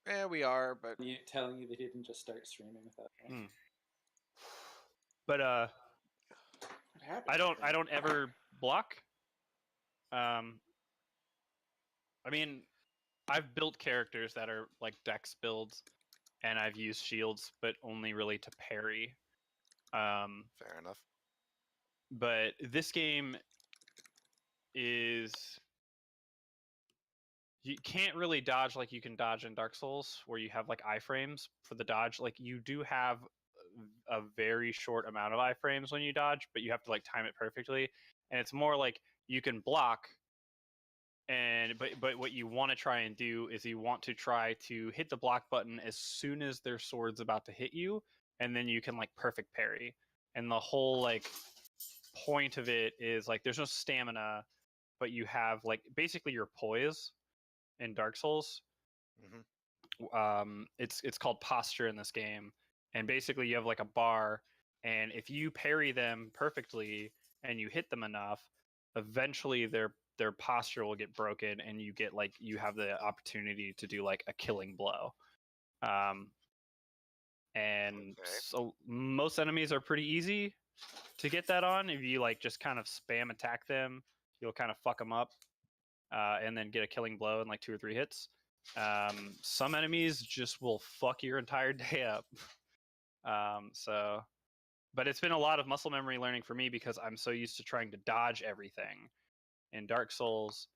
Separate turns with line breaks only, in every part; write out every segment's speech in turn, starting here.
Yeah, we are, but
telling you that he didn't just start streaming without me.
But
What happened?
I don't ever block. I mean, I've built characters that are like dex builds, and I've used shields, but only really to parry.
Fair enough.
But this game is you can't really dodge like you can dodge in Dark Souls, where you have like iframes for the dodge. Like you do have a very short amount of iframes when you dodge, but you have to like time it perfectly. And it's more like you can block, and but what you want to try and do is you want to try to hit the block button as soon as their sword's about to hit you, and then you can like perfect parry. And the whole like point of it is like there's no stamina, but you have like basically your poise in Dark Souls. It's called posture in this game, and basically you have like a bar, and if you parry them perfectly and you hit them enough, eventually their posture will get broken, and you get like you have the opportunity to do like a killing blow. And so most enemies are pretty easy to get that on. If you like just kind of spam attack them, you'll kind of fuck them up, and then get a killing blow in like 2 or 3 hits. Some enemies just will fuck your entire day up. But it's been a lot of muscle memory learning for me, because I'm so used to trying to dodge everything in Dark Souls,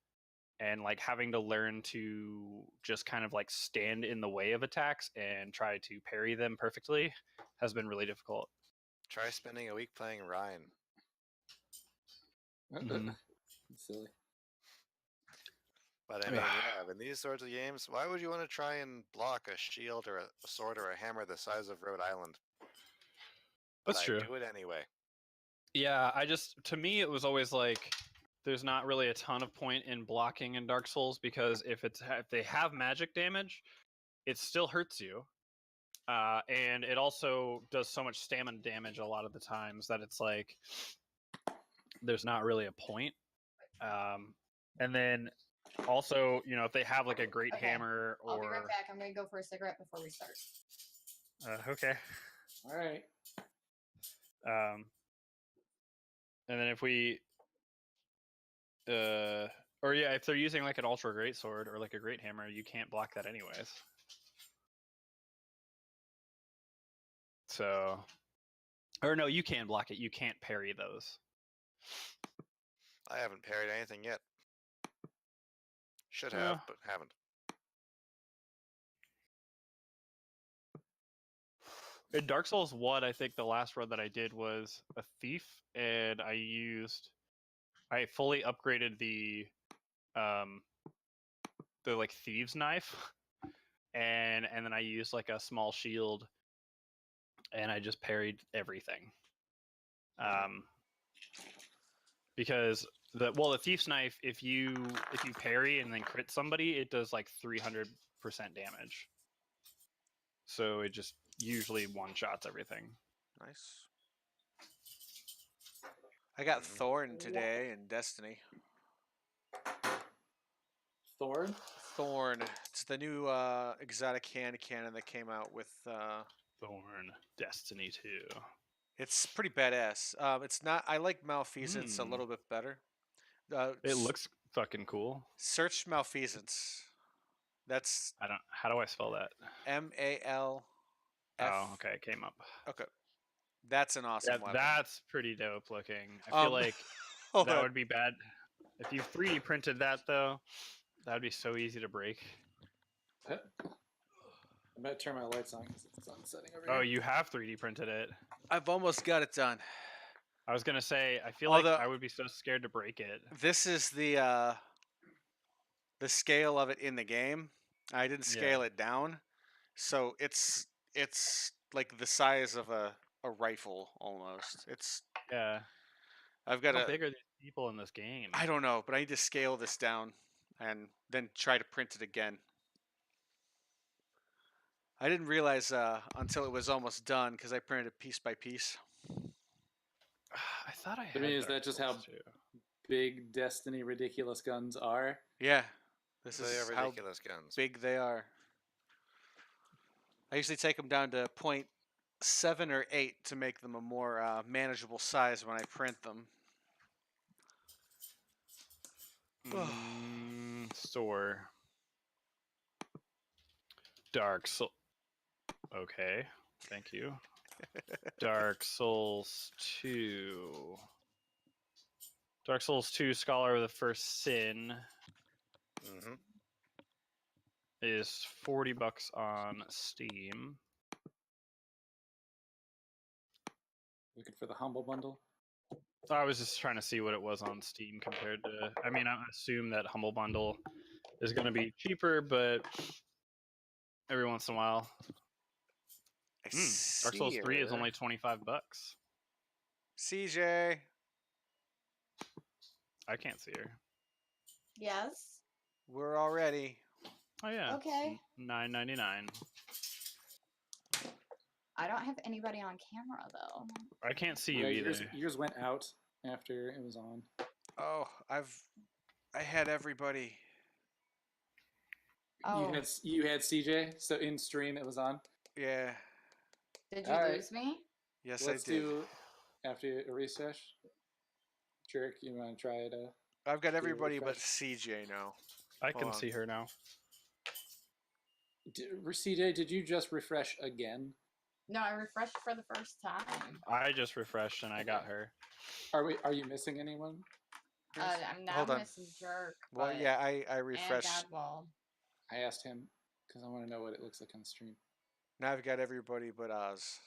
and like having to learn to just kind of like stand in the way of attacks and try to parry them perfectly has been really difficult.
Try spending a week playing Ryan.
Silly.
But I mean, yeah, in these sorts of games, why would you want to try and block a shield or a sword or a hammer the size of Rhode Island?
That's true.
Do it anyway.
Yeah, to me, it was always like, there's not really a ton of point in blocking in Dark Souls, because if they have magic damage, it still hurts you. And it also does so much stamina damage a lot of the times that it's like, there's not really a point. And then also, if they have like a great hammer or...
I'll be right back. I'm going to go for a cigarette before we start.
Okay.
All right.
And then if we... or yeah, if they're using like an ultra great sword or like a great hammer, you can't block that anyways. So... Or no, you can block it. You can't parry those.
I haven't parried anything yet. Should have, but haven't.
In Dark Souls 1, I think the last run that I did was a thief, and I fully upgraded the like thieves knife, and then I used like a small shield, and I just parried everything. Because the thief's knife, if you parry and then crit somebody, it does like 300% damage. So it just usually one-shots everything.
Nice.
I got Thorn today in Destiny.
Thorn?
Thorn. It's the new exotic hand cannon that came out with
Thorn Destiny 2.
It's pretty badass. It's not. I like Malfeasance a little bit better.
It looks fucking cool.
Search Malfeasance. That's.
How do I spell that?
MAL.
Oh, okay, it came up.
Okay, that's an awesome weapon.
That's pretty dope looking. I feel like that would be bad if you 3D printed that, though. That would be so easy to break.
I'm about to turn my lights on because it's sunsetting over
here. Oh,
here.
you have 3D printed it.
I've almost got it done.
I was gonna say, I feel like I would be so scared to break it.
This is the scale of it in the game. I didn't scale it down, so it's like the size of a rifle almost. I've got
How big are these people in this game?
I don't know, but I need to scale this down and then try to print it again. I didn't realize until it was almost done, because I printed it piece by piece.
I thought I had.
I mean, is that just how big Destiny ridiculous guns are?
Yeah. This
is
how
ridiculous guns.
Big they are. I usually take them down to 0.7 or 8 to make them a more manageable size when I print them.
Store. Dark Soul. Okay, thank you. Dark Souls 2. Dark Souls 2 Scholar of the First Sin
Mm-hmm.
is $40 on Steam.
Looking for the humble bundle.
I was just trying to see what it was on Steam compared to. I mean, I assume that Humble Bundle is going to be cheaper, but every once in a while, Dark Souls 3 is only $25.
CJ.
I can't see her.
Yes.
We're all ready.
Oh yeah.
Okay.
$9.99.
I don't have anybody on camera though.
I can't see you
Yeah,
either.
yours went out after it was on.
Oh, I had everybody.
Oh,
You had CJ, so in stream it was on.
Yeah.
did you
all right.
lose me?
Yes,
Let's
I did.
do after a refresh. Jerk, you want to try it?
I've got
do a
everybody but
refresh.
CJ now.
I
Hold
can
on.
see her now.
CJ, did you just refresh again?
No, I refreshed for the first time.
I just refreshed and I got her.
Are you missing anyone?
I'm now
Hold on.
missing Jerk.
Well,
but-
yeah, I
And
refreshed.
Gadwall.
I asked him because I want to know what it looks like on the stream.
Now I've got everybody but Oz.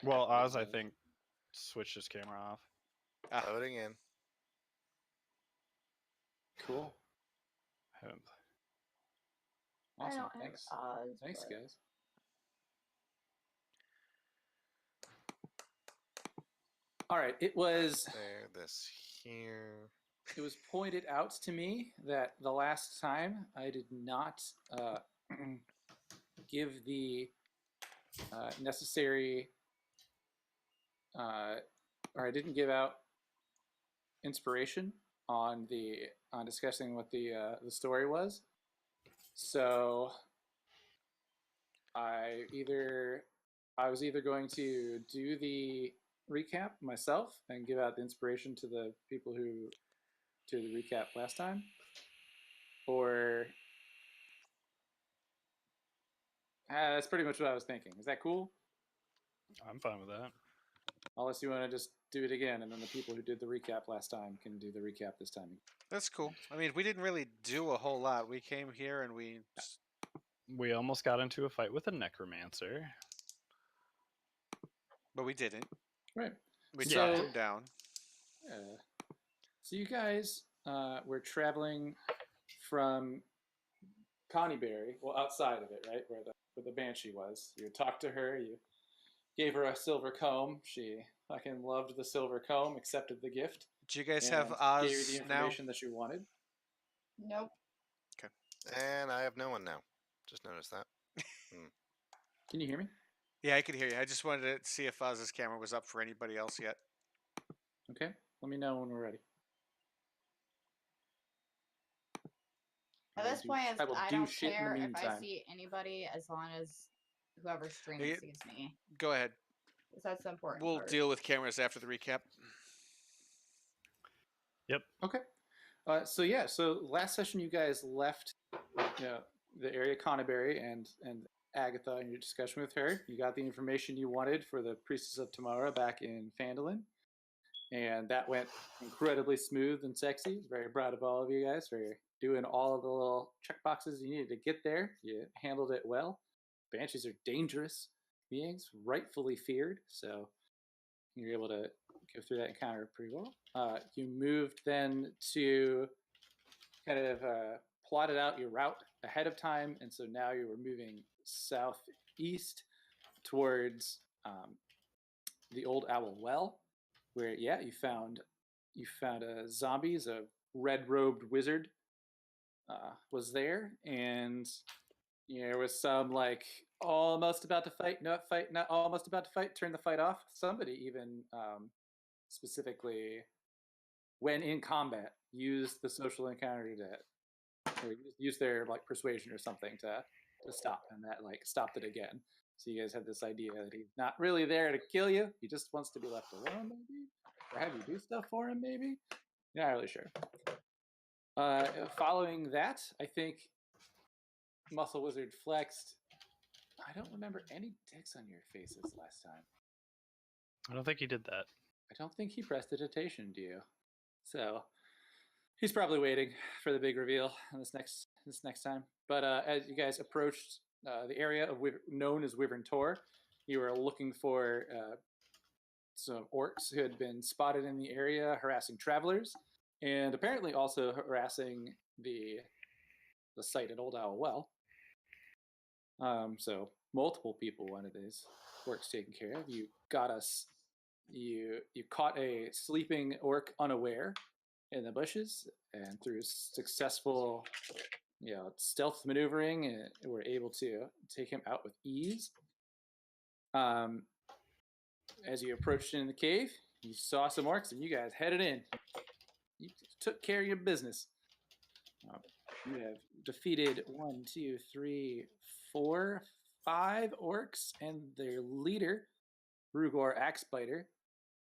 Well, Oz, I think, switched his camera off.
Ah,
Loading in.
Cool.
Haven't-
I
Awesome.
don't have
Thanks.
Oz.
Thanks,
but-
guys. All right. It was
This here.
pointed out to me that the last time I did not give the necessary, or I didn't give out inspiration on discussing what the story was. So I was either going to do the recap myself and give out the inspiration to the people who did the recap last time, or that's pretty much what I was thinking. Is that cool?
I'm fine with that.
Unless you want to just do it again, and then the people who did the recap last time can do the recap this time.
that's cool. I mean, we didn't really do a whole lot. We came here and we.
We almost got into a fight with a necromancer.
But we didn't.
Right.
We
So-
chopped him down.
So you guys were traveling from Connieberry, well, outside of it, right, where the Banshee was. You talked to her. You gave her a silver comb. She fucking loved the silver comb, accepted the gift.
Do you guys
and
have
gave you
Oz
the
now?
information that you wanted.
Nope.
And I have no one now. Just noticed that.
Can you hear me?
Yeah, I could hear you. I just wanted to see if Oz's camera was up for anybody else yet.
Okay. Let me know when we're ready.
At
I will
this
do-
point,
I will
I
do
don't
shit in the
care if I
meantime.
see anybody as long as whoever streams
Yeah.
sees me.
Go ahead.
'Cause that's the important
We'll
part.
deal with cameras after the recap.
Okay. So last session you guys left the area Connieberry and Agatha in your discussion with her. You got the information you wanted for the Priestess of Tamara back in Phandalin. And that went incredibly smooth and sexy. Very proud of all of you guys for doing all of the little checkboxes you needed to get there. You handled it well. Banshees are dangerous beings, rightfully feared, so you're able to go through that encounter pretty well. You moved then to kind of plotted out your route ahead of time, and so now you were moving southeast towards the old Owl Well, where you found a zombies, a red-robed wizard was there, and there was some like almost about to fight, not almost about to fight, turn the fight off. Somebody even specifically, when in combat, used the social encounter to or use their like persuasion or something to to stop, and that like stopped it again. So you guys had this idea that he's not really there to kill you; he just wants to be left alone, maybe, or have you do stuff for him, maybe. Not really sure. Following that, I think Muscle Wizard flexed. I don't remember any dicks on your faces last time.
I don't think he did that.
I don't think he pressed attention to you. So he's probably waiting for the big reveal this next time. But as you guys approached the area of known as Wyvern Tor, you were looking for some orcs who had been spotted in the area harassing travelers, and apparently also harassing the site at Old Owl Well. So multiple people wanted these orcs taken care of. You got us. You caught a sleeping orc unaware in the bushes, and through successful, stealth maneuvering, were able to take him out with ease. As you approached in the cave, you saw some orcs, and you guys headed in. You took care of your business. You have defeated 1, 2, 3, 4, 5 orcs and their leader, Rugor Axebiter,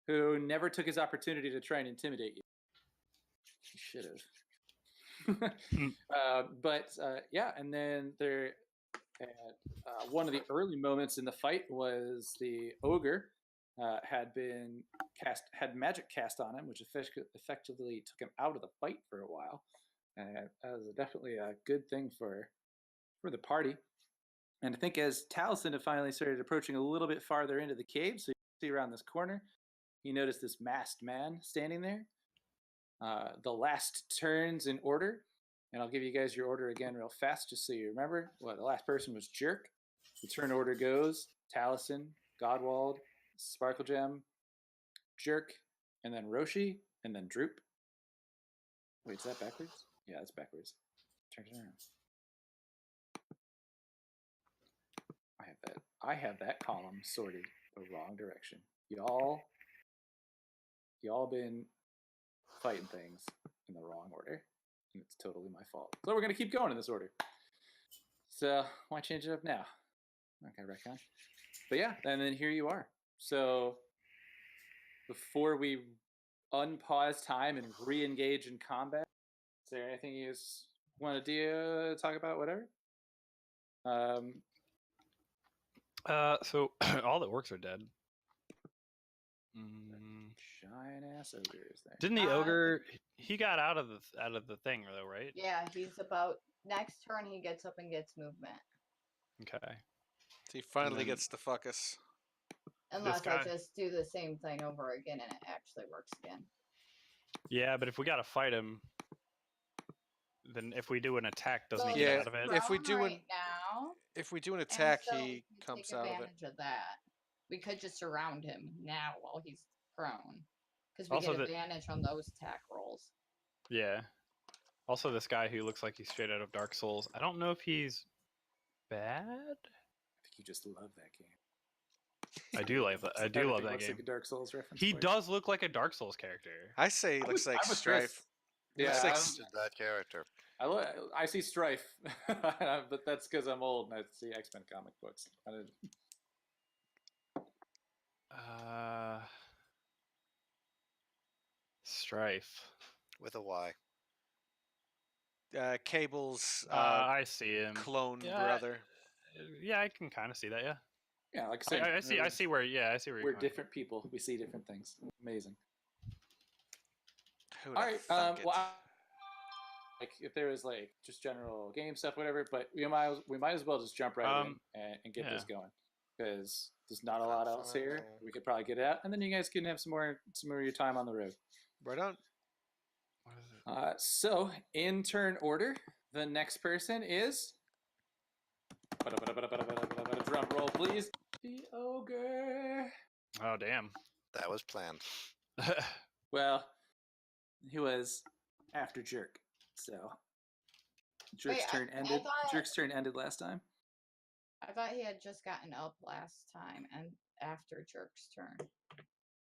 who never took his opportunity to try and intimidate you. He should have. And then there, one of the early moments in the fight was the ogre had magic cast on him, which effectively took him out of the fight for a while. That was definitely a good thing for the party. And I think as Taliesin had finally started approaching a little bit farther into the cave, so you see around this corner, you notice this masked man standing there. The last turns in order, and I'll give you guys your order again real fast, just so you remember. Well, the last person was Jerk. The turn order goes Taliesin, Godwald, Sparklegem, Jerk, and then Roshi, and then Droop. Wait, is that backwards? Yeah, that's backwards. Turn it around. I have that column sorted the wrong direction. Y'all been fighting things in the wrong order, and it's totally my fault. So we're gonna keep going in this order. So why change it up now? Okay, retcon. But yeah, and then here you are. So before we unpause time and re-engage in combat, is there anything you want to do? Talk about whatever.
So all the orcs are dead.
Giant ass ogre is there.
Didn't the ogre? He got out of the thing though, right?
Yeah, he's about next turn. He gets up and gets movement.
Okay.
So he finally gets to fuck us.
Unless
guy-
I just do the same thing over again and it actually works again.
Yeah, but if we gotta fight him, then if we do an attack, doesn't
Well,
he get
Yeah,
out of it?
if we
Prone
do
right
an-
now,
If we do an
and
attack,
so
he
we
comes
take
out of it.
advantage of that. We could just surround him now while he's prone, because we
Also
get
the-
advantage on those attack rolls.
Yeah. Also, this guy who looks like he's straight out of Dark Souls. I don't know if he's bad.
I think you just love that game.
I do love that. I do
Everything
love that
looks
game.
like a Dark Souls reference.
He
for you.
does look like a Dark Souls character.
I say he looks like
I'm with
Strife.
Chris. Yeah,
Looks like
I'm-
Busted that character.
I see Strife, but that's because I'm old and I see X-Men comic books.
Strife.
With a Y.
Cable's
I see him.
clone
Yeah,
brother.
Yeah, I can kind of see that. Yeah.
Yeah, like I said,
I see. I see where. Yeah, I see where
We're
you're coming
different people. We see different things. Amazing.
Who'd
All
have
right.
thunk it?
Like if there was like just general game stuff, whatever. But we might as well just jump right in and get this going, because there's not a lot else here. We could probably get it out, and then you guys can have some more of your time on the road.
Right on.
What is it?
So in turn order, the next person is. Drum roll, please. The ogre.
Oh damn.
That was planned.
Well, he was after Jerk, so Jerk's
Wait,
turn
I
ended.
thought-
Jerk's turn ended last time.
I thought he had just gotten up last time and after Jerk's turn.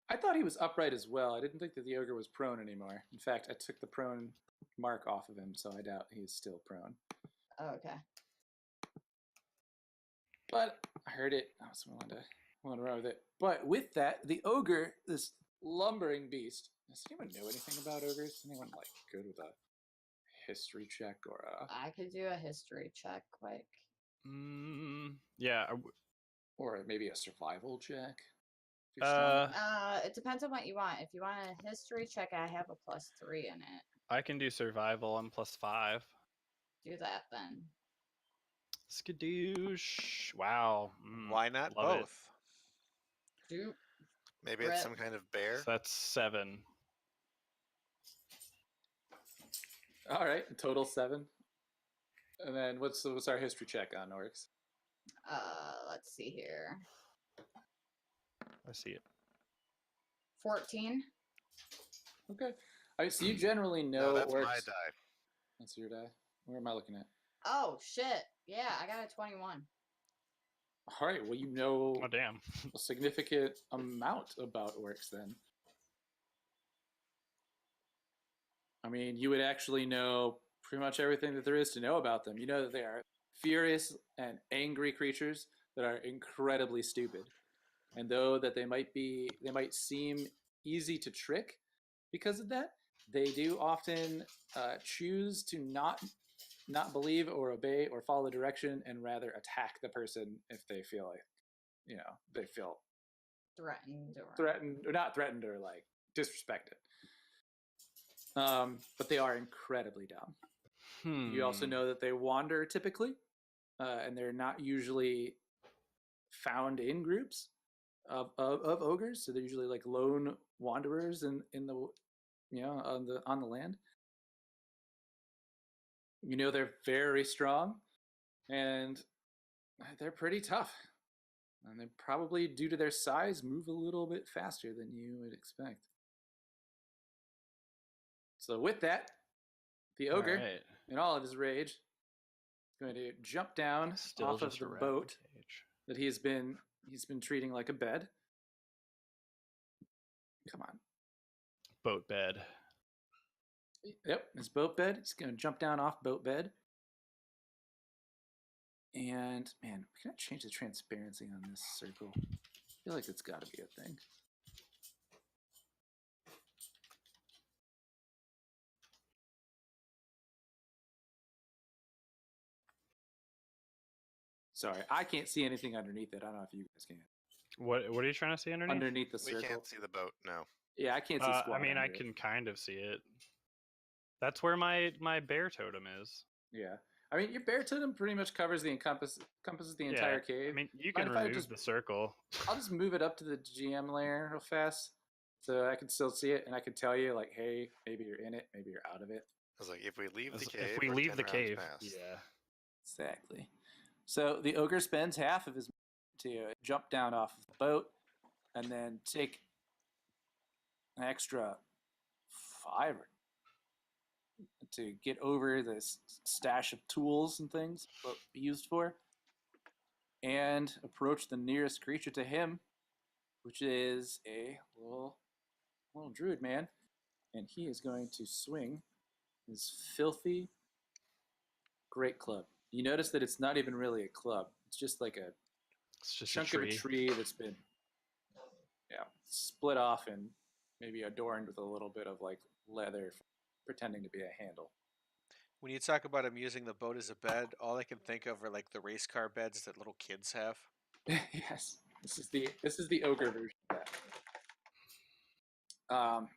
I thought he was upright as well. I didn't think that the ogre was prone anymore. In fact, I took the prone mark off of him, so I doubt he's still prone.
Oh, okay.
But I heard it. I was willing to run with it. But with that, the ogre, this lumbering beast. Does anyone know anything about ogres? Is anyone like good with a history check or a
I could do a history check quick.
Yeah.
or maybe a survival check? If you're strong enough?
It depends on what you want. If you want a history check, I have a +3 in it.
I can do survival. I'm +5.
Do that then.
Skadoosh. Wow.
Why not
love it.
both?
Do
Maybe it's some kind of bear.
So that's 7.
All right, total 7. And then what's our history check on orcs?
let's see here.
I see it.
14.
Okay. All right, so you generally know
No, that's
orcs.
my die.
That's your die. Where am I looking at?
Oh shit! Yeah, I got a 21.
All right. Well, you know
Oh damn.
a significant amount about orcs then. I mean, you would actually know pretty much everything that there is to know about them. You know that they are furious and angry creatures that are incredibly stupid. And though that they might seem easy to trick because of that, they do often choose to not believe or obey or follow direction and rather attack the person if they feel like, they feel threatened or not threatened or like disrespected. But they are incredibly dumb. You also know that they wander typically, and they're not usually found in groups of ogres. So they're usually like lone wanderers in the on the land. You know they're very strong, and they're pretty tough. And they probably, due to their size, move a little bit faster than you would expect. So with that, the ogre,
Alright.
in all of his rage, is going to jump down
Still
off of
just
the
a
boat
rampage.
that he's been treating like a bed. Come on.
Boat bed.
Yep, his boat bed. He's going to jump down off boat bed. And, man, can I change the transparency on this circle? I feel like it's got to be a thing. Sorry, I can't see anything underneath it. I don't know if you guys can.
What are you trying to see underneath?
Underneath the
We
circle.
can't see the boat. No.
Yeah, I can't see
I
squat
mean, I
under it.
can kind of see it. That's where my bear totem is.
Yeah. I mean, your bear totem pretty much covers the encompasses the entire cave.
I mean, you
Mind
can
if I
remove
just-
the circle.
I'll just move it up to the GM layer real fast so I can still see it, and I can tell you, like, hey, maybe you're in it, maybe you're out of it.
I was like, if we leave the
If
cave,
we
we're
leave
10
the
rounds
cave,
past.
yeah.
Exactly. So the ogre spends half of his to jump down off of the boat and then take an extra 5 to get over this stash of tools and things what used for, and approach the nearest creature to him, which is a little druid man, and he is going to swing his filthy great club. You notice that it's not even really a club; it's just like a
It's just
chunk
a tree.
of a tree that's been split off and maybe adorned with a little bit of like leather pretending to be a handle.
When you talk about him using the boat as a bed, all I can think of are like the race car beds that little kids have.
Yes, this is the ogre version of that.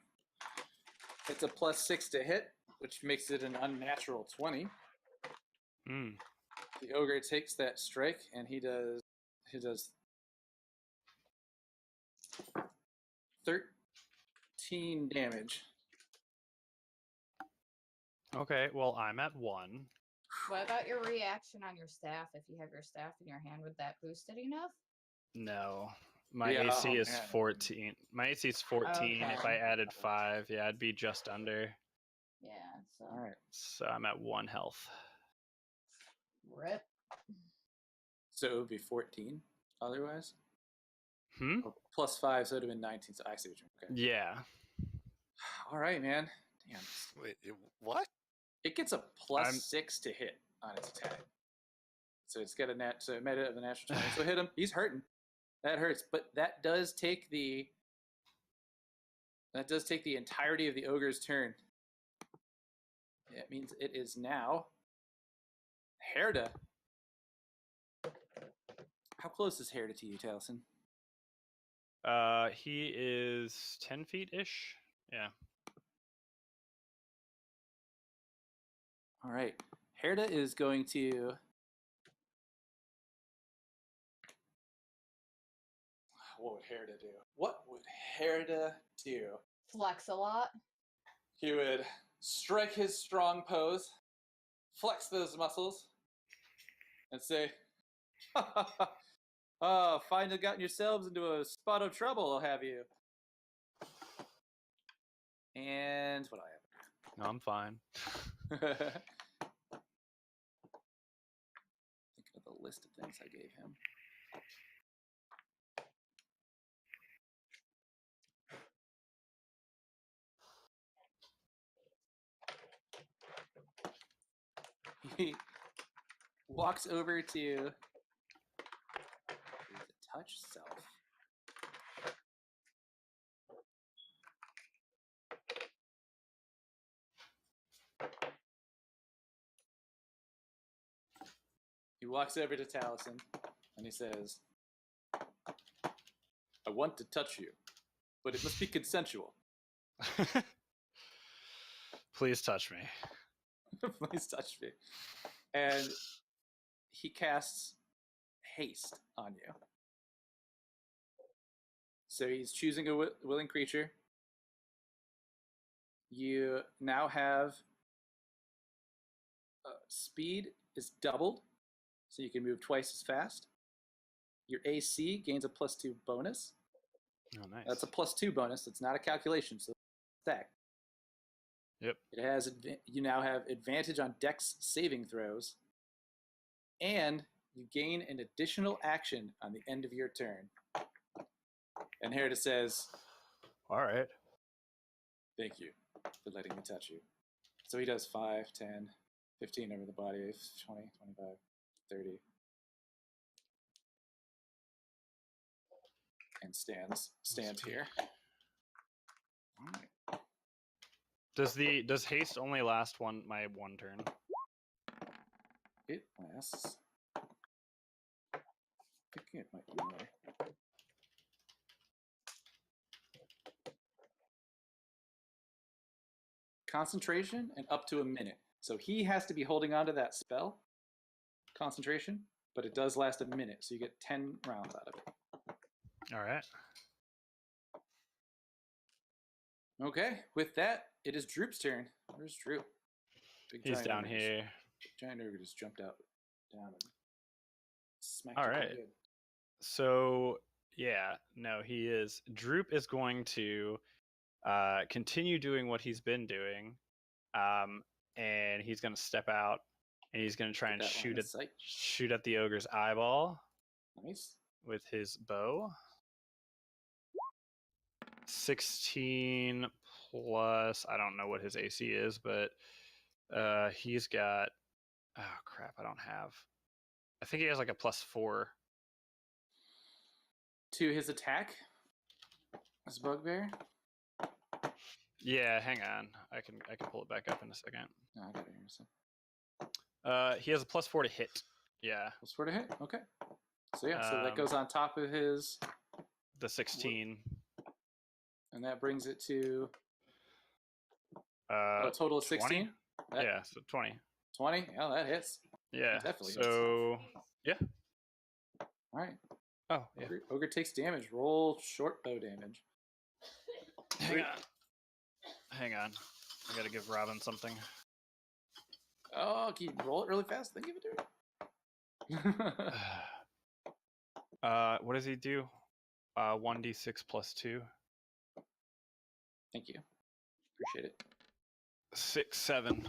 It's a +6 to hit, which makes it an unnatural 20.
Mm.
The ogre takes that strike and he does 13 damage.
Okay, well, I'm at 1.
What about your reaction on your staff? If you have your staff in your hand, would that boost it enough?
No. My
Yeah,
AC
oh,
is
man.
14. My AC is 14. If
Okay.
I added 5, yeah, I'd be just under.
Yeah. So
All right.
So I'm at 1 health.
rip.
So it would be 14 otherwise.
Hmm?
Or +5, so it would have been 19. So I see what you mean. Okay.
Yeah.
All right, man. Damn.
Wait, what?
It gets a +6 to hit on its attack. So it's got a net. So it made it of the natural 20. So hit him. He's hurting. That hurts. But that does take the entirety of the ogre's turn. It means it is now Herda. How close is Herda to you, Taliesin?
He is 10 feet ish. Yeah.
All right. Herda is going to. What would Herda do? What would Herda do?
Flex a lot.
He would strike his strong pose, flex those muscles, and say, "Oh, finally gotten yourselves into a spot of trouble, I'll have you." And what do I
No, I'm fine.
have? Think of the list of things I gave him. He walks over to touch self. He walks over to Taliesin and he says, "I want to touch you, but it must be consensual."
Please touch me.
Please touch me. And he casts haste on you. So he's choosing a willing creature. You now have speed is doubled, so you can move twice as fast. Your AC gains a +2 bonus.
Oh, nice.
That's a +2 bonus. It's not a calculation, so stack.
Yep.
It has you now have advantage on Dex saving throws, and you gain an additional action on the end of your turn. And Herda says,
All right.
"Thank you for letting me touch you." So he does 5, 10, 15 over the body, 20, 25, 30. And stand here. All right.
Does haste only last my one turn?
It lasts. I think it might be more. Concentration and up to a minute. So he has to be holding on to that spell, concentration, but it does last a minute, so you get 10 rounds out of it.
All right.
Okay, with that, it is Droop's turn. Where's Droop? Big
He's
giant
down
ogre
here.
Giant ogre just jumped down and smacked
All
it pretty
right.
good.
So yeah, no, he is. Droop is going to continue doing what he's been doing, and he's going to step out and he's going to try
Get
and
that line of sight.
shoot at the ogre's eyeball
Nice.
with his bow. 16 plus, I don't know what his AC is, but he's got, oh crap, I don't have. I think he has like a +4.
To his attack, his bugbear.
Yeah, hang on. I can pull it back up in a second.
No, I got it here. So.
He has a +4 to hit. Yeah,
+4 to hit. Okay. So yeah, so that
Um,
goes on top of his,
the 16.
and that brings it to
Uh,
a total of
20?
16. That-
Yeah, so 20.
20. Yeah, that hits.
Yeah.
definitely hits.
So
All right.
oh yeah.
Ogre takes damage. Roll short bow damage.
Hang on. I gotta give Robin something.
Oh, can you roll it really fast? Then give it to her.
What does he do? 1d6 + 2.
Thank you. Appreciate it.
6, 7.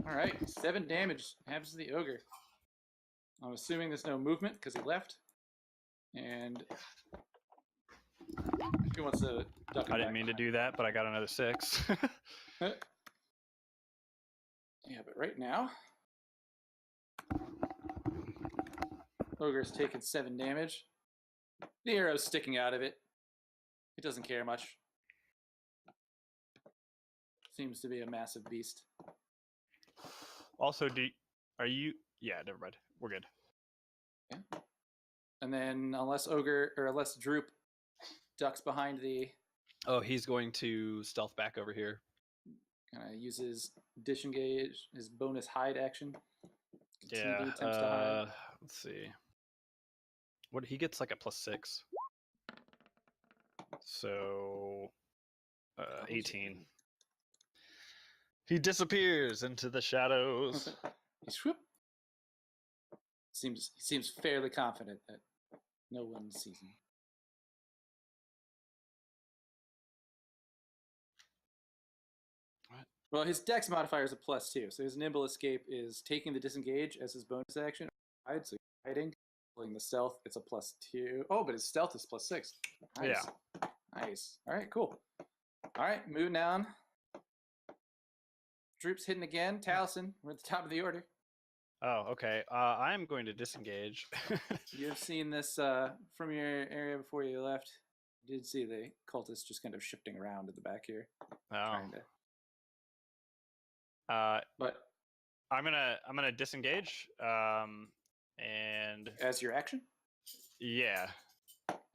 All right, 7 damage happens to the ogre. I'm assuming there's no movement because he left. And he wants to duck
I didn't mean to do that, but I got another 6.
Yeah, but right now, Ogre's taken 7 damage. The arrow's sticking out of it. It doesn't care much. Seems to be a massive beast.
Also, are you? Yeah, never mind. We're good.
And then unless Droop ducks behind the
Oh, he's going to stealth back over here.
kind of uses disengage, his bonus hide action.
Yeah.
Attempts to hide.
Let's see. What he gets like a +6. So 18. He disappears into the shadows.
He seems fairly confident that no one sees him.
What?
Well, his dex modifier is a +2, so his nimble escape is taking the disengage as his bonus action. Hide, so he's hiding. Pulling the stealth, it's a +2. Oh, but his stealth is +6. Nice.
Yeah.
Nice. All right, cool. All right, moving down. Droop's hitting again. Taliesin, we're at the top of the order.
Oh, okay. I'm going to disengage.
You have seen this from your area before you left. You did see the cultists just kind of shifting around at the back here.
Oh.
Trying to, but
I'm gonna disengage. And
as your action?
yeah.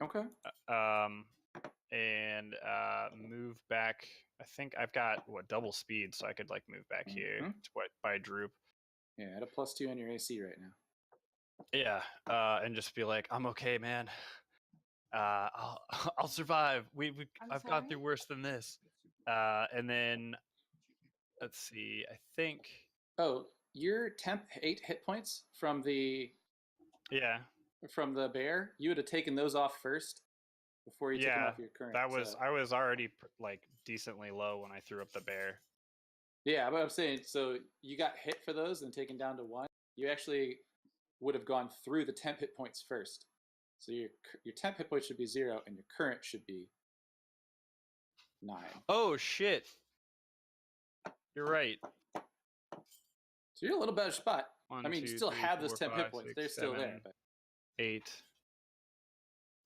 Okay.
And move back. I think I've got double speed, so I could like move back here
Mhm.
to by Droop.
Yeah, at a +2 on your AC right now.
Yeah, and just be like, I'm okay, man. I'll survive. I've gone through worse than this. And then let's see. I think
Oh, your temp 8 hit points from the bear. You would have taken those off first before you took them off your current.
that was I was already like decently low when I threw up the bear.
Yeah, but I'm saying, so you got hit for those and taken down to 1. You actually would have gone through the temp hit points first. So your temp hit points should be 0, and your current should be 9.
Oh shit! You're right.
So you're in a little better spot.
1,
I mean,
2,
you still
3,
have those
4,
10
5,
hit points.
6,
They're still
7,
there. But
8,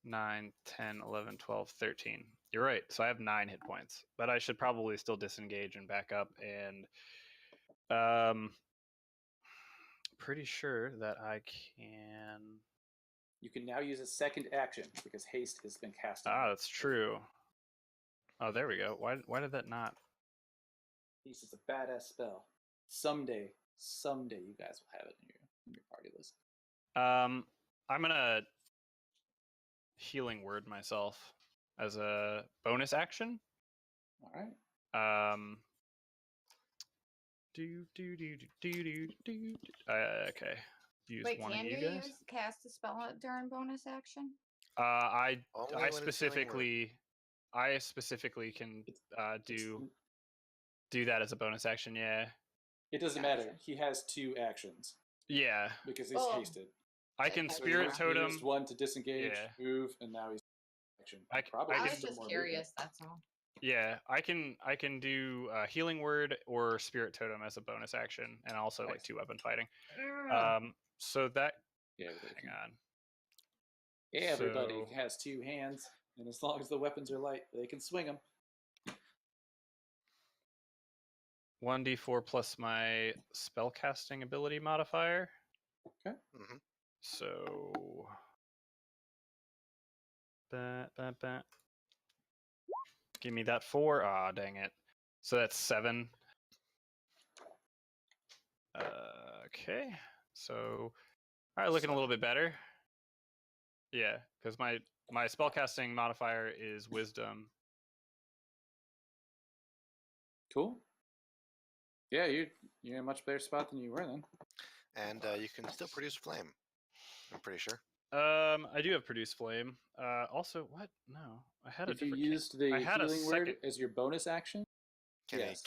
9, 10, 11, 12, 13. You're right. So I have 9 hit points, but I should probably still disengage and back up. And pretty sure that I can.
you can now use a second action because haste has been cast on.
Ah, that's true. Oh, there we go. Why did that not?
Haste is a badass spell. Someday you guys will have it in your party list.
I'm gonna healing word myself as a bonus action.
All right.
Okay. Use
Wait,
one
can
of
you
you guys.
cast a spell during bonus action?
I
Only when it's healing word.
I specifically can do that as a bonus action. Yeah.
It doesn't matter. He has 2 actions
Yeah.
because he's
Oh.
hasted.
I can
Okay.
So
spirit
he
totem.
used 1 to disengage,
Yeah.
move, and now he's action.
I
Probably
I
can-
was
still
just
more
curious, that's all.
Yeah, I can do healing word or spirit totem as a bonus action, and also like
Nice.
2 weapon fighting.
Ugh.
So that
Yeah,
hang on.
everybody
So-
has 2 hands, and as long as the weapons are light, they can swing them.
1d4 plus my spellcasting ability modifier.
hmm
So give me that 4. Ah, dang it. So that's 7. Okay. So all right, looking a little bit better. Yeah, because my spellcasting modifier is wisdom.
Cool. Yeah, you're in a much better spot than you were then.
And you can still produce flame. I'm pretty sure.
I do have produce flame. Also, what? No, I had a
If you
different.
used the
I had a
healing word
second-
as your bonus action,
Can
yes.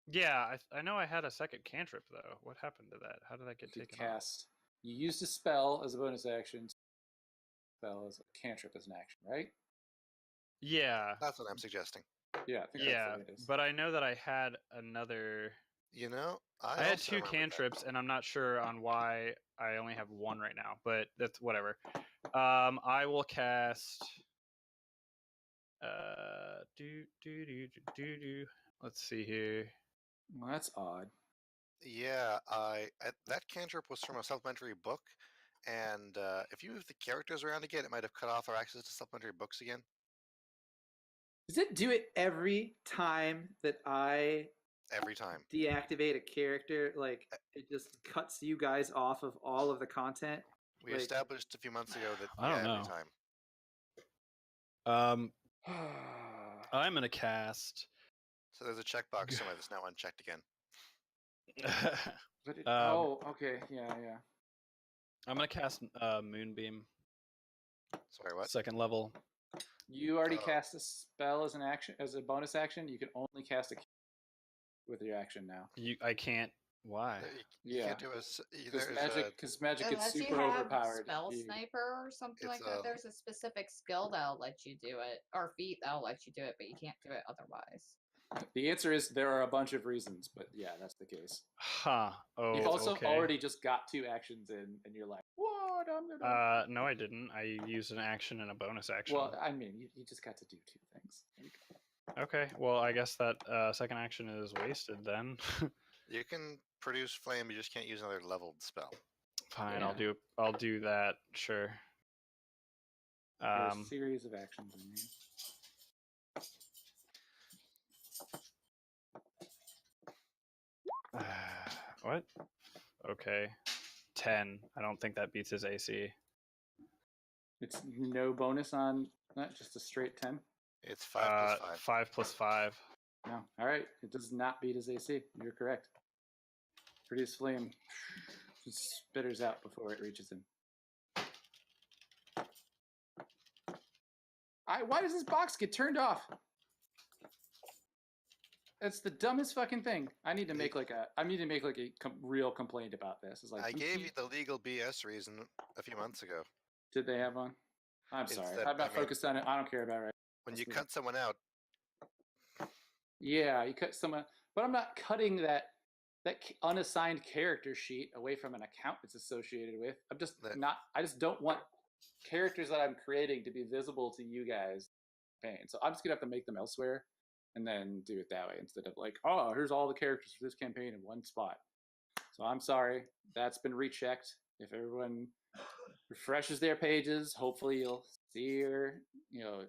Yeah, I know I had a second cantrip though. What happened to that? How did that get
you could
taken off?
cast. You used a spell as a bonus action. Spell as a cantrip as an action, right?
Yeah,
That's what I'm suggesting.
Yeah, I think
yeah,
that's the way it is.
but I know that I had another.
You know,
I had
also
2
remember that.
cantrips, and I'm not sure on why I only have one right now, but that's whatever. I will cast. Let's see here.
Well, that's odd.
Yeah, that cantrip was from a supplementary book, and if you move the characters around again, it might have cut off our access to supplementary books again.
Does it do it every time that I
Every time.
deactivate a character? Like it just cuts you guys off of all of the content?
We
Like-
established a few months ago that
I don't
every
know.
time.
I'm gonna cast.
So there's a checkbox somewhere that's now unchecked again.
But it-
Um,
oh, okay, yeah.
I'm gonna cast Moonbeam,
Sorry, what?
2nd level.
You already
Oh.
cast a spell as an action, as a bonus action. You can only cast a with your action now.
I can't. Why?
You
Yeah.
can't do
Because magic gets
Unless you
super
have
overpowered.
spell
You-
sniper or something
It's,
like that, there's a specific skill that'll let you do it, or feat that'll let you do it, but you can't do it otherwise.
The answer is there are a bunch of reasons, but yeah, that's the case.
Huh. Oh.
You've also
okay.
already just got 2 actions in, and you're like, "What? I'm gonna."
No, I didn't. I used an action and a bonus action.
Well, I mean, you just got to do 2 things. There you go.
Okay. Well, I guess that second action is wasted then.
You can produce flame, you just can't use another leveled spell.
Fine.
Yeah.
I'll do that. Sure.
There's a series of actions in here.
What? Okay. 10. I don't think that beats his AC.
It's no bonus on that, just a straight 10.
It's 5 plus 5.
5 plus 5.
No. All right. It does not beat his AC. You're correct. Produce flame. Just spitters out before it reaches him. Why does this box get turned off? That's the dumbest fucking thing. I need to make like a real complaint about this. It's like
I
some
gave
pe-
you the legal BS reason a few months ago.
Did they have one? I'm
It's
sorry.
that-
I'm not
I mean-
focused on it. I don't care about it.
When
That's
you
the-
cut someone out,
Yeah, you cut someone, but I'm not cutting that unassigned character sheet away from an account it's associated with. I'm just
That-
not. I just don't want characters that I'm creating to be visible to you guys. So I'm just gonna have to make them elsewhere, and then do it that way instead of like, oh, here's all the characters for this campaign in one spot. So I'm sorry, that's been rechecked. If everyone refreshes their pages, hopefully you'll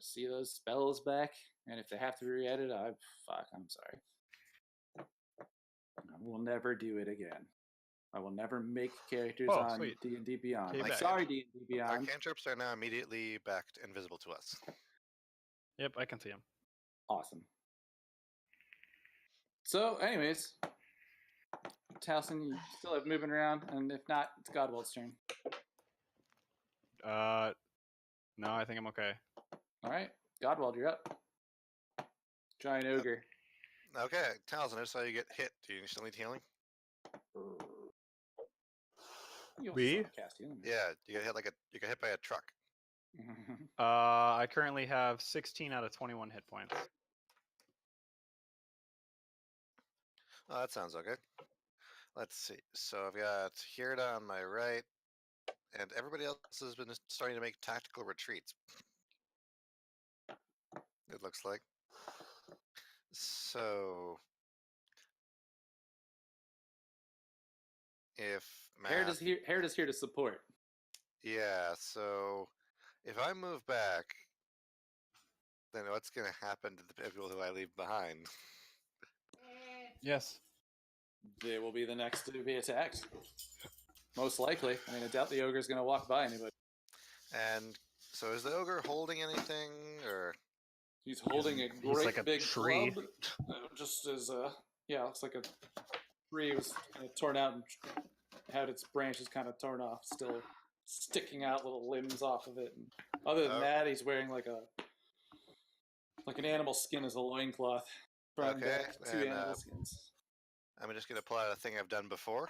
see those spells back. And if they have to re-edit, I'm sorry. I will never do it again. I will never make characters
Oh,
on
sweet.
D&D Beyond.
Okay,
I'm
back.
sorry, D&D
our
Beyond.
cantrips are now immediately backed and visible to us.
Yep, I can see him.
Awesome. So, anyways, Taliesin, you still have moving around, and if not, it's Godwald's turn.
No, I think I'm okay.
All right, Godwald, you're up. Giant ogre.
Okay, Taliesin, I saw you get hit. Do you still need healing?
You'll
Me?
still cast healing.
Yeah, you get hit by a truck.
I currently have 16 out of 21 hit points.
Oh, that sounds okay. Let's see. So I've got Hirda on my right, and everybody else has been starting to make tactical retreats. It looks like. So if
Herod is here to support.
yeah, so if I move back, then what's going to happen to the people who I leave behind?
Yes.
They will be the next to be attacked. Most likely. I mean, I doubt the ogre is going to walk by anybody.
And so is the ogre holding anything, or
He's holding a
he's
great
like a
big
tree.
club. Just as looks like a tree was kind of torn out and had its branches kind of torn off, still sticking out little limbs off of it. And other than
Oh.
that, he's wearing like an animal skin as a loincloth. Front and
Okay,
back, 2
and,
animal skins.
I'm just going to pull out a thing I've done before.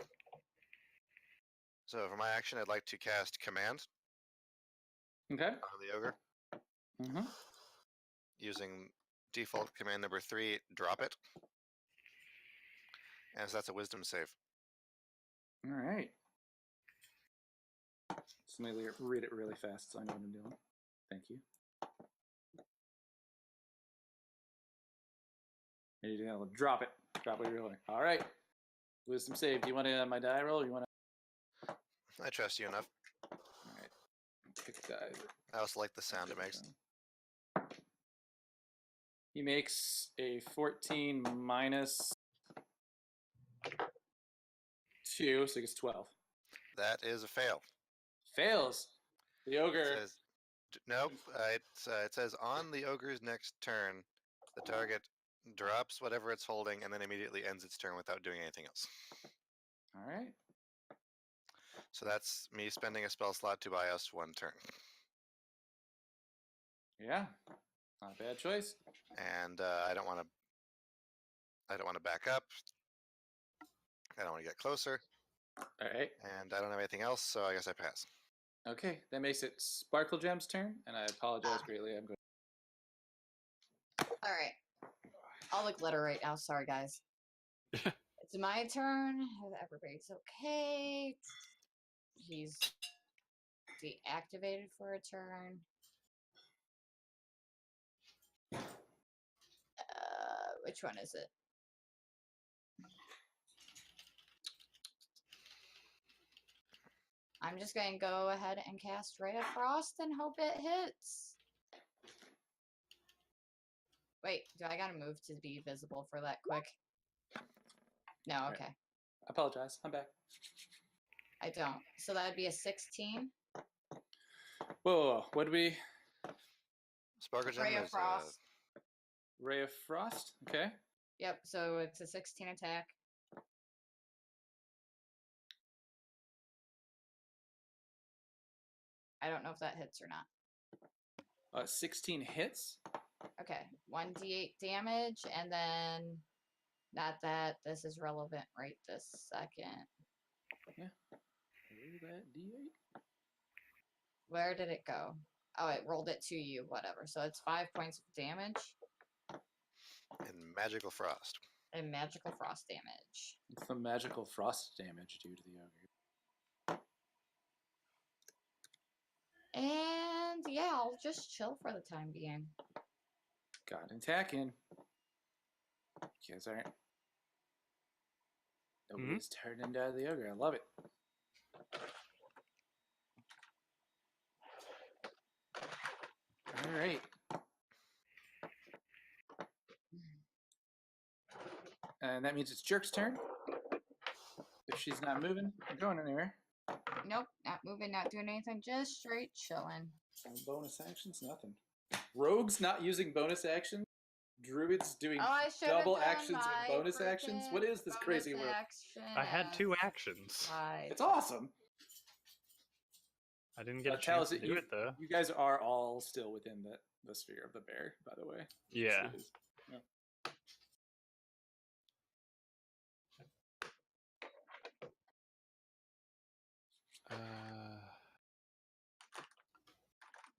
So for my action, I'd like to cast Command
Okay.
on the ogre
Mm-hmm.
using default command number 3, drop it. And so that's a wisdom save.
All right. Just let me read it really fast so I know what I'm doing. Thank you. There you go. Drop it. Drop what you're rolling. All right. Wisdom save. Do you want to my die roll? Or you want to?
I trust you enough.
All right. Pick a die.
I also like the sound it makes.
He makes a 14 minus 2, so he gets 12.
That is a fail.
Fails. The ogre.
It says, nope. It says on the ogre's next turn, the target drops whatever it's holding and then immediately ends its turn without doing anything else.
All right.
So that's me spending a spell slot to buy us 1 turn.
Yeah. Not a bad choice.
And I don't want to back up. I don't want to get closer,
All right.
and I don't have anything else, so I guess I pass.
Okay. That makes it Sparkle Gem's turn, and I apologize greatly. I'm going.
All right. I'll look letter right now. Sorry, guys. It's my turn. Everybody's okay. He's deactivated for a turn. Which one is it? I'm just going to go ahead and cast Ray of Frost and hope it hits. Wait, do I gotta move to be visible for that quick? No,
Right.
okay.
I apologize. I'm back.
I don't. So that would be a 16.
Whoa. What did we?
Sparkle Gem
Ray of
is
Frost.
Ray of Frost. Okay.
Yep, so it's a 16 attack. I don't know if that hits or not.
16 hits.
Okay, 1d8 damage, and then not that this is relevant right this second.
Roll that D8.
Where did it go? Oh, it rolled it to you, whatever. So it's 5 points of damage
and Magical Frost.
and magical frost damage.
What's the magical frost damage do to the ogre?
And yeah, I'll just chill for the time being.
Got an attack in. You guys aren't. Nobody's turned into the ogre. I love it. All right. And that means it's Jerk's turn. If she's not moving or going anywhere.
Nope, not moving, not doing anything, just straight chilling.
No bonus actions, nothing. Rogues not using bonus actions. Druids doing
Oh, I should have
double
done
actions
my
and bonus actions. What
frickin'
is this
bonus
crazy world?
action
I had
as
2 actions.
my-
It's awesome.
I didn't get a
Tell
chance
us
to
that
do it though.
You guys are all still within the sphere of the bear, by the way.
Yeah.
It is. Yeah.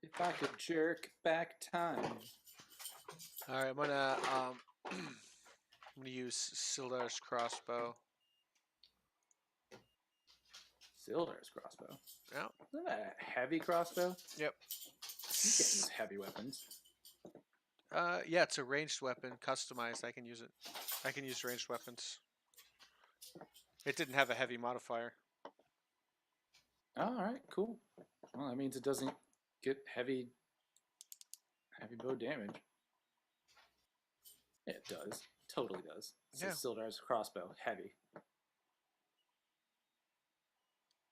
If I could jerk back time.
All right, I'm gonna I'm gonna use Sildar's crossbow.
Sildar's crossbow.
Yeah.
Isn't that a heavy crossbow?
Yep.
You can't use heavy weapons.
Yeah, it's a ranged weapon, customized. I can use it. I can use ranged weapons. It didn't have a heavy modifier.
All right, cool. Well, that means it doesn't get heavy bow damage. Yeah, it does. Totally does. It says Sildar's crossbow, heavy.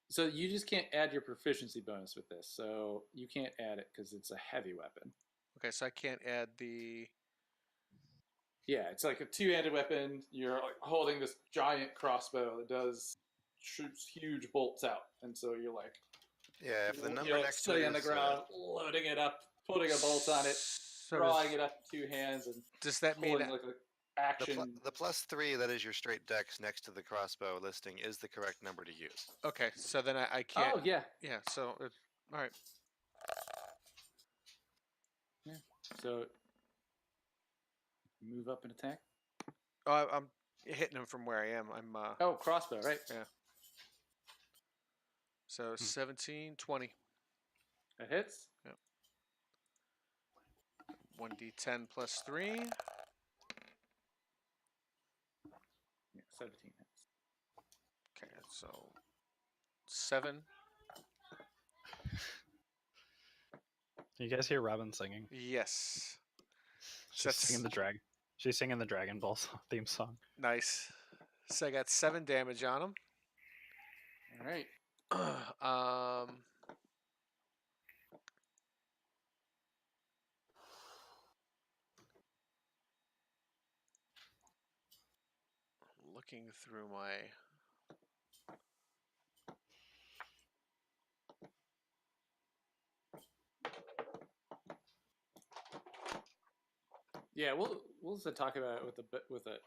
So you just can't add your proficiency bonus with this. So you can't add it because it's a heavy weapon.
Okay, so I can't add the.
Yeah, it's like a two-handed weapon. You're like holding this giant crossbow that shoots huge bolts out, and so you're like,
Yeah, if the number
you're like
next to it
sitting on the
is,
ground, loading it up, putting a bolt on it,
So
drawing it up with 2 hands, and
does that mean
pulling like an
the,
action.
the +3 that is your straight dex next to the crossbow listing is the correct number to use.
okay? So then I can't.
Oh yeah,
Yeah. So all right.
so move up and attack.
Oh, I'm hitting him from where I am. I'm.
Oh, crossbow, right?
So 17, 20.
That hits.
1d10 plus 3.
Yeah, 17 hits.
Okay, so 7.
You guys hear Robin singing?
Yes.
She's singing the drag. She's singing the Dragon Ball theme song.
Nice. So I got 7 damage on him.
All right.
Looking through my
Yeah, we'll just talk about it with a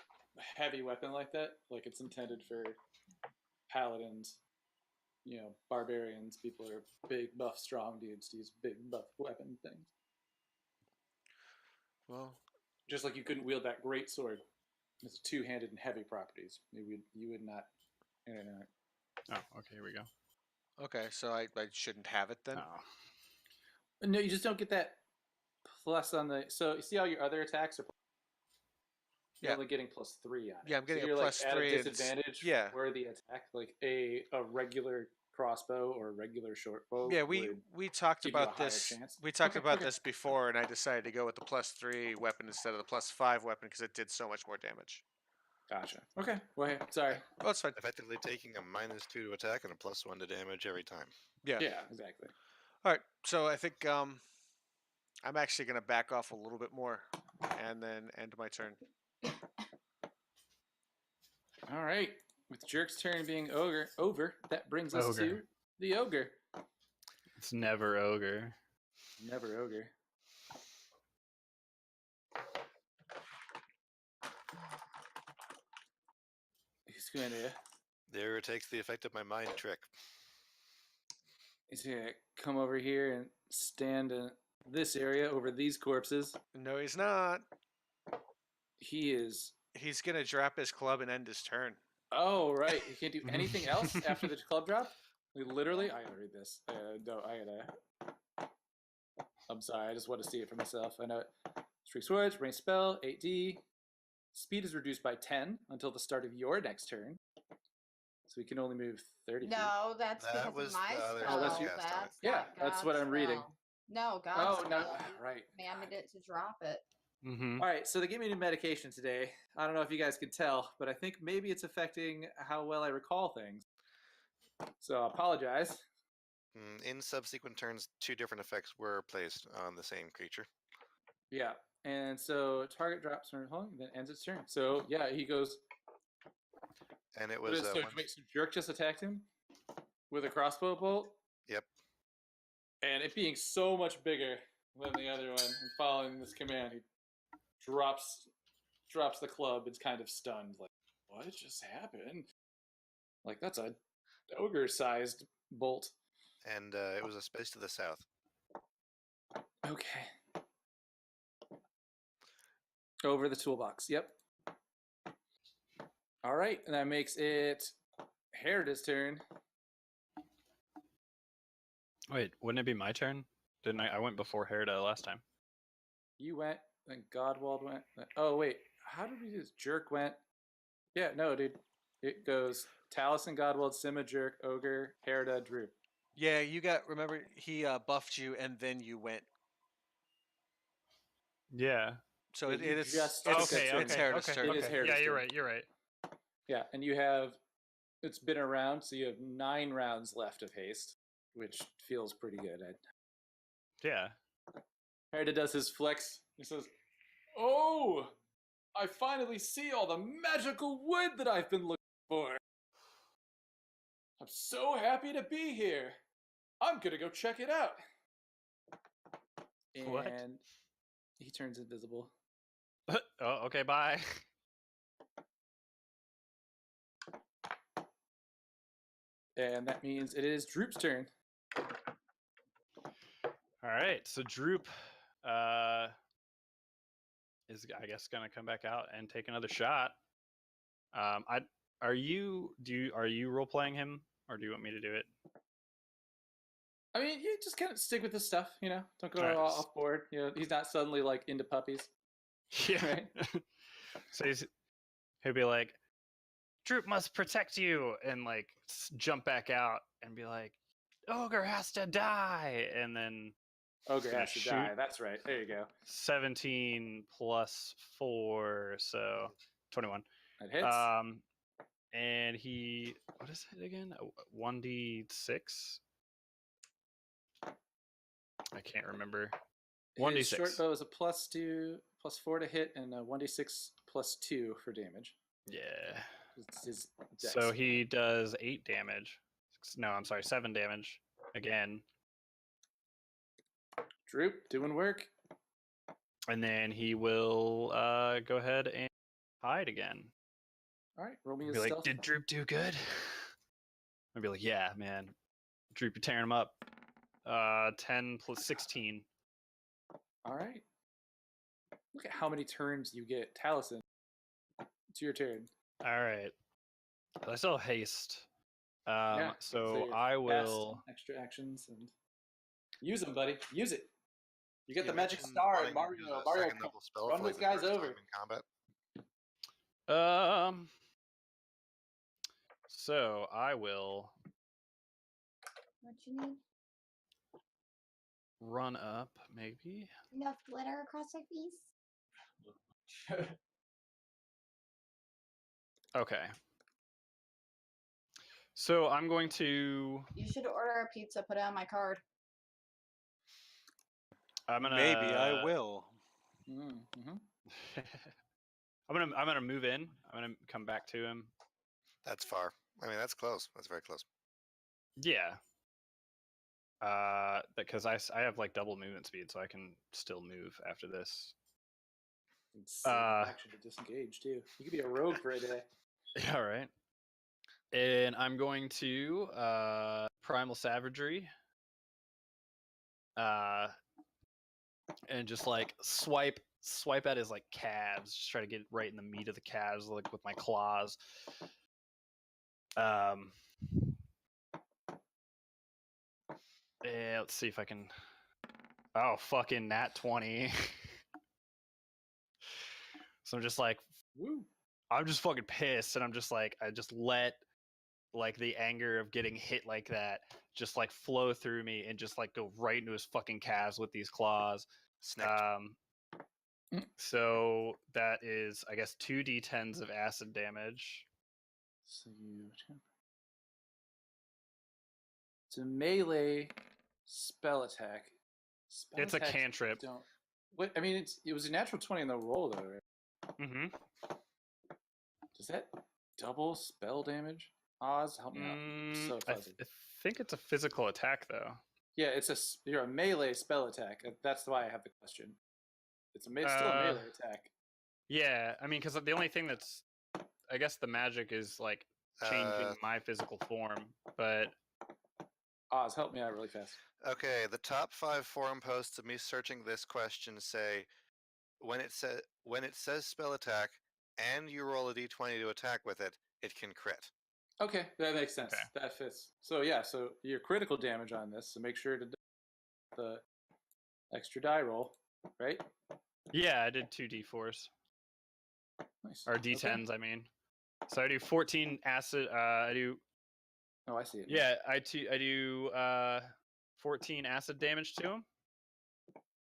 heavy weapon like that. Like it's intended for paladins, barbarians. People are big, buff, strong dudes to use big, buff weapon things.
well,
Just like you couldn't wield that great sword. It's two-handed and heavy properties. You would not.
Oh, okay, here we go.
okay, so I shouldn't have it then.
Oh.
No, you just don't get that plus on the. So you see how your other attacks are. You're
Yeah.
only getting +3 on it.
Yeah, I'm getting
so
a
you're
plus
like
3
at a
and it's-
disadvantage
yeah.
for the attack, like a regular crossbow or a regular short bow.
Yeah, we talked
give you a
about
higher
this.
chance.
We talked
Okay,
about
okay.
this before, and I decided to go with the +3 weapon instead of the +5 weapon because it did so much more damage.
Gotcha. Okay. Well, hey, sorry.
Well, it's fine.
Effectively taking a -2 to attack and a +1 to damage every time.
Yeah.
Yeah, exactly.
All right. So I think I'm actually gonna back off a little bit more, and then end my turn.
All right. With Jerk's turn being over, that brings us
Ogre.
to the ogre.
It's never ogre.
Never ogre. He's going to
There takes the effect of my mind trick.
come over here and stand in this area over these corpses.
No, he's not.
He is.
He's gonna drop his club and end his turn.
Oh, right. He can't do anything else after the club drop? Like, literally? I gotta read this. No, I gotta. I'm sorry. I just want to see it for myself. I know it. Streak Swords, range spell, 8D. Speed is reduced by 10 until the start of your next turn. So we can only move 30 feet.
No, that's
That
because
was
of my
the other
spell.
Oh, that's
your-
That's
Yeah,
not
that's what
God's
I'm reading.
spell. No, God's
Oh, no.
spell.
Right.
Commanded it to drop it.
Mm-hmm.
All right, so they gave me new medication today. I don't know if you guys can tell, but I think maybe it's affecting how well I recall things. So I apologize.
In subsequent turns, 2 different effects were placed on the same creature.
Yeah, and so target drops from home, then ends its turn. So yeah, he goes.
And it
What
was
is, so
one-
wait, so Jerk just attacked him with a crossbow bolt.
Yep.
And it being so much bigger than the other one, and following this command, he drops the club. It's kind of stunned, like, what just happened? Like, that's a ogre-sized bolt.
and it was a space to the south.
Okay. Over the toolbox. Yep. All right, and that makes it Herida's turn.
Wait, wouldn't it be my turn? Didn't I? I went before Herida last time.
You went, then Godwald went. Oh wait, how did we do this? Jerk went. Yeah, no, dude. It goes Taliesin, Godwald, Sima, Jerk, Ogre, Herida, Drew.
Yeah, you got. Remember, he buffed you, and then you went.
Yeah.
So
Yeah,
it
you
is.
just
It's,
took
it's
it.
Herida's
okay,
turn.
It is
okay.
Herida's
Yeah, you're
turn.
right. You're right.
Yeah, and you have. It's been around, so you have 9 rounds left of haste, which feels pretty good.
Yeah.
Herida does his flex. He says, "Oh, I finally see all the magical wood that I've been looking for. I'm so happy to be here. I'm gonna go check it out." And
What?
he turns invisible.
Oh, okay. Bye.
And that means it is Droop's turn.
All right. So Droop is, I guess, gonna come back out and take another shot. Are you role playing him, or do you want me to do it?
I mean, you just kind of stick with the stuff, you know. Don't go
Alright,
off board. You know, he's not suddenly like into puppies.
Yeah.
Right.
So he'll be like, Droop must protect you, and like jump back out and be like, Ogre has to die, and then
Ogre
gonna
has to
shoot.
die. That's right. There you go.
17 plus 4, so 21.
That hits.
And he, what is it again? 1d6. I can't remember.
His
1d6.
short bow is a +4 to hit, and a 1d6 +2 for damage.
Yeah.
It's his dex.
So he does 8 damage. No, I'm sorry, 7 damage again.
Droop doing work.
And then he will go ahead and hide again.
All right, roll me a
Be like,
stealth.
did Droop do good? I'd be like, yeah, man. Droop, you're tearing him up. 10 plus 16.
All right. Look at how many turns you get. Taliesin, it's your turn.
All right. I still have haste.
Yeah,
So
your
I
fast
will.
extra actions and use them, buddy. Use it. You get
You
the magic
mentioned
star
wanting
in
to
Mario.
use a
Mario,
second level spell
run
for, like,
those
the
guys
first
over.
time in combat.
So I will
What you need?
run up, maybe.
Enough glitter across my face?
Okay. So I'm going to.
You should order a pizza, put it on my card.
I'm gonna.
Maybe I will.
Mm-hmm.
I'm gonna move in. I'm gonna come back to him.
That's far. I mean, that's close. That's very close.
Yeah. Because I have like double movement speed, so I can still move after this.
Action to disengage too. You could be a rogue for a day.
Yeah, right. And I'm going to Primal Savagery. And just like swipe at his like calves, just try to get right in the meat of the calves, like with my claws. Yeah, let's see if I can. Oh, fucking nat 20. So I'm just like,
Woo.
I'm just fucking pissed, and I'm just like, I just let like the anger of getting hit like that just like flow through me and just like go right into his fucking calves with these claws.
Snaked.
So that is, I guess, 2d10s of acid damage.
So it's a melee spell attack.
It's a
attacks
cantrip.
Don't. What? I mean, it was a natural 20 in the roll though, right?
Mm-hmm.
Does that double spell damage? Oz, help me out. So
I
fuzzy.
think it's a physical attack though.
Yeah, you're a melee spell attack. That's why I have the question. It's still a melee attack.
Yeah, I mean, because the only thing that's, I guess, the magic is like changing my physical form, but
Oz, help me out really fast.
Okay, the top 5 forum posts of me searching this question say, when it says spell attack and you roll a d20 to attack with it, it can crit.
Okay, that makes sense.
Okay.
That fits. So yeah, so your critical damage on this. So make sure to do the extra die roll, right?
yeah, I did 2d4s
Nice.
or
Okay.
d10s. I mean, so I do 14 acid. I do
Oh, I see it.
yeah, I do 14 acid damage to him,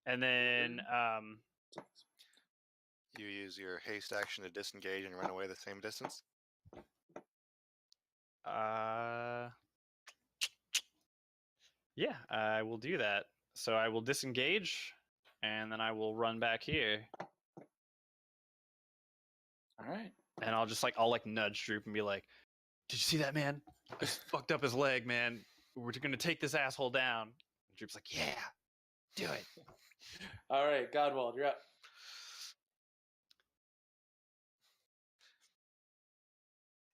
and then
You use your haste action to disengage and run away the same distance.
yeah, I will do that. So I will disengage, and then I will run back here,
All right.
and I'll like nudge Droop and be like, "Did you see that, man? I just fucked up his leg, man. We're gonna take this asshole down." And Droop's like, "Yeah, do it."
All right, Godwald, you're up.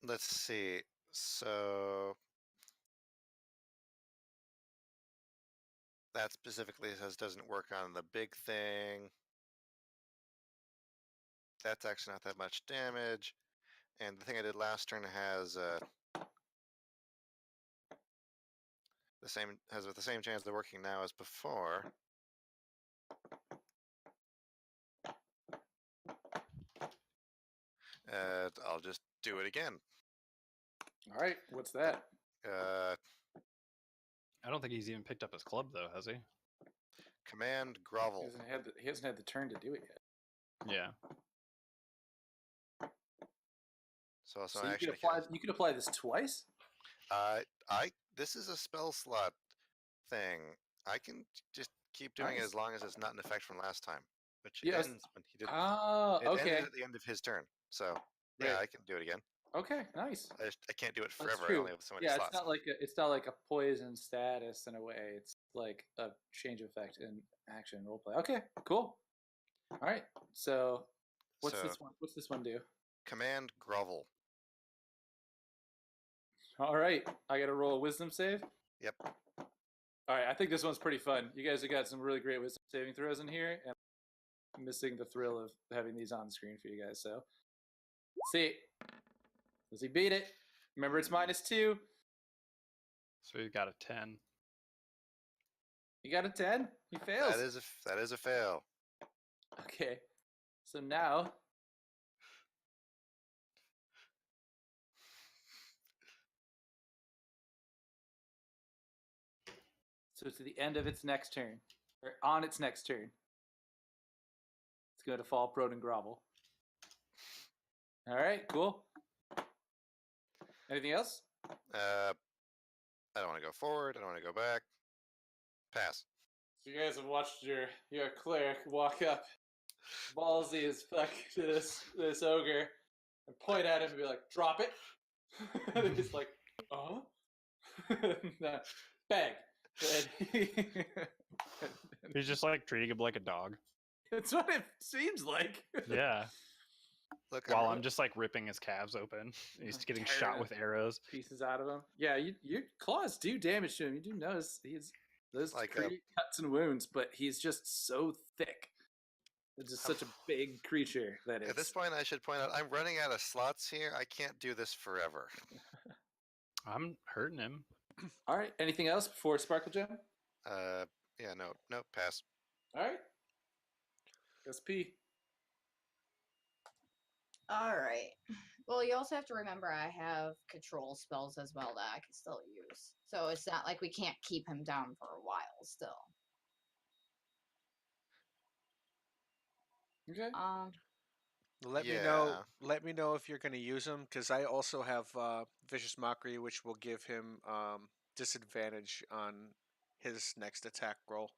Let's see. So that specifically says doesn't work on the big thing. That's actually not that much damage. And the thing I did last turn has the same chance of working now as before. I'll just do it again.
All right, what's that?
I don't think he's even picked up his club though, has he?
Command
He
grovel.
hasn't had the turn to do it yet.
Yeah.
So
So you
actually,
can apply this twice.
this is a spell slot thing. I can just keep doing it
Nice.
as long as it's not an effect from last time, which
Yes.
ends when he did.
Oh,
It
okay.
ended at the end of his turn. So yeah,
Right.
I can do it again.
Okay, nice.
I can't do it
That's
forever. I
true.
only have so many
Yeah,
slots.
it's not like a poison status in a way. It's like a change effect in action roleplay. Okay, cool. All right. So what's
So-
this one? What's this one do?
Command grovel.
All right, I got to roll a wisdom save.
Yep.
All right, I think this one's pretty fun. You guys have got some really great wisdom saving throws in here, and I'm missing the thrill of having these on the screen for you guys. So, let's see, does he beat it? Remember, it's -2.
So he's got a 10.
You got a 10. He fails.
That is a fail.
Okay. So now, so to the end of its next turn, or on its next turn, it's going to fall prone and grovel. All right, cool. Anything else?
I don't want to go forward. I don't want to go back. Pass.
So you guys have watched your cleric walk up, ballsy as fuck to this ogre, and point at him and be like, "Drop it." And he's like, "Oh." No, bang.
He's just like treating him like a dog.
That's what it seems like.
Yeah.
Look,
While I'm just like ripping his calves open. He's getting shot
Tearing
with arrows.
pieces out of him. Yeah, your claws do damage to him. You do notice those
Like
create cuts and wounds, but he's just so thick. It's just such a big creature that
at this
it's.
point, I should point out I'm running out of slots here. I can't do this forever.
I'm hurting him.
All right. Anything else before Sparkle Gem?
Yeah, no, pass.
All right. SP.
All right. Well, you also have to remember I have control spells as well that I can still use. So it's not like we can't keep him down for a while still.
Okay.
Let me
Yeah.
know. Let me know if you're going to use him, because I also have vicious mockery, which will give him disadvantage on his next attack roll.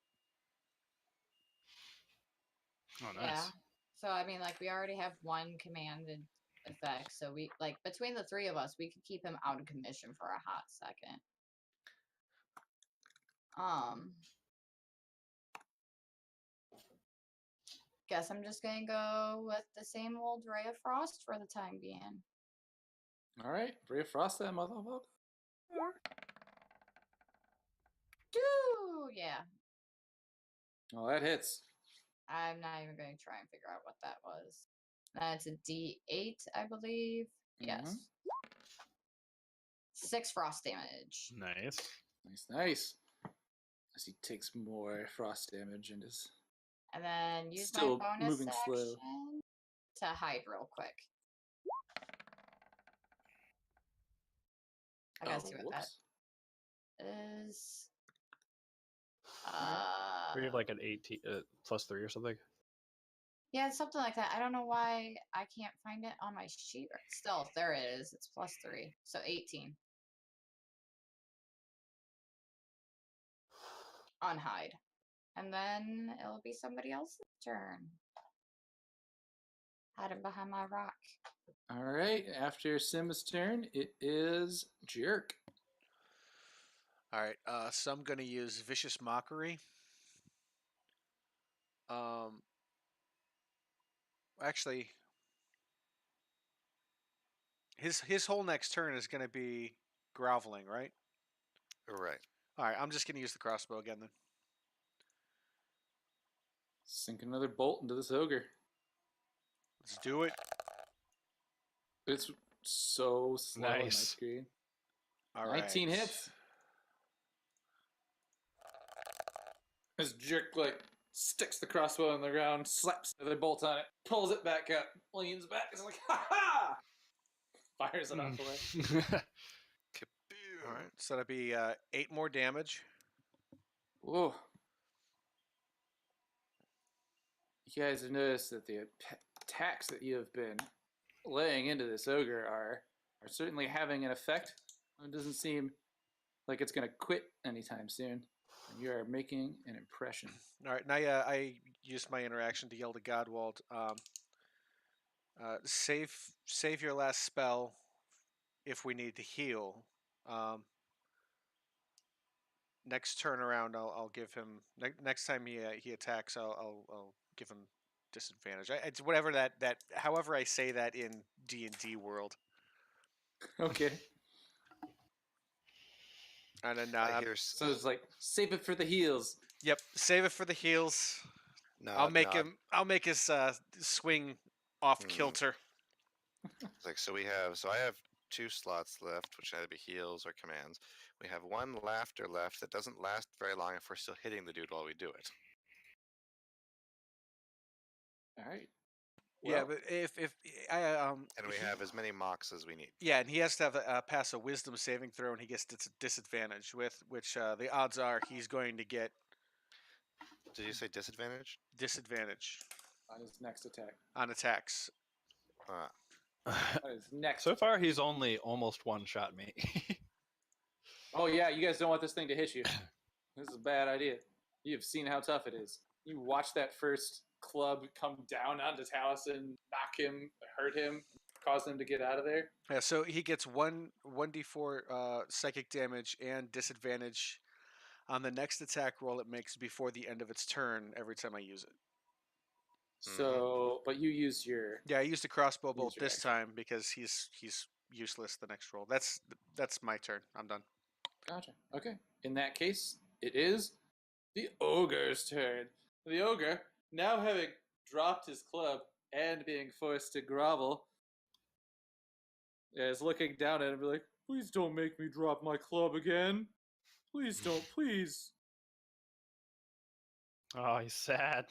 Oh, nice.
Yeah. So I mean, like we already have one commanded effect, so we like between the three of us, we could keep him out of commission for a hot second. Guess I'm just gonna go with the same old Ray of Frost for the time being.
All right. Ray of Frost, that motherfucker.
Yeah.
Oh, that hits.
I'm not even going to try and figure out what that was. That's a D8, I believe. Yes. 6 frost damage.
Nice.
Nice. As he takes more frost damage and is.
And then use
Still
my bonus
moving
action
slow.
to hide real quick. I gotta see what that is.
We have like an 18 +3 or something.
Yeah, it's something like that. I don't know why I can't find it on my sheet. Stealth, there it is. It's +3, so 18. On hide. And then it'll be somebody else's turn. Hiding behind my rock.
All right. After Sim's turn, it is Jerk.
All right. So I'm going to use vicious mockery. Actually, his whole next turn is going to be groveling, right?
Right.
All right. I'm just going to use the crossbow again then.
Sink another bolt into this ogre.
Let's do it.
It's so slow on my
Nice.
screen.
All
19
right.
hits. This jerk sticks the crossbow on the ground, slaps another bolt on it, pulls it back up, leans back, is like, ha ha! Fires it off the way.
Kaboom.
All right, so that'd be 8 more damage.
Whoa. You guys have noticed that the attacks that you have been laying into this ogre are certainly having an effect. It doesn't seem like it's going to quit anytime soon. And you are making an impression.
All right, now I used my interaction to yell to Godwald, save your last spell if we need to heal. Next turn around, I'll give him next time he attacks, I'll give him disadvantage. It's whatever that however I say that in D&D world.
Okay.
And then
I hear
So it's like, save it for the heels.
yep, save it for the heels.
no.
I'll make his swing off kilter.
It's like so I have 2 slots left, which either be heals or commands. We have 1 laughter left that doesn't last very long if we're still hitting the dude while we do it.
All right.
Yeah,
Well,
but if I
And we have as many mocks as we need.
yeah, and he has to have pass a wisdom saving throw, and he gets disadvantage with which the odds are he's going to get
Did you say disadvantage?
disadvantage
on his next attack.
on attacks.
On his next.
So far, he's only almost one-shot me.
Oh yeah, you guys don't want this thing to hit you. This is a bad idea. You've seen how tough it is. You watch that first club come down onto Taliesin, knock him, hurt him, cause him to get out of there.
Yeah, so he gets 1d4 psychic damage and disadvantage on the next attack roll it makes before the end of its turn every time I use it.
So, but you use your.
Yeah, I used a crossbow
Use
bolt
your
this time because he's useless the next roll. That's my turn. I'm done.
Gotcha. Okay. In that case, it is the ogre's turn. The ogre, now having dropped his club and being forced to grovel, is looking down at him and be like, please don't make me drop my club again. Please don't, please.
Oh, he's sad.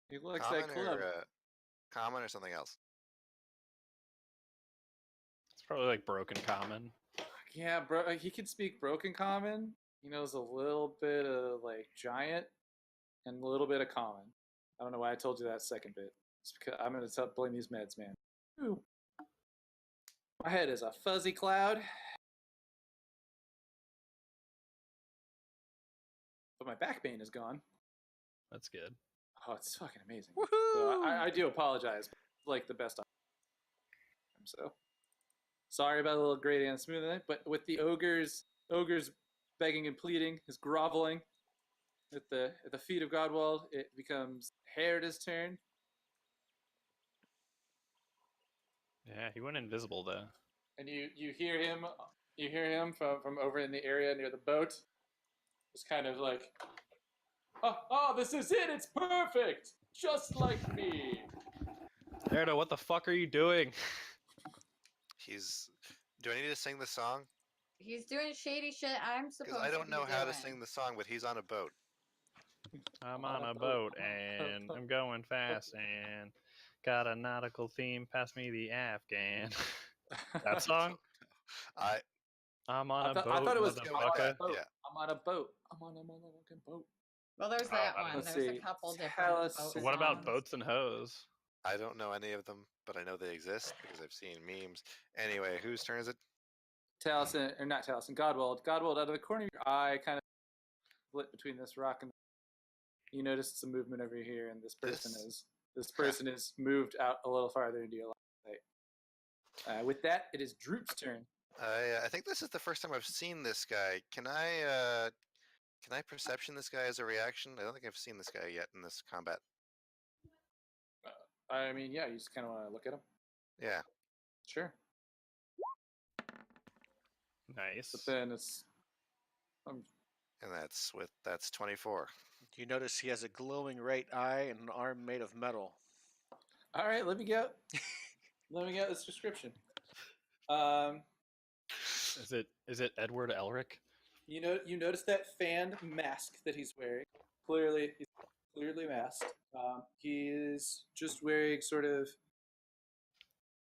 He likes
Common
that club.
or common or something else?
It's probably like broken common.
Yeah, bro, he can speak broken common. He knows a little bit of giant and a little bit of common. I don't know why I told you that second bit. It's because I'm gonna blame these meds, man. Ooh. My head is a fuzzy cloud, but my back pain is gone.
That's good.
Oh, it's fucking amazing. So I do apologize, the best. So sorry about a little gradient smoothing, but with the ogre's begging and pleading, his groveling at the feet of Godwald, it becomes Herida's turn.
Yeah, he went invisible though.
And you hear him from over in the area near the boat. It's kind of like, oh, this is it. It's perfect, just like me.
Erdo, what the fuck are you doing?
Do I need to sing the song?
He's doing shady shit. I'm supposed
Because I don't
to
know
be
how
doing.
to sing the song, but he's on a boat.
I'm on a boat and I'm going fast and got a nautical theme. Pass me the Afghan. That song? I'm on a boat.
I thought it was
motherfucker.
Yeah.
I'm on a boat. I'm on a motherfucking boat.
Well, there's that
I
one.
don't
know.
There's
Let's
a couple
see.
different.
Tell us-
boat
What about
songs.
boats and hoes?
I don't know any of them, but I know they exist because I've seen memes. Anyway, whose turn is it?
Taliesin, or not Taliesin, Godwald. Godwald, out of the corner of your eye, kind of split between this rock and. You notice some movement over here, and this person is moved out a little farther into your line of sight. With that, it is Droop's turn.
I think this is the first time I've seen this guy. Can I perception this guy as a reaction? I don't think I've seen this guy yet in this combat.
I mean, yeah, you just kind of want to look at him.
Yeah.
Sure.
Nice.
But then it's.
And that's 24.
You notice he has a glowing right eye and an arm made of metal.
All right, let me get this description.
Is it Edward Elric?
You notice that fan mask that he's wearing. He's clearly masked. He is just wearing sort of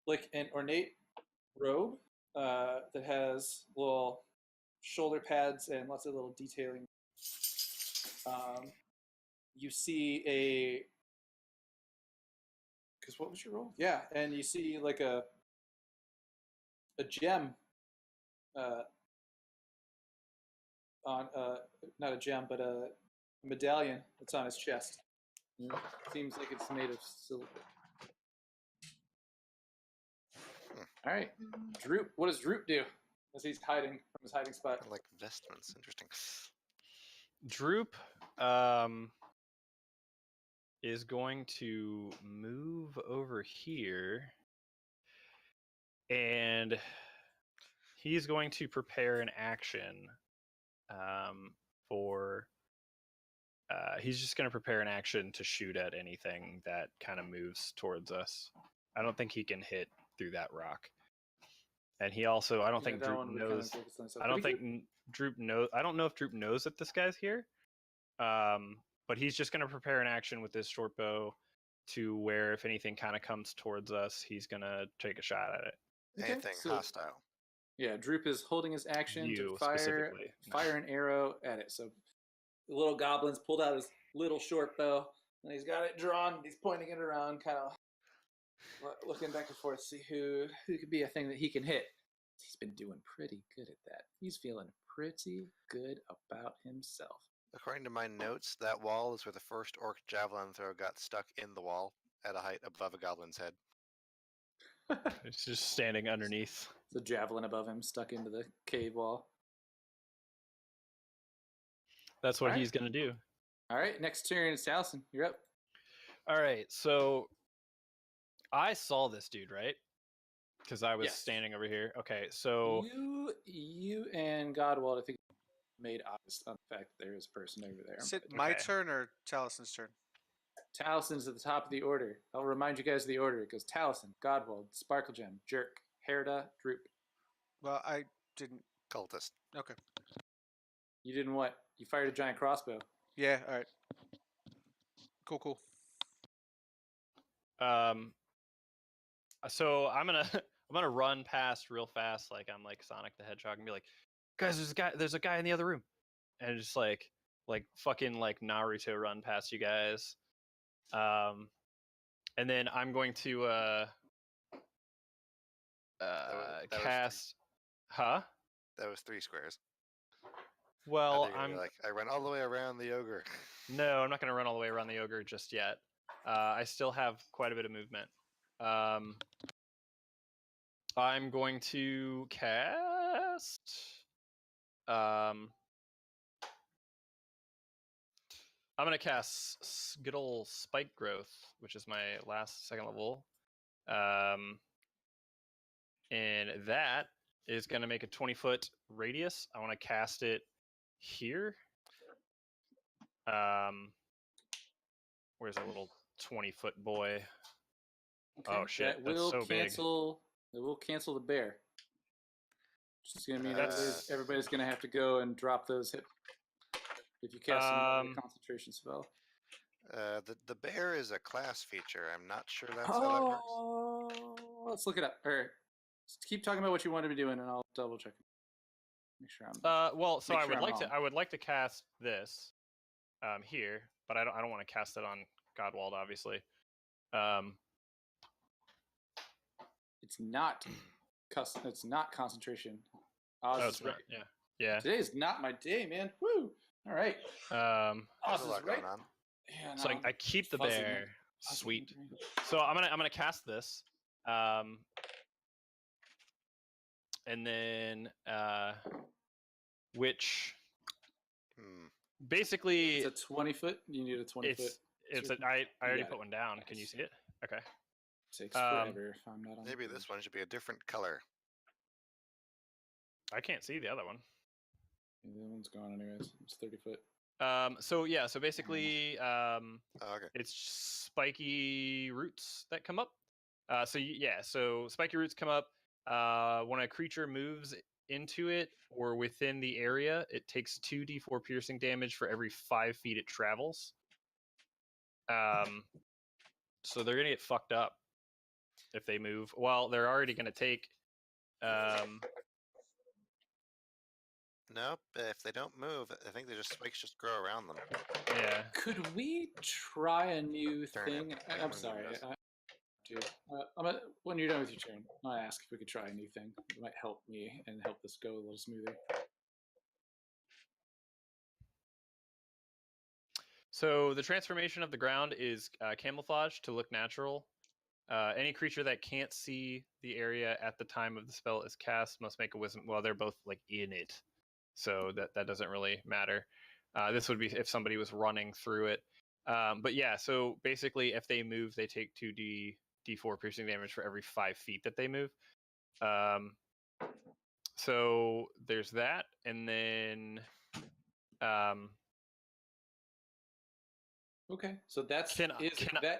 like an ornate robe that has little shoulder pads and lots of little detailing. You see a because what was your role? Yeah, and you see like a gem on not a gem but a medallion that's on his chest. Seems like it's made of silver. All right, Droop. What does Droop do as he's hiding from his hiding spot?
I like vestments. Interesting.
Droop is going to move over here, and he's going to prepare an action for. He's just going to prepare an action to shoot at anything that kind of moves towards us. I don't think he can hit through that rock. And he also, I don't think Droop knows. I don't think Droop knows. I don't know if Droop knows that this guy's here. But he's just going to prepare an action with this short bow to where if anything kind of comes towards us, he's going to take a shot at it.
Okay,
Anything
so-
hostile.
Yeah, Droop is holding his action
You
to fire
specifically.
fire an arrow at it. So the little goblin's pulled out his little short bow and he's got it drawn. He's pointing it around, kind of looking back and forth, see who could be a thing that he can hit. He's been doing pretty good at that. He's feeling pretty good about himself.
According to my notes, that wall is where the first orc javelin throw got stuck in the wall at a height above a goblin's head.
It's just standing underneath.
The javelin above him stuck into the cave wall.
That's what
Alright.
he's going to do.
All right, next turn is Taliesin. You're up.
All right, so I saw this dude, right? Because I was
Yes.
standing over here. Okay, so
You and Godwald, I think, made obvious on the fact that there is a person over there.
Is it
but
my
Okay.
turn or Talison's turn?
Talison's at the top of the order. I'll remind you guys of the order. It goes Taliesin, Godwald, Sparklegem, Jerk, Herda, Droop.
Well, I didn't.
Cultist.
Okay.
You didn't what? You fired a giant crossbow.
Yeah. All right. Cool.
so I'm gonna I'm gonna run past real fast, like I'm like Sonic the Hedgehog, and be like, guys, there's a guy in the other room, and just like fucking like Naruto run past you guys, and then I'm going to
that was
cast, huh?
That was 3 squares.
Well,
I think you're like, I run all the way around the ogre.
No, I'm not going to run all the way around the ogre just yet. I still have quite a bit of movement. I'm going to cast. I'm going to cast good old Spike Growth, which is my last 2nd level. And that is going to make a 20-foot radius. I want to cast it here. Where's our little 20-foot boy? Oh, shit,
That
that's
will
so big.
cancel. It will cancel the bear. Just gonna mean
That's-
everybody's gonna have to go and drop those hit. If you cast another concentration spell.
The bear is a class feature. I'm not sure that's how that works.
Oh, let's look it up. All right, just keep talking about what you want to be doing, and I'll double check. Make sure I'm.
Well, so
Make
I
sure
would
I'm
like to.
wrong.
I would like to cast this, here, but I don't want to cast it on Godwald, obviously.
It's not. It's not concentration. Oz
Oh,
is
it's not.
right.
Yeah.
Today is not my day, man. Woo! All right.
Yeah.
Oz
There's a
is
lot
right.
going on.
Yeah,
So
no,
I keep the
fuzzy, man.
bear.
fuzzy
Sweet.
and green.
So I'm gonna cast this, and then which
Hmm.
basically
It's a 20-foot. You need a 20-foot.
it's
circle.
I already
got
put
it.
one down. Can you
Nice.
see it? Okay.
Takes
um,
forever if I'm not on.
Maybe
the
this one should be a different color.
I can't see the other one.
board. The other one's gone anyways. It's 30-foot.
So yeah. So basically,
Oh, okay.
it's spiky roots that come up. So spiky roots come up when a creature moves into it or within the area, it takes 2d4 piercing damage for every 5 feet it travels. So they're gonna get fucked up if they move. Well, they're already gonna take.
Nope. If they don't move, I think the spikes just grow around them.
Yeah.
Could we try a new
Turn it.
thing?
Like
I'm
when
sorry.
Windows.
When you're done with your turn, I'll ask if we could try a new thing. It might help me and help this go a little smoother.
So the transformation of the ground is camouflage to look natural. Any creature that can't see the area at the time of the spell is cast must make a wisdom. Well, they're both like in it, so that doesn't really matter. This would be if somebody was running through it. But yeah, so basically, if they move, they take 2d4 piercing damage for every 5 feet that they move. So there's that, and then
Okay, so that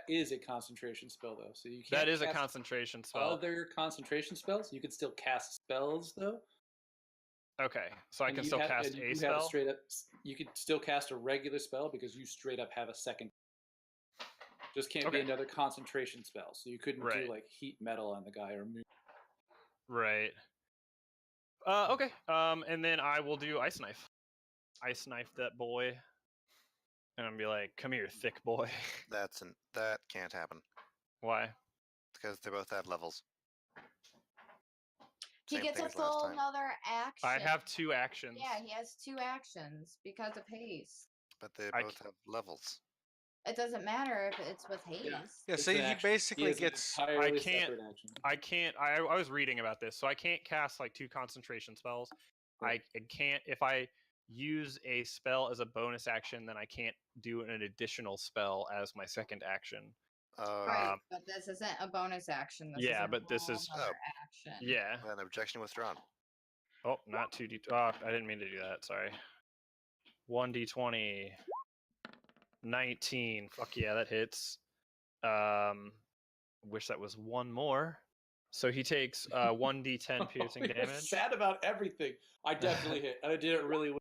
is a concentration spell though. So you can't.
That is a
cast
concentration spell.
Other concentration spells, you can still cast spells though.
Okay, so I
And
can
you
still
have-
cast
and you
a
have
spell.
straight up. You could still cast a regular spell because you straight up have a second. Just can't be
Okay.
another concentration spell. So you couldn't
Right.
do like heat metal on the guy or move.
Right. Okay. And then I will do ice knife. Ice knife that boy. And I'm be like, come here, thick boy.
That can't happen
Why?
because they both have levels.
He
Same
gets
thing
a
as last
full
time.
another action.
I have 2 actions.
Yeah, he has 2 actions because of haste.
But they
I
both have levels.
It doesn't matter if it's with haste.
Yeah,
It's
so
an
he
action.
basically
has an
gets.
entirely
can't-
separate action.
I can't. I was reading about this, so I can't cast like 2 concentration spells.
Right.
I can't if I use a spell as a bonus action, then I can't do an additional spell as my second action.
Right, but this isn't a bonus action. This
yeah,
is a
but this
full
is-
another
Oh.
action.
Yeah.
An objection withdrawn.
Oh, not 2d. Oh, I didn't mean to do that. Sorry. 1d20. 19. Fuck yeah, that hits. Wish that was one more. So he takes 1d10 piercing
You're
damage.
sad about everything. I definitely hit, and I did it really well.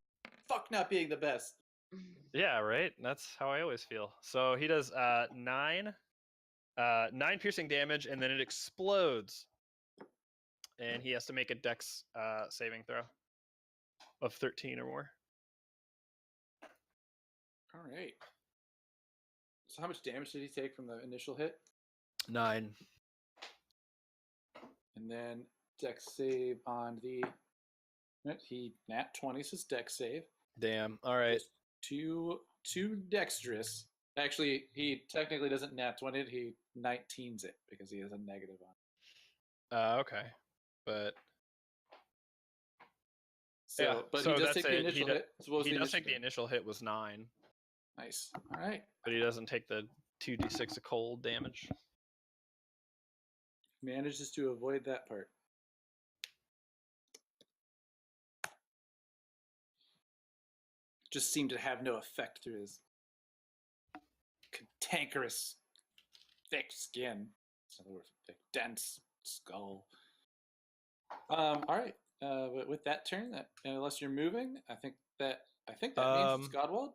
Fuck not being the best.
Yeah, right. That's how I always feel. So he does 9 piercing damage, and then it explodes, and he has to make a Dex saving throw of 13 or more.
All right. So how much damage did he take from the initial hit?
9.
And then Dex save on the. He nat 20 says Dex save.
Damn. All right.
Just two dexterous. Actually, he technically doesn't nat 20 it. He 19s it because he has a negative on.
Okay. But
So,
yeah,
but
so
he does
that's
take the
it.
initial hit. So what was
he
the
does think
initial
the initial hit was 9,
hit? Nice. All right.
but he doesn't take the 2d6 of cold damage.
Manages to avoid that part. Just seemed to have no effect through his cantankerous, thick skin. That's another word for thick, dense skull. All right. With that turn, unless you're moving, I think that means it's Godwald.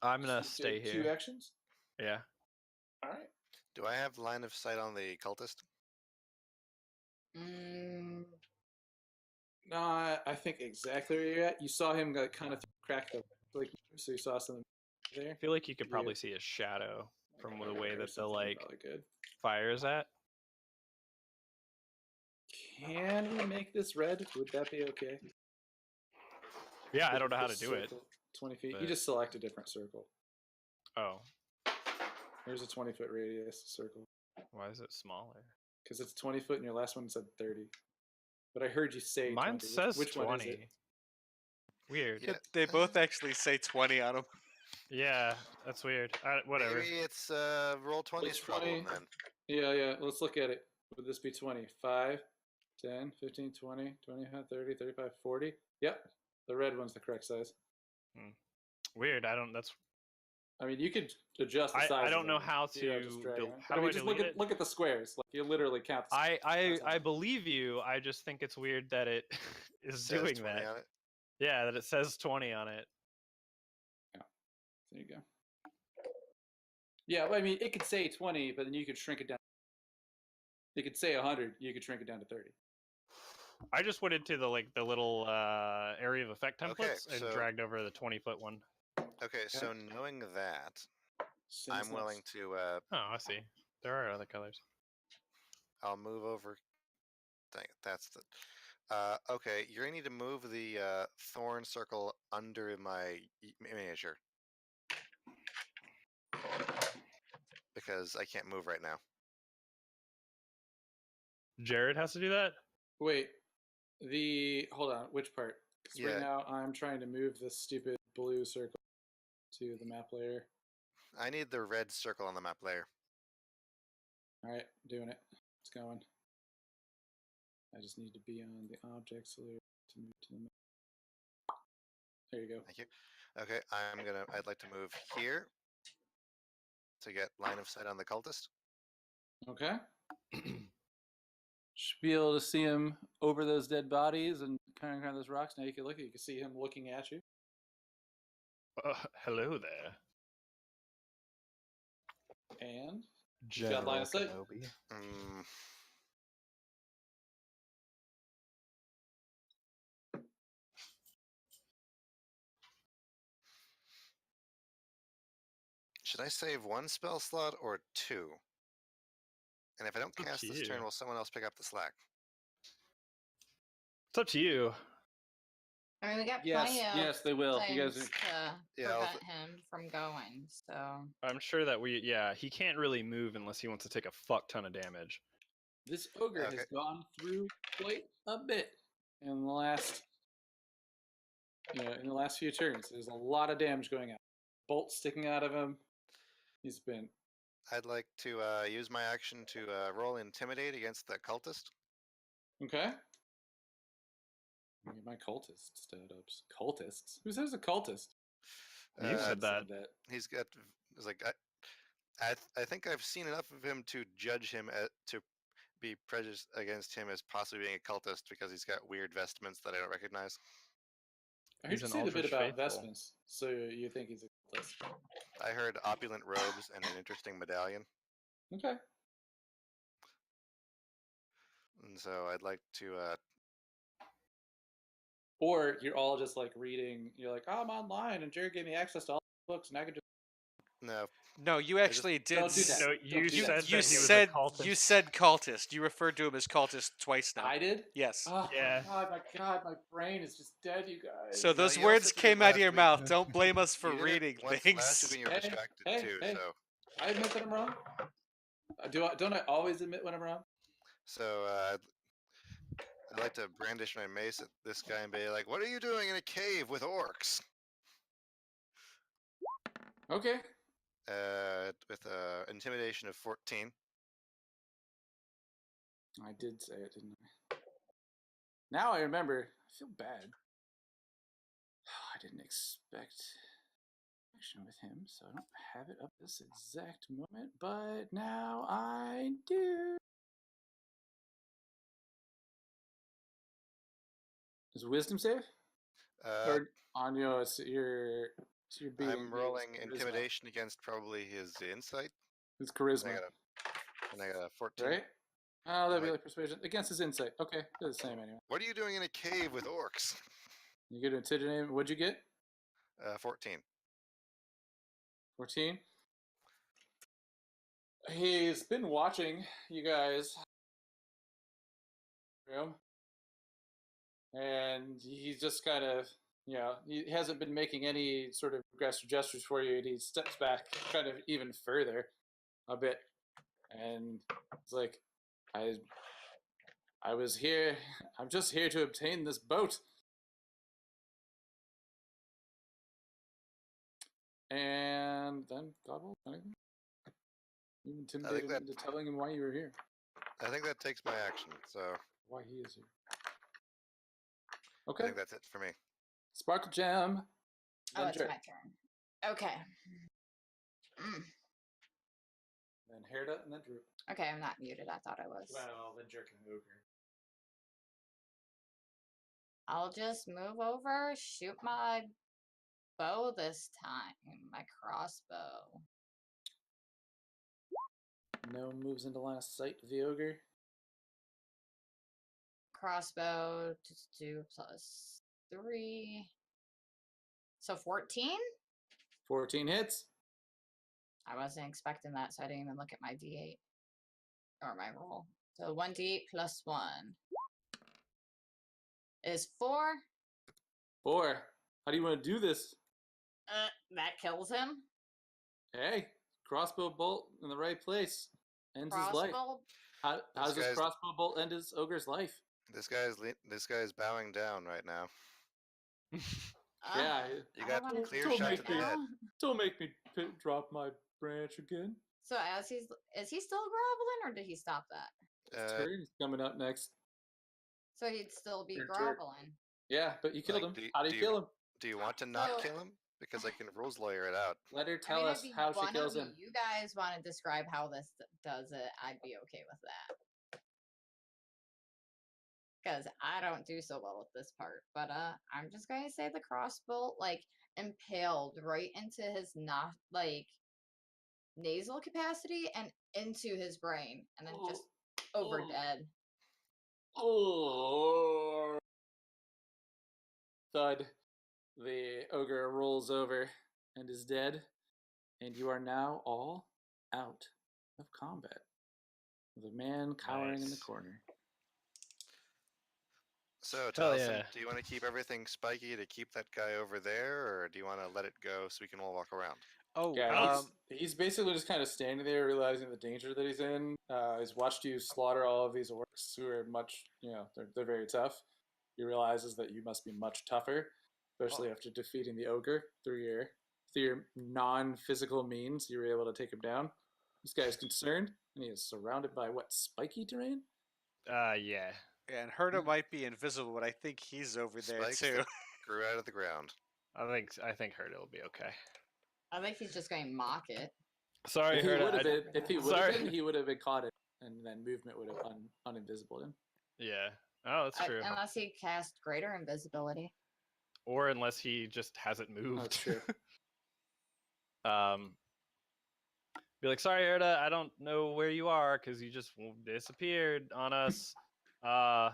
I'm gonna
So
stay
take
here.
2 actions.
Yeah.
All right.
Do I have line of sight on the cultist?
Mm,
No, I think exactly where you're at. You saw him kind of crack the like, so you saw something there.
I feel like you could
Yeah.
probably see a shadow from the way
Or
that the
something
like
probably good.
fire is at.
Can we make this red? Would that be okay?
Yeah, I
With
don't know how
the
to do it.
circle, 20 feet. You
but-
just select a different circle.
Oh,
There's a 20-foot radius circle.
why is it smaller?
Because it's 20 foot and your last one said 30. But I heard you say
Mine
20.
says
which
20.
one is it?
Weird.
Yeah.
They both actually say 20 on them.
Yeah, that's weird. Whatever.
Maybe it's roll 20's
It's
problem
20.
then.
Yeah. Let's look at it. Would this be 20? 5, 10, 15, 20, 25, 30, 35, 40? Yep. The red one's the correct size.
Weird. I don't. That's
I mean, you could adjust the size.
I don't
of
know
them,
how
you know,
to
just drag
del-
around.
how
But I
do
mean,
I
just
delete it?
look at the squares. Like you literally count. The
I believe you. I just think it's weird that it is
Says
doing
20
that.
on it.
Yeah, that it says 20 on it.
There you go. Yeah, but I mean, it could say 20, but then you could shrink it down. It could say 100. You could shrink it down to 30.
I just went into the little area of effect
Okay,
templates and
so-
dragged over the 20-foot one.
Okay, so knowing that,
Since
I'm willing
that's-
to.
Oh, I see. There are other colors.
I'll move over. Dang it, that's the. Okay, you're gonna need to move the thorn circle under my miniature because I can't move right now.
Jared has to do that?
Wait, hold on. Which part? 'Cause
Yeah.
Right now, I'm trying to move this stupid blue circle to the map layer.
I need the red circle on the map layer.
All right, doing it. It's going. I just need to be on the objects layer to move to the map. There you go.
Thank you. Okay, I'd like to move here to get line of sight on the cultist.
Okay. Should be able to see him over those dead bodies and kind of around those rocks. Now you can look. You can see him looking at you.
Hello there.
And you got line of sight.
Mm, should I save one spell slot or two? And if I don't
Up
cast
to
this turn,
you.
will someone else pick up the slack?
It's up to you.
I mean, we got
Yes,
plenty of
yes, they will. You guys
things
are.
to
Yeah, I'll
prevent him from going. So
I'm sure that he can't really move unless he wants to take a fuck ton of damage.
This ogre has
Okay.
gone through quite a bit in the last, in the last few turns. There's a lot of damage going out. Bolts sticking out of him. He's been.
I'd like to use my action to roll Intimidate against the cultist.
Okay. Let me get my cultist stat-ups. Cultists? Who says a cultist?
You said that.
He's got. It's like I think I've seen enough of him to judge him to be prejudiced against him as possibly being a cultist because he's got weird vestments that I don't recognize.
I heard
He's
you
an
say the bit
Aldrich
about
faithful.
vestments, so you think he's a cultist.
I heard opulent robes and an interesting medallion,
Okay.
and so I'd like to.
Or you're all just like reading, you're like, oh, I'm online, and Jared gave me access to all the books, and I could just.
No,
No, you actually did.
Don't do that.
No,
Don't
you
do that.
said
You
that he was
said
a cultist.
you said cultist. You referred to him as cultist twice now.
I did?
Yes.
Oh,
Yeah.
my God, my brain is just dead, you guys.
So
No,
those
you
words
also did it
came out of
last
your
week.
mouth. Don't blame us for
you did it
reading
once
things.
last week when you were
Hey,
distracted
hey,
too.
hey.
So
I admit that I'm wrong. Don't I always admit when I'm wrong?
so I'd like to brandish my mace at this guy and be like, "What are you doing in a cave with orcs?"
Okay.
With intimidation of 14.
I did say it, didn't I? Now I remember. I feel bad. I didn't expect action with him, so I don't have it up this exact moment, but now I do. Is it wisdom save? Or on your beating
I'm rolling
his charisma.
intimidation against probably his insight.
His
And
charisma,
I got a 14.
right? Oh, that'd be
Right.
like persuasion against his insight. Okay, they're the same anyway.
What are you doing in a cave with orcs?
You get an intimidate. What'd you get?
14.
14. He's been watching you guys. And he's just kind of, he hasn't been making any sort of aggressive gestures for you, and he steps back kind of even further a bit. And it's like, I was here, I'm just here to obtain this boat. And then, God will, you intimidated him into telling him why you were here.
I think that takes my action, so
Why he is here.
I
Okay.
think that's it for me.
Sparkle Gem.
oh,
Then
it's
Jared.
my turn. Okay.
then Herda, and then Drew.
Okay, I'm not muted. I thought I was.
Well, then Jerk and Ogre.
I'll just move over, shoot my bow this time. My crossbow.
No moves into line of sight of the Ogre.
Crossbow 2 plus 3. So 14?
14 hits.
I wasn't expecting that, so I didn't even look at my d8 or my roll. So 1d8 plus 1 is 4.
4. How do you want to do this?
That kills him.
Hey, crossbow bolt in the right place. Ends his life.
Crossbow.
How does this
guy's-
crossbow bolt end his ogre's life?
This guy's bowing down right now.
Yeah,
You
I
got
wanna
clear
do
shot
that
to the
head.
now.
don't make me drop my branch again.
So as is he still groveling, or did he stop that?
Turn is coming up next.
So he'd still be
Your turn.
groveling.
Yeah, but you killed
Like,
him. How do you kill him?
Do you want to not
So-
kill him? Because I can rules lawyer it out.
Let her
I
tell
mean,
us
if
how she
one
kills
of
him.
You guys want to describe how this does it? I'd be okay with that. Because I don't do so well with this part. But I'm just gonna say the crossbow impaled right into his nasal capacity and into his brain, and then just over
Oh.
dead.
Oh. Thud. The ogre rolls over and is dead, and you are now all out of combat. With a man cowering in the
Nice.
corner.
So,
Hell
Taliesin,
yeah.
do you want to keep everything spiky to keep that guy over there, or do you want to let it go so we can all walk around?
Oh,
Yeah, he's basically just kind of standing there, realizing the danger that he's in. He's watched you slaughter all of these orcs who are much, they're very tough. He realizes that you must be much tougher, especially after defeating the ogre through your non-physical means. You were able to take him down. This guy's concerned, and he is surrounded by what, spiky terrain?
Yeah.
and Herda might be invisible, but I think he's over there
Spikes
too.
that grew out of the ground.
I think Herda will be okay.
I think he's just gonna mock it.
Sorry,
If he
Herda.
would have been, if he would have
Sorry.
been, he would have been caught it, and then movement would have uninvisibled him.
Yeah. Oh, that's true.
Unless he cast greater invisibility.
Or unless he just hasn't moved.
That's true.
Be like, sorry, Herda, I don't know where you are because you just disappeared on us. And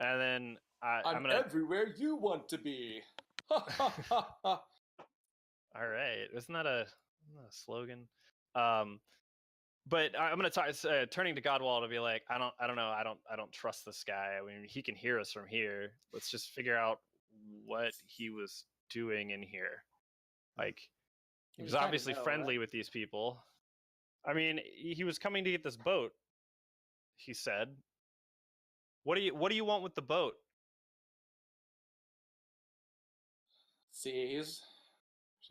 then I'm gonna.
everywhere you want to be. Ha ha ha ha.
All right, isn't that a slogan? But I'm gonna turning to Godwall to be like, I don't know, I don't trust this guy. I mean, he can hear us from here. Let's just figure out what he was doing in here. Like, he was
kinda
obviously
know,
friendly with these people. I mean, he was coming to get this boat. He said, "What do you want with the boat?"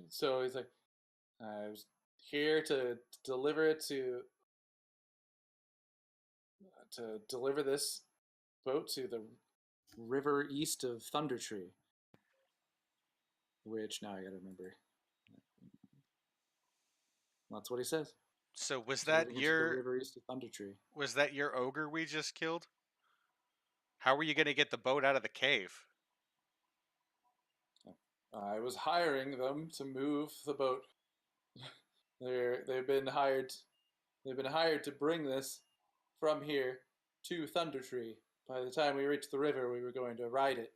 So he's like, I was here to deliver it to deliver this boat to the river east of Thunder Tree. Which now I gotta remember. That's what he says.
So was
Delivering
that
it to the
your
river east of Thunder Tree?
ogre we just killed? How were you going to get the boat out of the cave?
I was hiring them to move the boat. They've been hired to bring this from here to Thunder Tree. By the time we reached the river, we were going to ride it.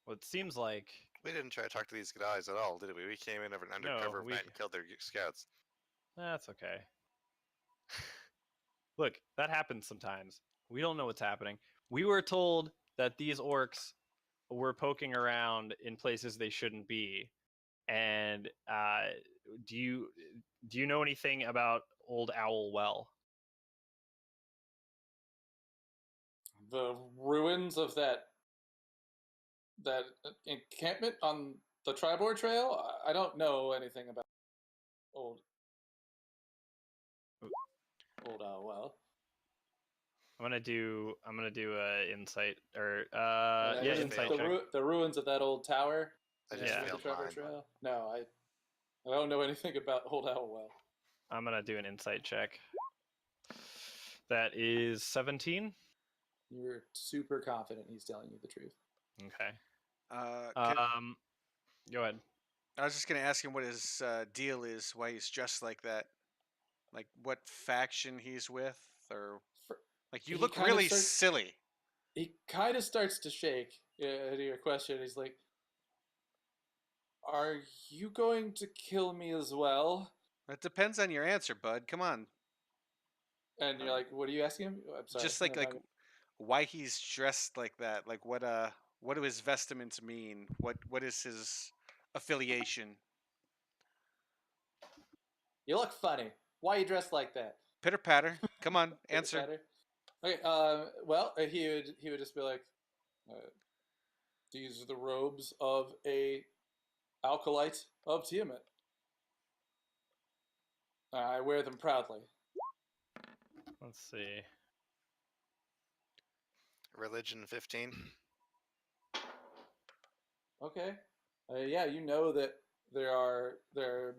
Well, it seems like
We didn't try to talk to these guys at all, did we? We came in over an undercover
we-
event and killed their scouts.
that's okay. Look, that happens sometimes. We don't know what's happening. We were told that these orcs were poking around in places they shouldn't be. And do you know anything about Old Owl Well?
The ruins of that encampment on the Tribord Trail. I don't know anything about old well.
I'm gonna do a insight or
The
yeah,
ruins-
insight
the,
check.
the ruins of that old tower
I
Yeah,
just
Yeah.
the
failed
Trevor
mine.
Trail. No, I don't know anything about Old Owl Well.
I'm gonna do an insight check. That is 17.
You're super confident he's telling you the truth.
Okay.
I
Go ahead.
was just gonna ask him what his deal is, why he's dressed like that, like what faction he's with, or
For-
like you
He
look
kinda
really
starts-
silly.
He kind of starts to shake to your question. He's like, "Are you going to kill me as well?"
It depends on your answer, bud. Come on,
And you're like, "What are you asking him?" I'm sorry.
just like
no,
like why he's dressed like that. Like what do his vestments mean? What is his affiliation?
you look funny. Why are you dressed like that?
Pitter patter. Come on, answer.
Better? Okay. Well, he would just be like, "These are the robes of a alkalite of Tiamat. I wear them proudly."
Let's see.
Religion 15.
Okay. Yeah, you know that there are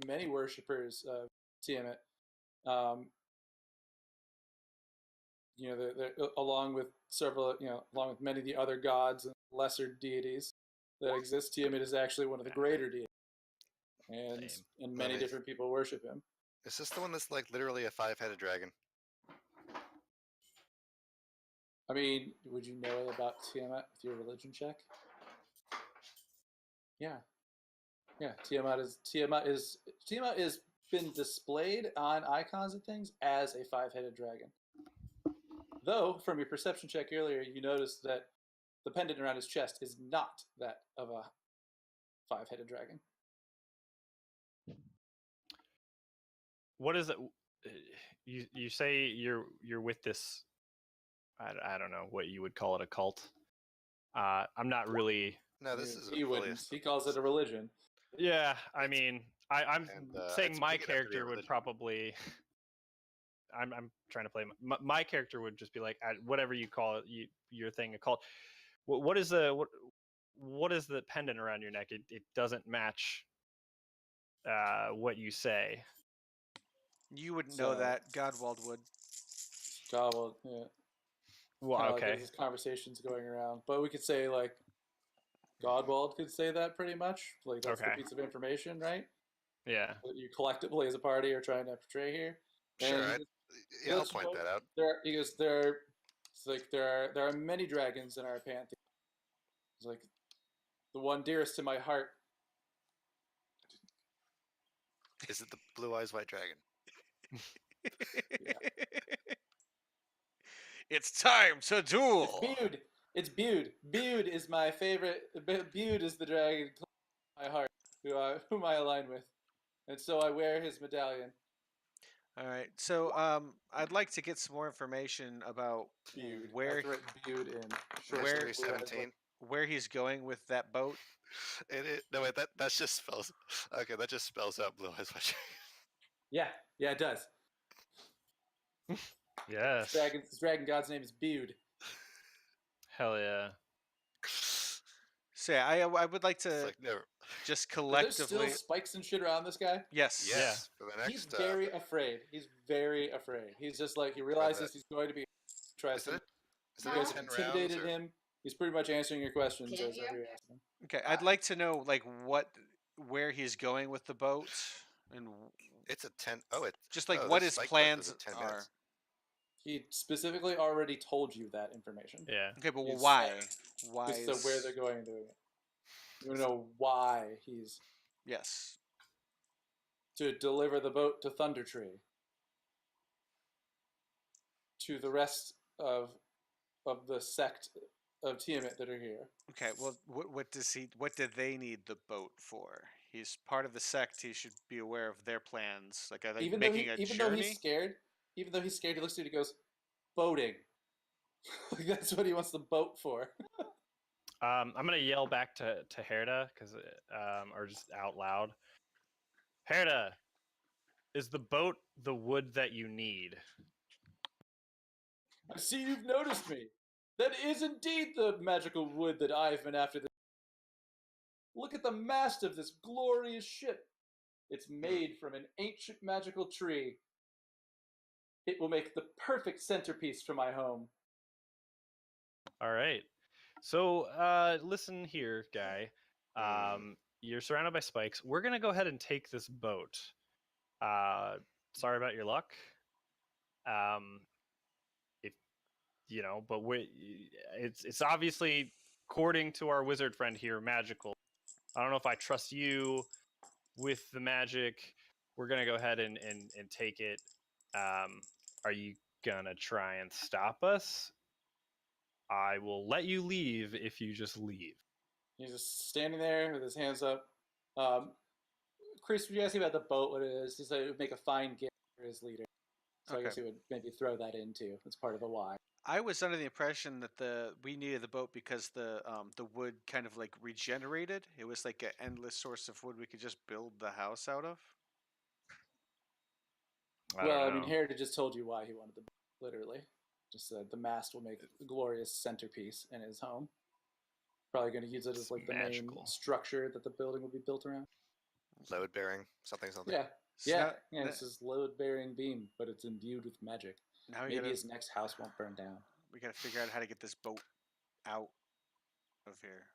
many worshippers of Tiamat. Along with several, along with many of the other gods and lesser deities that exist, Tiamat is actually one of the greater deities, and
Same.
many
Nice.
different people worship him.
Is this the one that's like literally a 5-headed dragon?
I mean, would you know about Tiamat with your religion check? Yeah, yeah. Tiamat is been displayed on icons and things as a 5-headed dragon. Though, from your perception check earlier, you noticed that the pendant around his chest is not that of a 5-headed dragon.
What is it? You say you're with this. I don't know what you would call it, a cult. I'm not really.
No, this is
He wouldn't. He calls it a religion.
Yeah, I
It's-
mean, I'm
and,
saying
it's
my
big enough to be a
character would
religion.
probably. I'm trying to play. My character would just be like, whatever you call it, your thing, a cult. What is what is the pendant around your neck? It doesn't match what you say.
You wouldn't know
So-
that. Godwald would.
Gobbled. Yeah.
Well,
Kind of like
okay.
as this conversation's going around. But we could say like Godwald could say that pretty much. Like that's
Okay.
the piece of information, right?
Yeah.
That you collectively as a party are trying to portray here.
Sure,
And
yeah, I'll
let's
point
note
that out.
he goes, it's like there are many dragons in our pantheon. It's like the one dearest to my heart.
Is it the blue eyes white dragon?
It's time to duel.
It's Bude. It's Bude. Bude is my favorite. Bude is the dragon in my heart, whom I align with, and so I wear his medallion.
All right. So I'd like to get some more information about
Bude.
where
I threat Bude in. Short
Where-
story, blue eyes,
17.
where he's going with that boat.
No wait, that just spells. Okay, that just spells out blue eyes white dragon.
Yeah, it does.
Yes.
This dragon god's name is Bude.
Hell yeah.
So yeah, I would like
It's
to
like never.
just
Are there still
collectively.
spikes and shit around this guy?
Yes.
Yes. For the
He's
next.
very afraid. He's very afraid. He's just like he realizes he's going to be tries
Is
to.
it? Is
You
it
guys
Huh?
have
10 rounds?
intimidated
Or?
him. He's pretty much answering your questions
Can
as
you?
you're asking him.
Okay. I'd like to know like where he's going with the boat and
It's a 10. Oh, it.
just like
oh,
what
this
his
spike length
plans
is at 10
are.
minutes.
He specifically already told you that information.
Yeah.
Okay, but
He's-
why? Why?
Just so where
is-
they're going and doing it. You know why he's
Yes.
to deliver the boat to Thunder Tree. To the rest of the sect of Tiamat that are here.
Okay. Well, what does he? What do they need the boat for? He's part of the sect. He should be aware of their plans. Like I think
Even though
making a
though
journey.
he's scared, he looks at you and he goes, "Boating." Like, that's what he wants the boat for.
I'm gonna yell back to Herda because or just out loud. Herda, is the boat the wood that you need?
I see you've noticed me. That is indeed the magical wood that I've been after. look at the mast of this glorious ship. It's made from an ancient magical tree. It will make the perfect centerpiece for my home.
All right. So, listen here, guy. You're surrounded by spikes. We're gonna go ahead and take this boat. Sorry about your luck. If you know, but it's obviously, according to our wizard friend here, magical. I don't know if I trust you with the magic. We're gonna go ahead and take it. Are you gonna try and stop us? I will let you leave if you just leave.
He's just standing there with his hands up. Chris, would you ask me about the boat, what it is? He said it would make a fine gift for his leader. So I guess he would maybe throw that in too. It's part of the why.
I was under the impression that we needed the boat because the wood kind of like regenerated. It was like an endless source of wood we could just build the house out of.
I mean, Harry just told you why he wanted the boat, literally. Just said the mast will make a glorious centerpiece in his home. Probably going to use it as like the main structure that the building will be built around.
Load bearing, something.
Yeah.
So
Yeah, this is load-bearing beam, but it's imbued with magic.
Now
Maybe his next house won't burn down.
we gotta figure out how to get this boat out of here.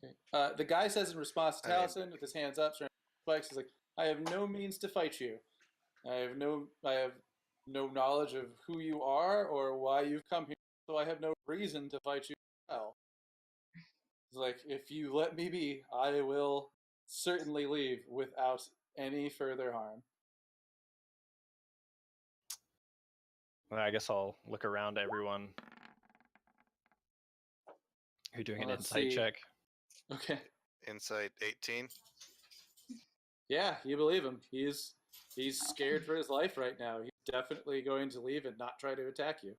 Okay. The guy says in response to Taliesin, with his hands up, spikes, he's like, "I have no means to fight you. I have no knowledge of who you are or why you've come here, so I have no reason to fight you as well. He's like, if you let me be, I will certainly leave without any further harm."
Well, I guess I'll look around to everyone. You're doing an insight check.
Okay.
Insight 18.
Yeah, you believe him. He's scared for his life right now. He's definitely going to leave and not try to attack you.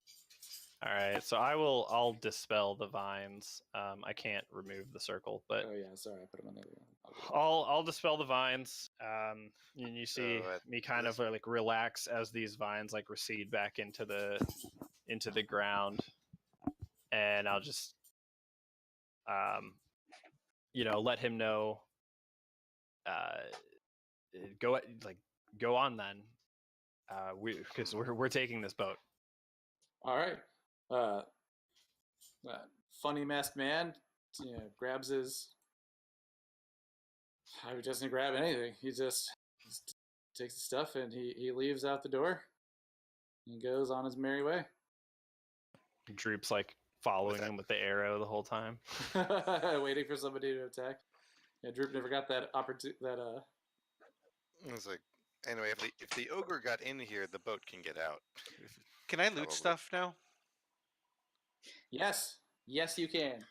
All right, so I'll dispel the vines. I can't remove the circle, but
Oh yeah, sorry, I put him on there.
I'll dispel the vines. And you see me kind of like relax as these vines like recede back into the ground, and I'll just let him know. Go on then. Because we're taking this boat.
All right. Funny masked man, grabs his. He doesn't grab anything. He just takes the stuff and he leaves out the door. He goes on his merry way.
Droop's like following him with the arrow the whole time,
waiting for somebody to attack. Yeah, Droop never got that opportunity.
It's like, anyway, if the ogre got in here, the boat can get out.
Can I loot stuff now?
Yes, you can.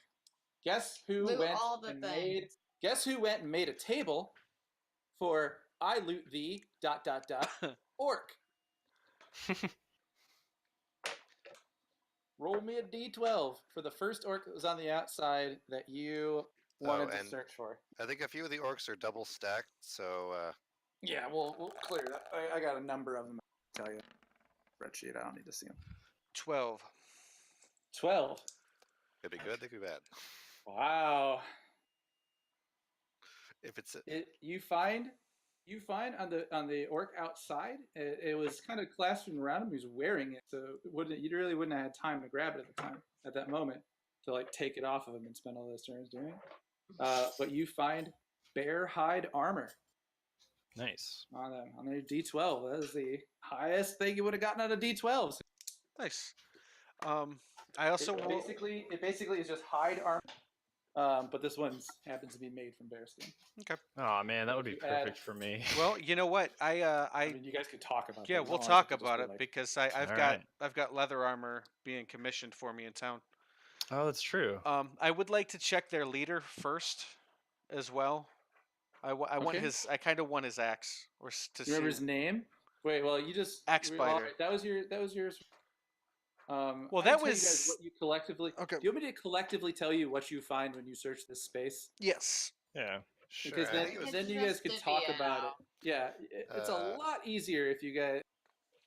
Guess who
Loot
went
all the
and
things.
made? Guess who went and made a table for I loot thee ... orc. Roll me a d12 for the first orc that was on the outside that you wanted to search for.
I think a few of the orcs are double stacked, so
Yeah, we'll clear that. I got a number of them. I'll tell you. Spreadsheet. I don't need to see them.
12.
12.
could be good, they could be bad.
Wow.
If it's
You find on the orc outside, it was kind of clasping around him. He was wearing it, so you really wouldn't have had time to grab it at that moment to like take it off of him and spend all those turns doing it. But you find bear hide armor.
Nice.
On their D12. That is the highest thing you would have gotten out of D12s.
Nice. I also
it basically is just hide armor. But this one happens to be made from bearskin.
Okay.
Oh man, that would be perfect for me.
Well, you know what? I
mean, you guys could talk about.
Yeah,
that.
we'll talk about it because I've got leather armor being commissioned for me in town.
Oh, that's true.
I would like to check their leader first, as well. I kind of want his axe or to
you remember his name? Wait, well, you just
Axe Spider.
Right, that was yours.
Well,
I
that
can tell you
was
guys what you collectively.
Okay.
Do you want me to collectively tell you what you find when you search this space?
Yes.
Yeah.
sure.
Because then you guys could talk about it. Yeah, it's a lot easier if you guys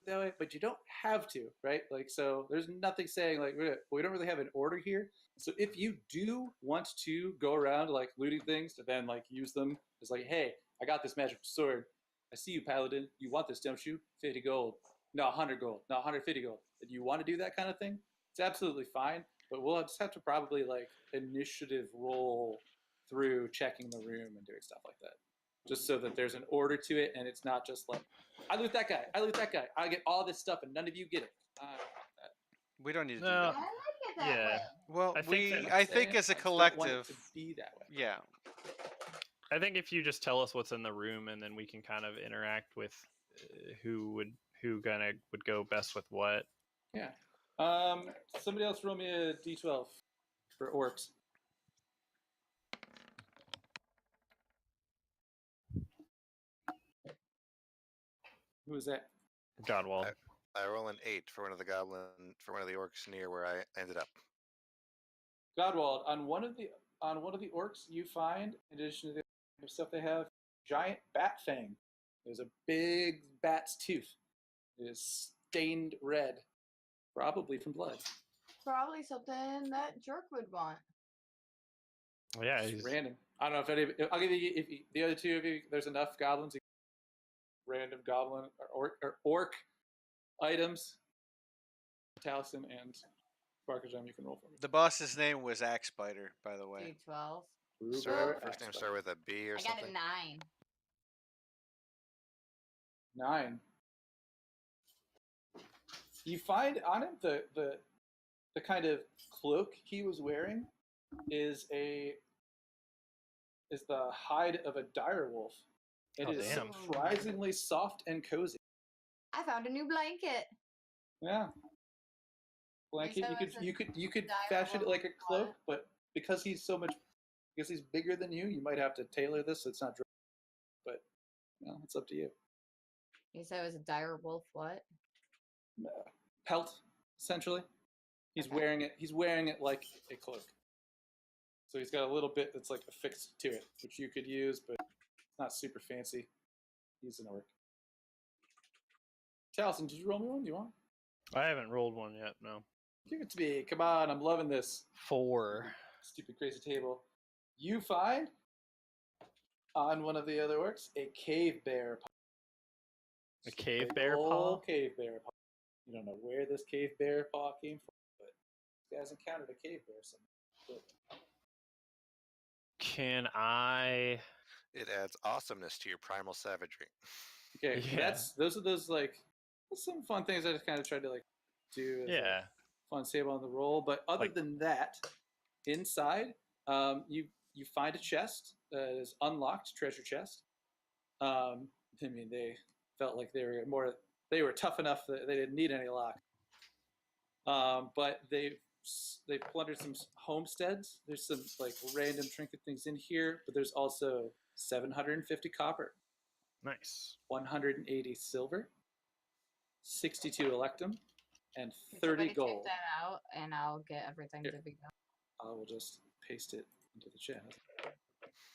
that way, but you don't have to, right? Like, so there's nothing saying like we don't really have an order here. So if you do want to go around like looting things to then like use them as like, hey, I got this magical sword. I see you, Paladin. You want this, don't you? 50 gold. No, 100 gold. No, 150 gold. If you want to do that kind of thing, it's absolutely fine. But we'll just have to probably like initiative roll through checking the room and doing stuff like that, just so that there's an order to it and it's not just like, I loot that guy. I loot that guy. I get all this stuff and none of you get it.
We don't need to do
No.
I
that.
like it that
Yeah.
way.
Well,
I think that-
I think
saying,
as a
I just don't want it
collective,
to be that way.
yeah.
I think if you just tell us what's in the room, and then we can kind of interact with who would go best with what.
Yeah. Somebody else roll me a d12 for orcs. Who is that?
Godwald.
I roll an 8 for one of the orcs near where I ended up.
Godwald, on one of the orcs you find, in addition to the stuff they have, giant bat fang. There's a big bat's tooth. It is stained red, probably from blood.
Probably something that Jerk would want.
Well, yeah,
It's
he's,
random. I don't know if any. I'll give you if the other two of you. There's enough goblins. Random goblin or orc items. Taliesin and Barkajam, you can roll for me.
The boss's name was Axe Spider, by the way.
D12.
First name start with a B or
I got
something.
a 9.
9. You find on him the kind of cloak he was wearing is the hide of a direwolf. It
Oh,
is
damn.
surprisingly soft and cozy.
I found a new blanket.
Yeah. Blanket
so
you
it's a
could fashion it like a
direwolf
cloak,
what?
but because he's bigger than you might have to tailor this so it's not dry. But it's up to you.
You said it was a dire wolf. What?
Pelt, essentially. He's
Okay.
wearing it like a cloak. So he's got a little bit that's like affixed to it, which you could use, but it's not super fancy. He's an orc. Taliesin, did you roll me one? Do you want?
I haven't rolled one yet. No.
Give it to me. Come on, I'm loving this.
4.
Stupid crazy table. You find on one of the other orcs a cave bear paw.
A
Just
cave
big
bear paw?
ol' cave bear paw. You don't know where this cave bear paw came from, but this guy's encountered a cave bear somewhere.
Can I?
It adds awesomeness to your primal savagery.
Okay,
Yeah.
those are some fun things I just kind of tried to like do as
Yeah.
a fun save on the roll. But other
Like-
than that, inside you find a chest that is unlocked, treasure chest. I mean, they felt like they were tough enough that they didn't need any lock. But they plundered some homesteads. There's some like random trinket things in here, but there's also 750 copper,
Nice.
180 silver, 62 electum, and
Can
30
somebody
gold.
Type that out, and I'll get everything
Here.
divvied up.
I will just paste it into the chat.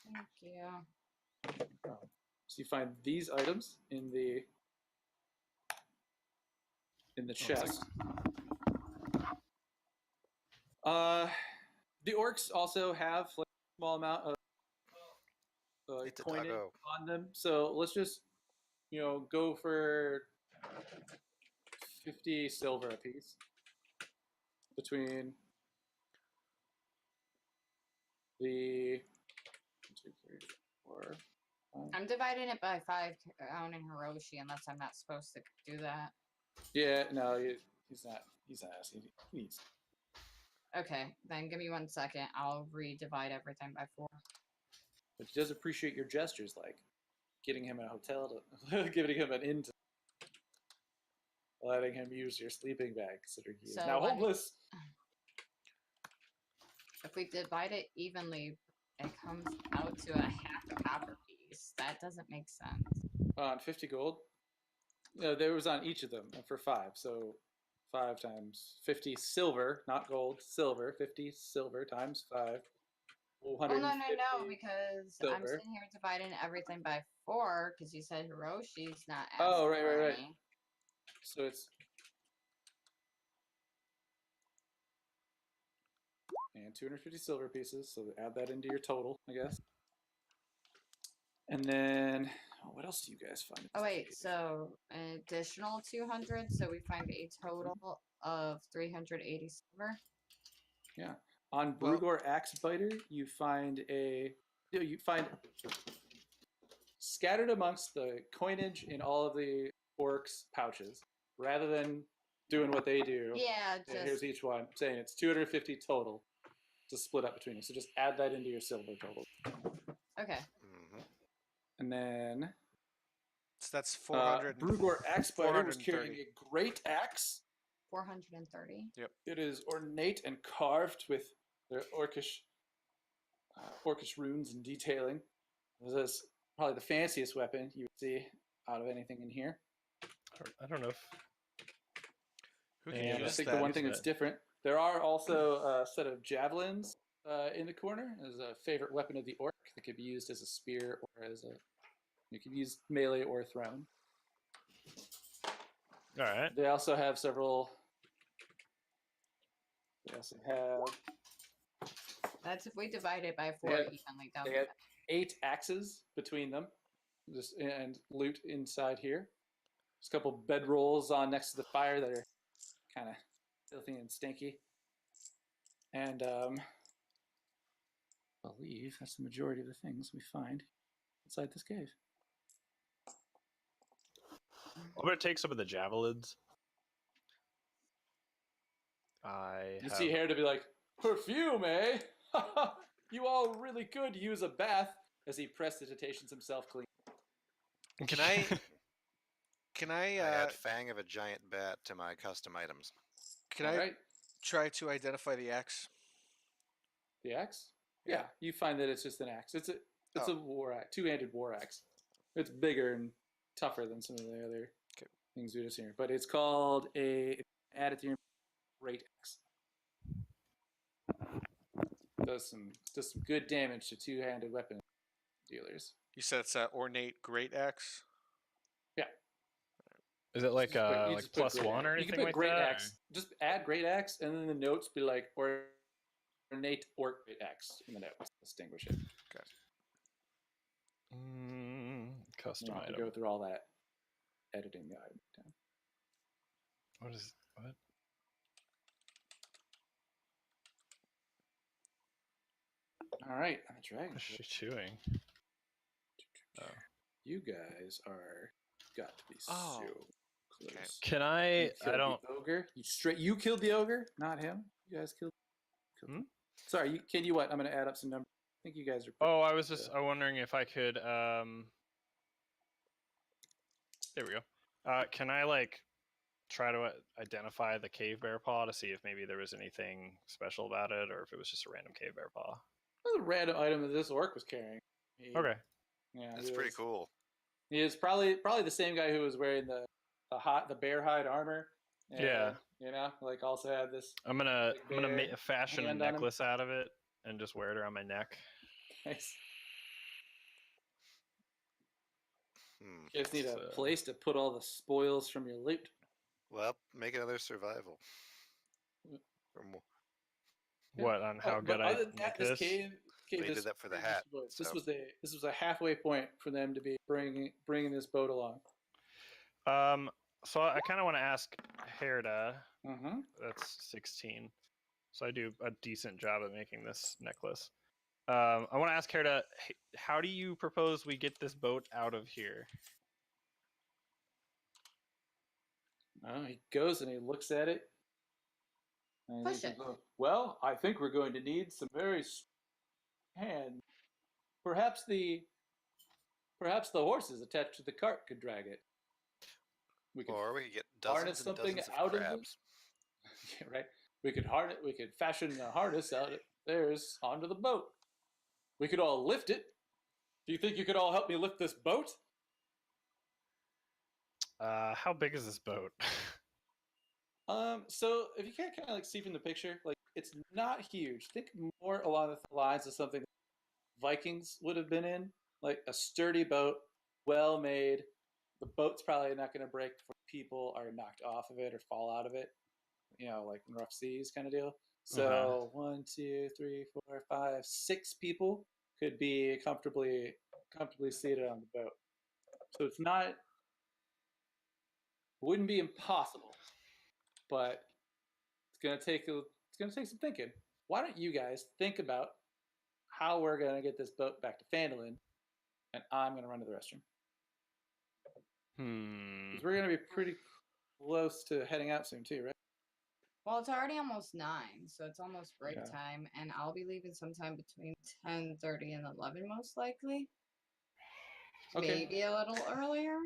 Thank you.
So you find these items in the chest. The orcs also have like a small amount of
It's a
coinage
doggo.
on them. So let's just go for 50 silver apiece between the 1, 2, 3, 4, 5.
I'm dividing it by 5 down in Hiroshi, unless I'm not supposed to do that.
Yeah, no, he's not. He's not asking. He needs.
Okay, then give me 1 second. I'll redivide everything by 4.
But he does appreciate your gestures, like getting him a hotel, giving him an inn, letting him use your sleeping bag, considering he is
So
now
what-
homeless.
If we divide it evenly, it comes out to a half a copper piece. That doesn't make sense.
On 50 gold. No, there was on each of them for 5. So 5 times 50 silver, not gold, silver. 50 silver times 5.
Oh, no, because I'm
silver.
sitting here dividing everything by 4 because you said Hiroshi's not asking
Oh, right,
for
right, right.
any.
So it's and 250 silver pieces. So add that into your total, I guess. And then what else do you guys find? in
Oh
this
wait,
cave?
so an additional 200, so we find a total of 380 silver.
Yeah. On
Well-
Brugor Axebiter, you find scattered amongst the coinage in all of the orcs' pouches, rather than doing what they do.
Yeah,
Yeah, here's
just
each one. I'm saying it's 250 total to split up between you. So just add that into your silver total.
okay.
Hmm.
And then
So that's 400.
Brugor Axebiter was carrying
430.
a great axe.
430.
It is ornate and carved with their orcish runes and detailing. This is probably the fanciest weapon you would see out of anything in here.
I don't know if
Who
Yeah,
can
And I
use
think
that?
the one thing that's different, there are also a set of javelins in the corner as a favorite weapon of the orc that could be used as a spear or as a. You can use melee or thrown.
all right.
They also have several. They also have
That's if we divide it by 4
had-
evenly down
they
the
had 8 axes between them, just and loot inside here. There's a couple bed rolls on next to the fire that are kind of filthy and stinky. And I believe that's the majority of the things we find inside this cave.
I'm gonna take some of the javelins. I
You
have...
see Hair to be like, perfume, eh? You all really could use a bath, as he prestidigitations himself clean.
Can I? Can I?
I add Fang of a Giant Bat to my custom items.
Can
All
I
right,
try to identify the axe?
the axe.
Yeah.
Yeah, you find that it's just an axe. It's a
Oh.
war axe, two-handed war axe. It's bigger and tougher than some of the other
Okay.
things we just here, but it's called a add it to your great axe. Does some good damage to two-handed weapon dealers.
You said it's an ornate great axe.
Is it like
Just put- you
like
just put great
+1 or
axe.
anything
You can put
like
great
that?
axe. Just add great axe, and then the notes be like ornate or great axe in the notes. Distinguish it. You
Custom
don't have to
item.
go through all that editing the item down.
What is what?
All right, I'm a dragon.
What is she chewing?
You guys are got to be
Oh,
so close.
Can
You
I?
killed
I don't.
the ogre. You killed the ogre, not him. You guys killed.
Hmm?
him. Sorry, can you what? I'm gonna add up some numbers. I think you guys are.
Oh, I was just wondering if I could. There we go. Can I like try to identify the cave bear paw to see if maybe there was anything special about it, or if it was just a random cave bear paw?
That's a random item that this orc was carrying.
Okay.
Yeah,
That's
he
pretty
was-
cool.
He is probably the same guy who was wearing the bear hide armor. And,
Yeah.
You know, like also had this.
I'm gonna
Big bear
fashion a
hand on him.
necklace out of it and just wear it around my neck.
Nice.
Hmm.
You just need a
So-
place to put all the spoils from your loot.
Well, make another survival.
Mm.
Or more.
Yeah.
What on how
But
good I
other than
make
that, this
this?
cave
They did
is
that for the
pretty
hat,
destroyed. This
so-
was a halfway point for them to be bringing this boat along.
So I kind of want to ask Herda.
Mm-hmm.
That's 16. So I do a decent job at making this necklace. I want to ask Herda, how do you propose we get this boat out of here?
He goes and he looks at it. And
Push
he
it.
goes, well, I think we're going to need some very hand. Perhaps the horses attached to the cart could drag it. We could
Or we could get
harness
dozens and
something
dozens
out
of
of it.
crabs.
Yeah, right. We could fashion a harness out of theirs onto the boat. We could all lift it. Do you think you could all help me lift this boat?
How big is this boat?
So if you can't kind of like see from the picture, like it's not huge. Think more along the lines of something Vikings would have been in, like a sturdy boat, well made. the boat's probably not going to break before people are knocked off of it or fall out of it. Like in rough seas kind of deal. So 1, 2, 3, 4, 5, 6 people could be comfortably seated on the boat. So it's not, wouldn't be impossible, but it's gonna take some thinking. Why don't you guys think about how we're gonna get this boat back to Phandalin, and I'm gonna run to the restroom because we're gonna be pretty close to heading out soon too, right?
Well, it's already almost 9, so it's almost break
Yeah.
time, and I'll be leaving sometime between 10:30 and 11, most likely.
Okay.
Maybe a little earlier.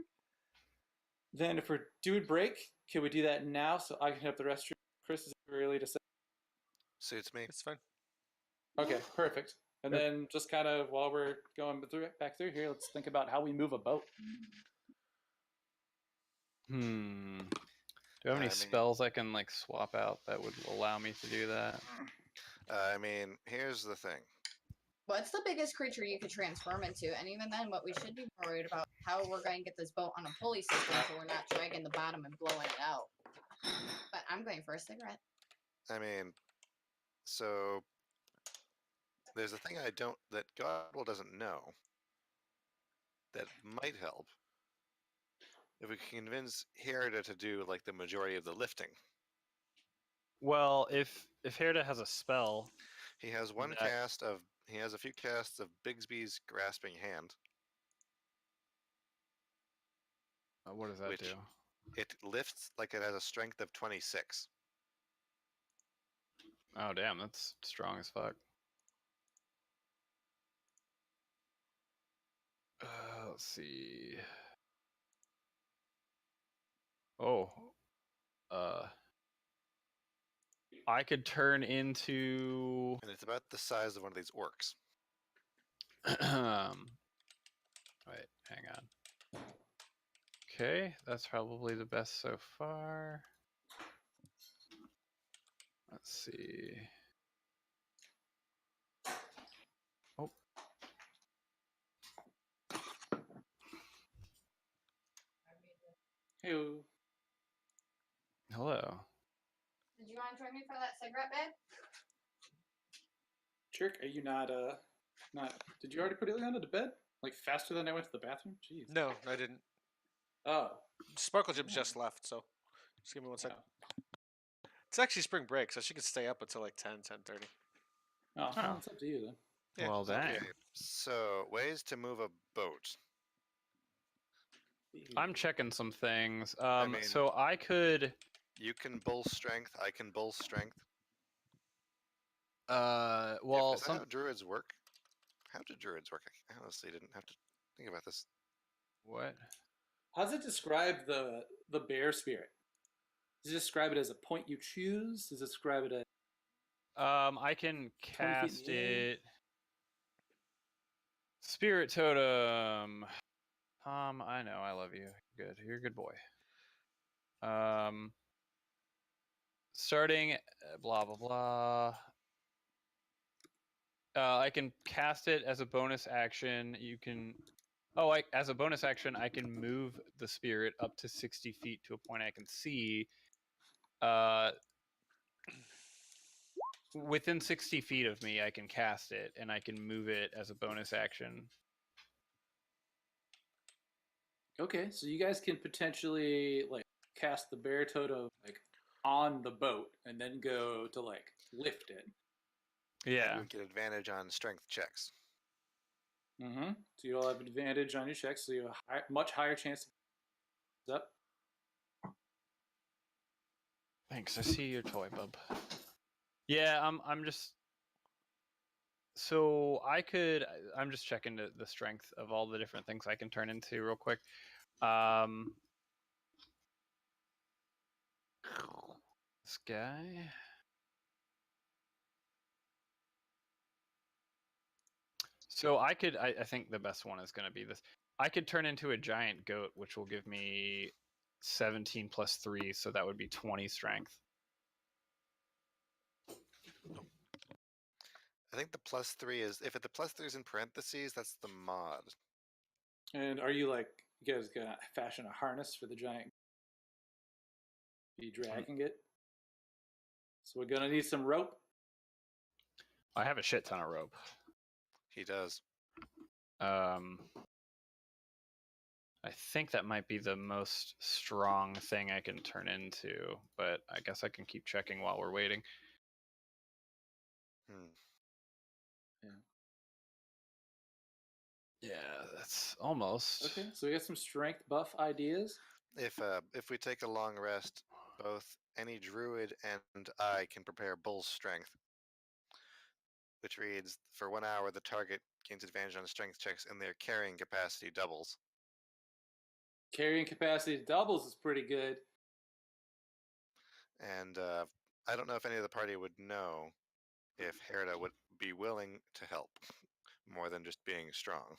Then if we're doing break, can we do that now so I can hit up the restroom? Chris, is it early to say?
Suits me.
It's fine.
Okay, perfect. And then just kind of while we're going back through here, let's think about how we move a boat.
Do I have any
I mean-
spells I can like swap out that would allow me to do that?
I mean, here's the thing.
What's the biggest creature you could transform into? And even then, what we should be worried about how we're going to get this boat on a pulley system so we're not dragging the bottom and blowing it out. But I'm going for a cigarette.
I mean, so there's a thing that Godwell doesn't know that might help. If we can convince Herida to do like the majority of the lifting.
Well, if Herda has a spell,
He has he has a few casts of Bigsby's Grasping Hand.
what does that
Which-
do?
It lifts like it has a strength of 26.
Oh damn, that's strong as fuck. Let's see. Oh, I could turn into.
And it's about the size of one of these orcs.
Wait, hang on. Okay, that's probably the best so far. Let's see. Oh,
Hey,
hello.
Did you want to join me for that cigarette, babe?
Jerk, are you not did you already put Ileana to bed? Like faster than I went to the bathroom? Jeez.
No, I didn't.
Oh.
Sparkle Jim just left, so just give me 1 second. It's actually spring break, so she could stay up until like 10, 10:30.
Oh, well, it's up to you then.
Yeah,
Well, dang.
Okay, so ways to move a boat.
I'm checking some things.
mean-
So I could.
You can bull strength. I can bull strength.
Well,
Is that how druids work? How do druids work? I honestly didn't have to think about this.
what?
How does it describe the bear spirit? Does it describe it as a point you choose? Does it describe it as
I can
20 feet in
cast
the air?
it. Spirit totem. I know, I love you. Good, you're a good boy. Starting, blah blah blah. I can cast it as a bonus action. You can. Oh, as a bonus action, I can move the spirit up to 60 feet to a point I can see. Within 60 feet of me, I can cast it, and I can move it as a bonus action.
Okay, so you guys can potentially like cast the bear totem like on the boat and then go to like lift it.
And
Yeah.
you would get advantage on strength checks.
Mm-hmm. So you'll have advantage on your checks, so you have a much higher chance to up.
Thanks. I see your toy, bub. Yeah, I'm just. So I'm just checking the strength of all the different things I can turn into real quick. This guy. So I think the best one is going to be this. I could turn into a giant goat, which will give me 17 plus 3, so that would be 20 strength.
I think the +3 is if the +3 is in parentheses, that's the mod.
And are you like You guys gonna fashion a harness for the giant. Be dragging it. So we're gonna need some rope.
I have a shit ton of rope.
He does.
I think that might be the most strong thing I can turn into, but I guess I can keep checking while we're waiting.
Hmm.
Yeah, that's almost.
Okay, so we got some strength buff ideas.
If we take a long rest, both any druid and I can prepare bull's strength, which reads for 1 hour the target gains advantage on strength checks and their carrying capacity doubles.
Carrying capacity doubles is pretty good.
And I don't know if any of the party would know if Herda would be willing to help more than just being strong.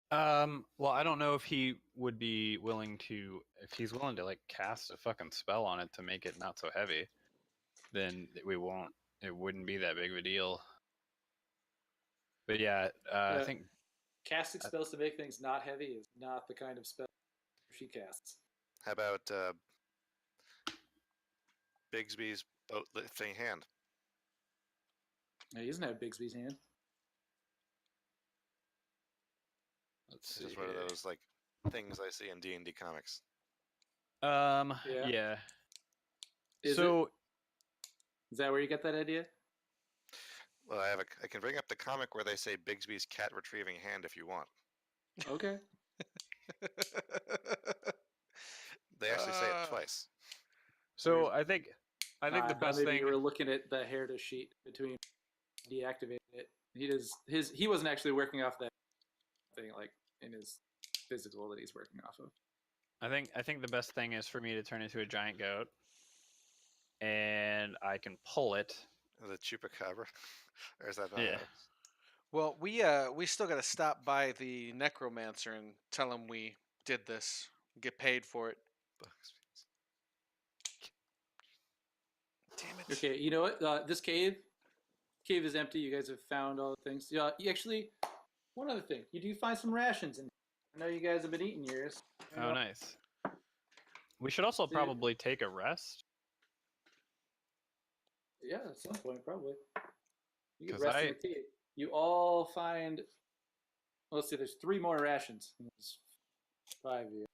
Well, I don't know if he would be willing to, if he's willing to like cast a fucking spell on it to make it not so heavy, then it wouldn't be that big of a deal. But yeah, I think
Casting spells to make things not heavy is not the kind of spell she casts.
How about Bigsby's boat lifting hand?
Yeah, he doesn't have Bigsby's hand.
let's
It's
see.
just one of those like things I see in D&D comics.
Yeah.
Is that where you got that idea?
Well, I can bring up the comic where they say Bigsby's cat retrieving hand if you want.
Okay.
They actually say it twice.
So I think the
I thought
best
maybe
thing.
you were looking at the Herda sheet between deactivating it. He wasn't actually working off that thing like in his physical that he's working off of.
I think the best thing is for me to turn into a giant goat, and I can pull it.
The chupacabra, or is that not?
Yeah.
Well, we still got to stop by the necromancer and tell him we did this, get paid for it. Damn it.
Okay, you know what? This cave is empty. You guys have found all the things. Yeah, you actually. One other thing, you do find some rations, and I know you guys have been eating yours. You
Oh,
know,
nice. We should also
See-
probably take a rest.
Yeah, at some point probably. You can
'Cause
rest in the cave. You all find. Well, let's see. There's 3 more rations. There's 5 of you.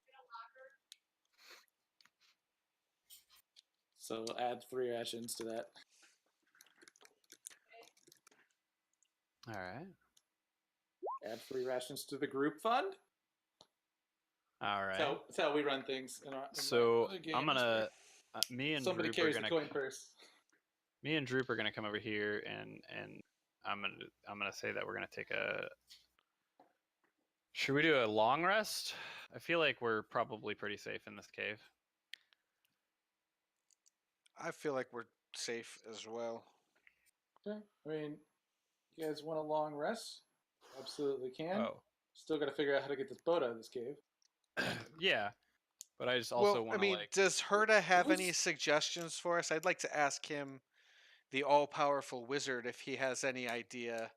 So add 3 rations to that.
All right.
Add 3 rations to the group fund.
All right.
That's how we run things.
So
the
I'm
games.
gonna me and
Somebody
Droop are
carries the
gonna
coin purse.
me and Droop are gonna come over here and I'm gonna say that we're gonna take a. Should we do a long rest? I feel like we're probably pretty safe in this cave.
I feel like we're safe as well.
Okay. I mean, you guys want a long rest? Absolutely can.
Oh.
Still got to figure out how to get this boat out of this cave.
Yeah, but I just also
Well,
want
I
to
mean,
like.
does Herda have any
Who's-
suggestions for us? I'd like to ask him, the all-powerful wizard, if he has any idea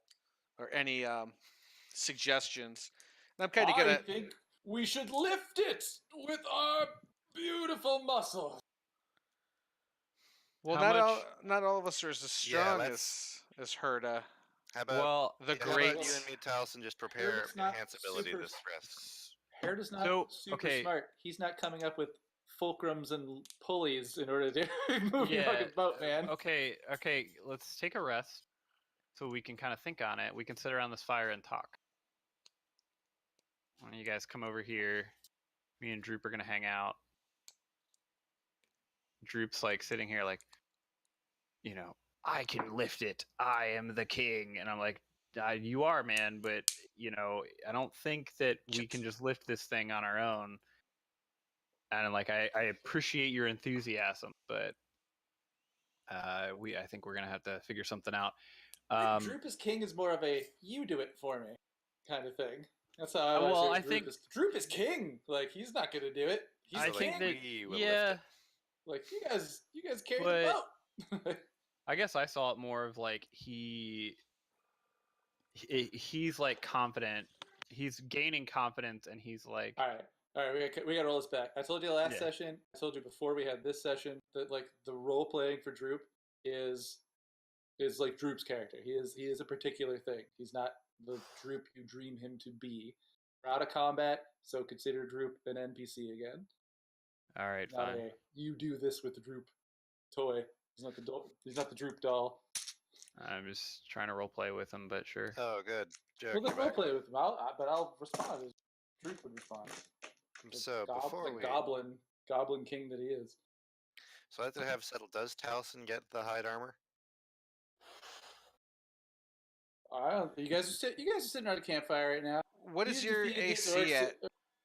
or any suggestions. And I'm kind of
I
gonna.
think we should lift it with our beautiful muscles.
Well,
How
not all of us are as strong
let's-
as Herda.
How about
Well,
The
how about
great.
you and me, Taliesin, just prepare
Herda's not
enhance ability
super-
this rest?
Herda's not
So,
super
okay.
smart. He's not coming up with fulcrums and pulleys in order to move your
Yeah,
fucking boat, man.
Okay, let's take a rest so we can kind of think on it. We can sit around this fire and talk. When you guys come over here, me and Droop are gonna hang out. Droop's like sitting here like, I can lift it. I am the king. And I'm like, you are, man, but I don't think that we can just lift this thing on our own. And like, I appreciate your enthusiasm, but I think we're gonna have to figure something out.
Droop is king is more of a you do it for me kind of thing. That's how I
Well,
say
I think-
Droop is king. Like he's not gonna do it. He's
I
the
think
king.
that
we will lift
yeah.
it.
Like you guys carry
But-
the boat.
I guess I saw it more of like he's like confident he's gaining confidence, and he's like,
All right. We got to roll this back. I told you last
Yeah.
session. I told you before we had this session that like the role playing for Droop is like Droop's character. He is a particular thing. He's not the Droop you dream him to be. We're out of combat, so consider Droop an NPC again.
all right,
Not
fine.
a you do this with the Droop toy. He's not the He's not the Droop doll.
I'm just trying to role play with him, but sure.
Oh, good. Jack,
Well, then
you're
role
back.
play with him. But I'll respond as Droop would respond. The
So before we,
goblin king that he is.
so after I have settled, does Taliesin get the hide armor?
You guys are sitting around a campfire right now.
What is your
defeated these
AC
orcs
at?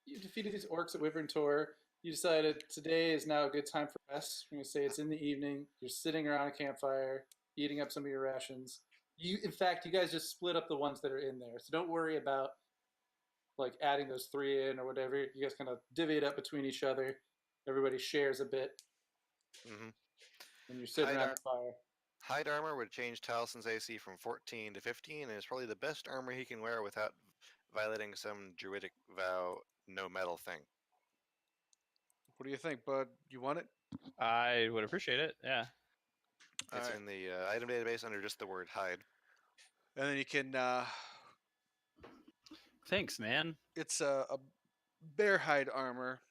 You defeated these orcs at Wyvern Tor. You decided today is now a good time for rest. I'm going to say it's in the evening. You're sitting around a campfire, eating up some of your rations. In fact, you guys just split up the ones that are in there. So don't worry about like adding those 3 in or whatever. You guys kind of divvy it up between each other. Everybody shares a bit.
Mm-hmm.
And you're sitting
Hide
around the fire.
Hide armor would change Taliesin's AC from 14 to 15, and is probably the best armor he can wear without violating some druidic vow no metal thing.
What do you think, bud? You want it?
I would appreciate it. Yeah.
It's
Alright.
in the item database under just the word hide.
And then you can.
Thanks, man.
It's a bear hide armor,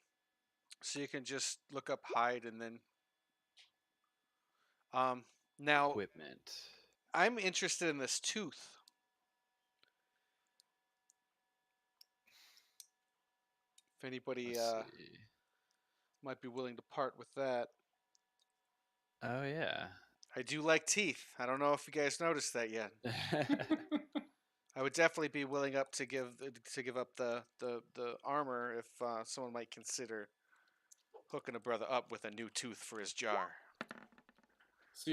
so you can just look up hide and then. Now
Equipment.
I'm interested in this tooth. If anybody
Let's see.
might be willing to part with that.
Oh yeah.
I do like teeth. I don't know if you guys noticed that yet. I would definitely be willing up to give up the armor if someone might consider hooking a brother up with a new tooth for his jar.
So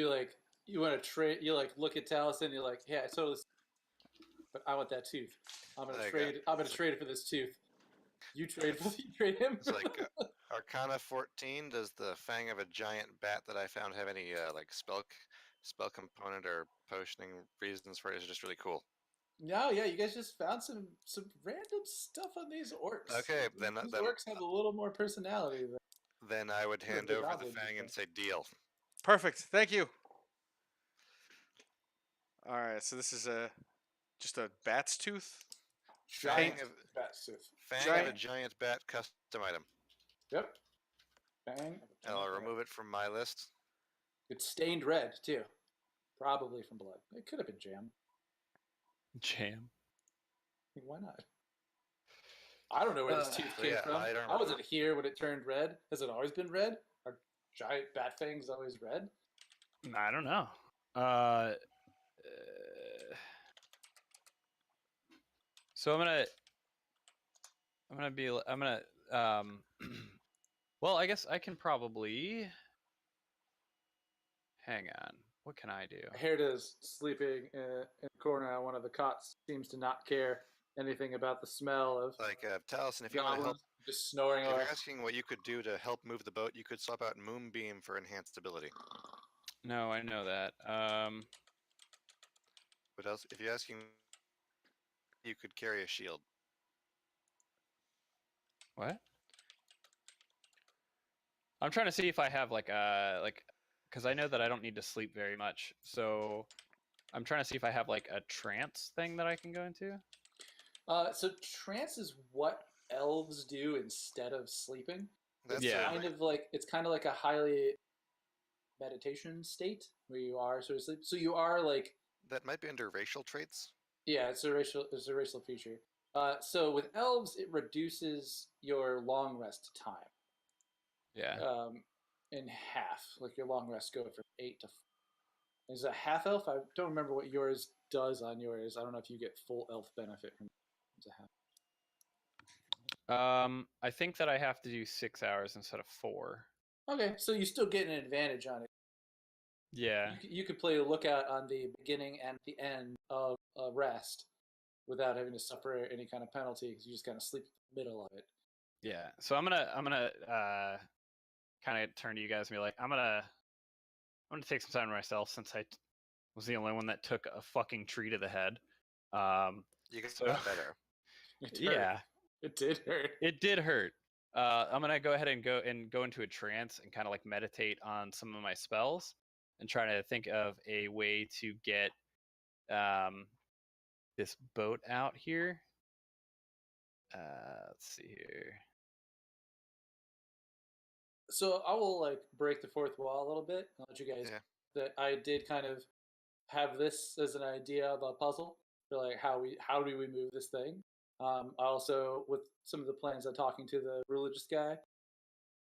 you want to trade? You look at Taliesin. You're like, yeah, I totally. But I want that tooth. I'm gonna
There you
trade.
go.
I'm gonna trade it for this tooth. You trade him.
It's like Arcana 14. Does the fang of a giant bat that I found have any like spell component or potioning reasons for it? It's just really cool.
No, yeah, you guys just found some random stuff on these orcs.
Okay,
These
then
orcs have a little more personality.
then I would hand
the
over the
goblin
fang and
people.
say deal.
Perfect. Thank you. All right. So this is just a bat's tooth.
Giant
Fang of,
bat tooth.
fang of
Giant-
a giant bat custom item.
Yep. Bang.
And I'll remove it from my list.
It's stained red too, probably from blood. It could have been jam.
Jam.
Why not? I don't know where this tooth
so
came
yeah,
from.
hide armor.
I wasn't here when it turned red. Has it always been red? Are giant bat fangs always red?
I don't know. So I'm gonna well, I guess I can probably hang on. What can I do?
Here it is, sleeping in the corner on one of the cots. Seems to not care anything about the smell of
Like Taliesin, if you want to help,
goblins just snoring
if
away.
you're asking what you could do to help move the boat, you could swap out Moonbeam for enhanced ability.
No, I know that.
What else? If you're asking, you could carry a shield.
What? I'm trying to see if I have like because I know that I don't need to sleep very much, so I'm trying to see if I have like a trance thing that I can go into.
So trance is what elves do instead of sleeping.
That's
Yeah.
It's kind of like a highly meditation state where you are sort of sleep. So you are like,
that might be under racial traits.
yeah, it's a racial feature. So with elves, it reduces your long rest time
Yeah.
in half. Like your long rests go from 8 to. Is a half elf? I don't remember what yours does on yours. I don't know if you get full elf benefit from as a half.
I think that I have to do 6 hours instead of 4.
Okay, so you still get an advantage on it.
Yeah.
You could play a lookout on the beginning and the end of a rest without having to suffer any kind of penalty because you just kind of sleep in the middle of it.
Yeah. So I'm gonna kind of turn to you guys and be like, I'm gonna take some time to myself since I was the only one that took a fucking tree to the head.
You can
So-
do better.
It hurt.
Yeah,
It did hurt.
it did hurt. I'm gonna go ahead and go into a trance and kind of like meditate on some of my spells and try to think of a way to get this boat out here. Let's see here.
So I will like break the fourth wall a little bit and let you guys
Yeah.
that I did kind of have this as an idea of a puzzle for like how do we move this thing. I also with some of the plans I'm talking to the religious guy.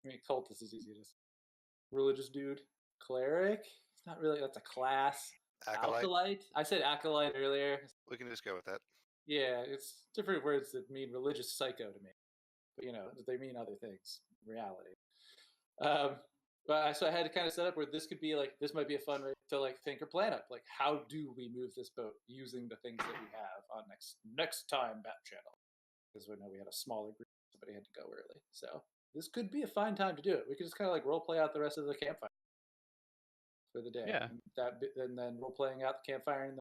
I mean, cultist is easy to say. Religious dude, cleric. It's not really. That's a class.
Acolyte.
I said acolyte earlier.
We can just go with that.
Yeah, it's different words that mean religious psycho to me, but you know they mean other things in reality. So I had to kind of set up where this could be like this might be a fun way to like think or plan up like how do we move this boat using the things that we have on next time Bat Channel, because we know we had a smaller group, somebody had to go early, so this could be a fine time to do it. We could just kind of like role play out the rest of the campfire for the day.
Yeah.
And then role playing out the campfire in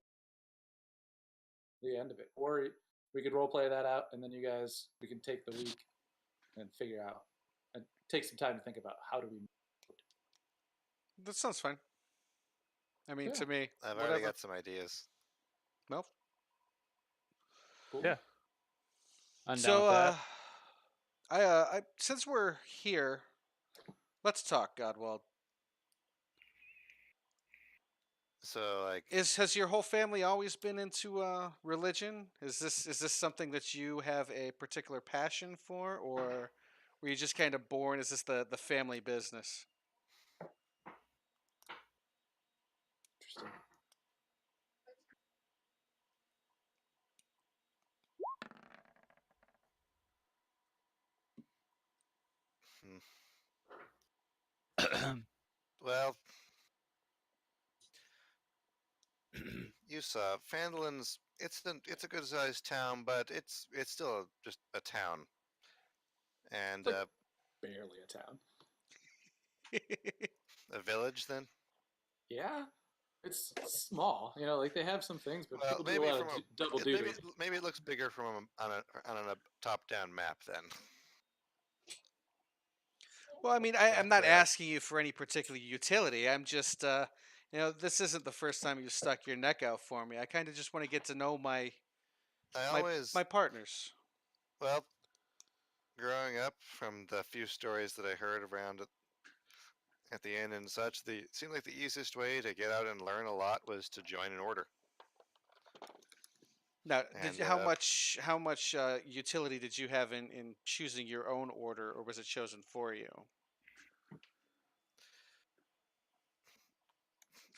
the end of it, or we could role play that out and then we can take the week and figure out and take some time to think about how do we.
That sounds fine. I mean,
Yeah.
to me,
I've
whatever.
already got some ideas.
Well,
Cool.
Yeah. I'm down
so
with that.
I since we're here, let's talk, Godwald.
So like,
Has your whole family always been into religion? Is this something that you have a particular passion for, or were you just kind of born? Is this the family business?
Interesting.
well, you saw Fandolin's. It's a good sized town, but it's still just a town. And
Like- Barely a town.
a village then.
Yeah, it's small. You know, like they have some things, but
Well,
people do
maybe
a lot
from
of double
maybe
duty.
maybe it looks bigger from on a top down map then.
Well, I mean, I'm not
But,
asking you for any particular utility. I'm just, this isn't the first time you've stuck your neck out for me. I kind of just want to get to know my
I
partners.
well, growing up from the few stories that I heard around at the inn and such, it seemed like the easiest way to get out and learn a lot was to join an order.
Now,
And,
how much utility did you have in choosing your own order, or was it chosen for you?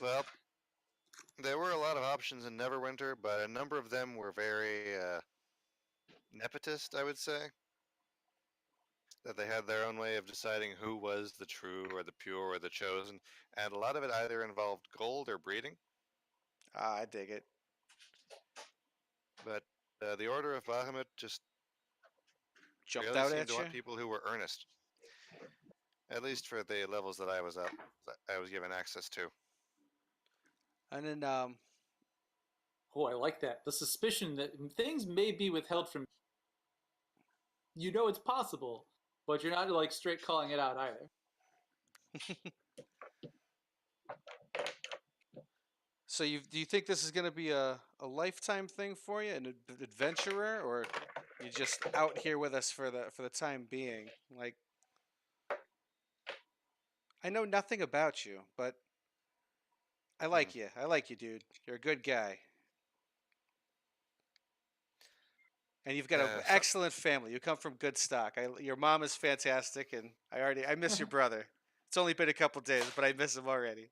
Well, there were a lot of options in Neverwinter, but a number of them were very nepotist, I would say. That they had their own way of deciding who was the true or the pure or the chosen, and a lot of it either involved gold or breeding.
Ah, I dig it.
But the Order of Bahamut just
Jumped
really
out
seemed
at
to
you.
want people who were earnest. At least for the levels that I was given access to.
And then,
Oh, I like that. The suspicion that things may be withheld from you know it's possible, but you're not like straight calling it out either.
so do you think this is going to be a lifetime thing for you, an adventurer, or you just out here with us for the time being? Like, I know nothing about you, but I like you. I like you, dude. You're a good guy. And you've got an excellent family. You come from good stock. Your mom is fantastic, and I miss your brother. It's only been a couple days, but I miss him already.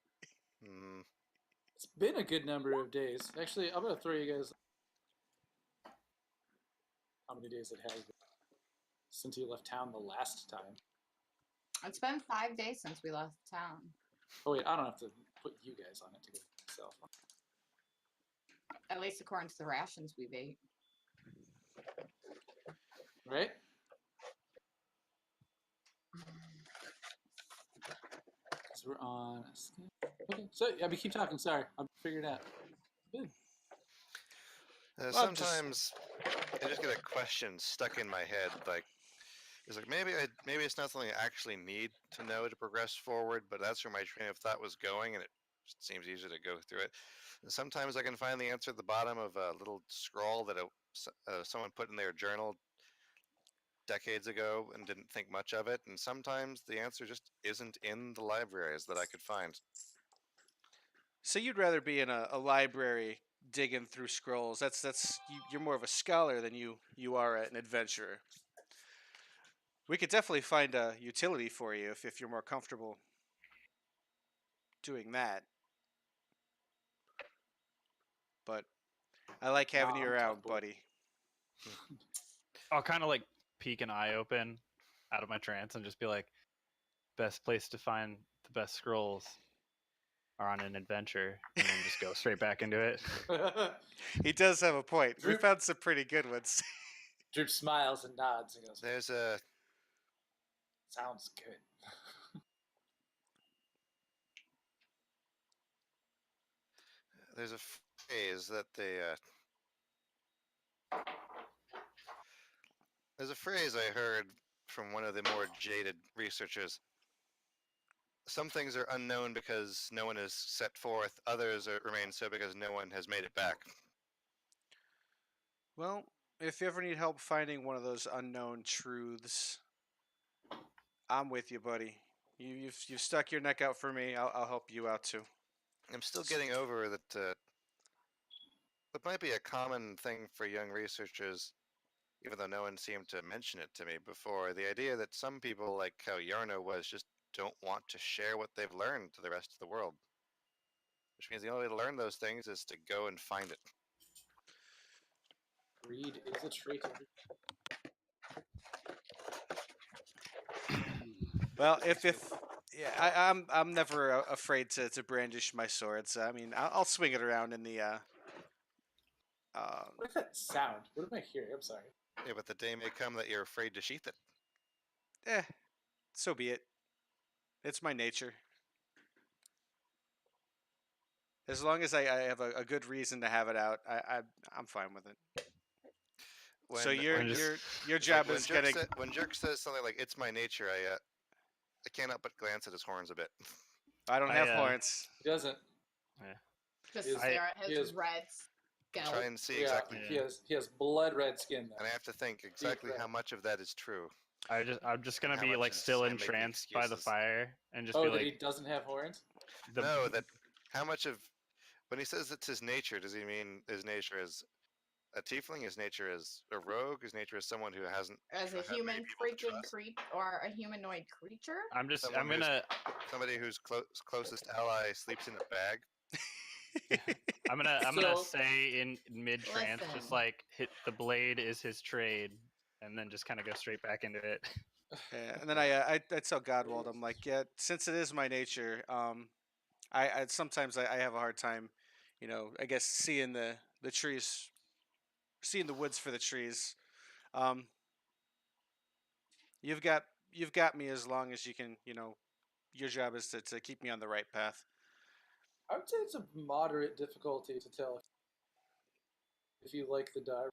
Hmm.
It's been a good number of days. Actually, I'm gonna throw you guys how many days it has been since you left town the last time.
It's been 5 days since we left town.
Oh wait, I don't have to put you guys on it to go myself.
At least according to the rations we've ate.
Right? Because we're on. Okay, so yeah, we keep talking. Sorry, I'm figuring it out. Good.
Well,
Sometimes I just get a question stuck in my head, like it's like maybe it's not something I actually need to know to progress forward, but that's where my train of thought was going, and it just seems easier to go through it. And sometimes I can find the answer at the bottom of a little scroll that someone put in their journal decades ago and didn't think much of it, and sometimes the answer just isn't in the libraries that I could find.
So you'd rather be in a library digging through scrolls. You're more of a scholar than you are an adventurer. We could definitely find a utility for you if you're more comfortable doing that. But I like having
Nah,
you
I'm
around,
comfortable.
buddy.
I'll kind of like peek an eye open out of my trance and just be like, best place to find the best scrolls are on an adventure, and then just go straight back into it.
He does have a point. We
Droop-
found some pretty good ones.
Droop smiles and nods and goes,
There's a
sounds good.
there's a phrase that there's a phrase I heard from one of the more jaded researchers. Some things are unknown because no one has set forth, others remain so because no one has made it back.
Well, if you ever need help finding one of those unknown truths, I'm with you, buddy. You've stuck your neck out for me. I'll help you out too.
I'm still getting over that that might be a common thing for young researchers, even though no one seemed to mention it to me before. The idea that some people, like how Yarno was, just don't want to share what they've learned to the rest of the world. Which means the only way to learn those things is to go and find it.
Greed is a trait of
Well, if yeah, I'm never afraid to brandish my swords. I mean, I'll swing it around in the
What is that sound? What am I hearing? I'm sorry.
Yeah, but the day may come that you're afraid to sheath it.
so be it. It's my nature. As long as I have a good reason to have it out, I'm fine with it. So your
when
just-
your
it's like
job is getting.
when Jerk says something like "It's my nature," I cannot but glance at his horns a bit.
I don't
I,
have
uh,
horns.
He doesn't.
Just
Is-
stare at
he
his
is-
red scalp.
Try and see
Yeah,
exactly,
Yeah.
he has blood red skin
and
though.
I have to think exactly how
red.
much of that is true.
I'm just gonna
How
be
much
like
is
still
him making
entranced by the
excuses?
fire and just
Oh,
be
that he
like,
doesn't have horns?
the,
No, that how much of when he says it's his nature, does he mean his nature as a tiefling, his nature as a rogue, his nature as someone who hasn't
As a
had many
human
people to
freaking
trust?
creep or a humanoid creature.
I'm just
someone
I'm
who's-
gonna
somebody whose closest ally sleeps in a bag?
I'm gonna
So-
say in mid trance, just
Listen.
like hit the blade is his trade, and then just kind of go straight back into it.
Yeah, and then I tell Godwald, I'm like, yeah, since it is my nature, I sometimes I have a hard time, I guess seeing the trees, seeing the woods for the trees. Um, you've got me as long as you can, your job is to keep me on the right path.
I would say it's a moderate difficulty to tell if you like the diary.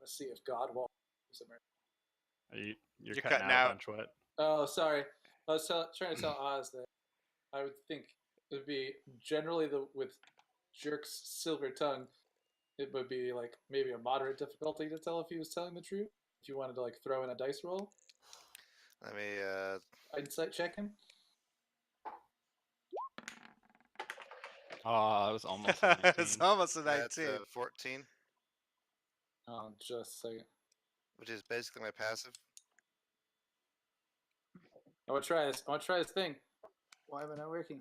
Let's see if Godwall is American.
You're
You're
cutting
cutting
out
out.
a bunch. What?
Oh, sorry. I was trying to tell Oz that I would think it would be generally with Jerk's silver tongue, it would be like maybe a moderate difficulty to tell if he was telling the truth. If you wanted to like throw in a dice roll,
Let me
insight check him.
Oh, it was almost. a
It's
19.
almost a
that's
19.
14,
Just a second.
which is basically my passive.
I want to try this. I want to try this thing. Why am I not working?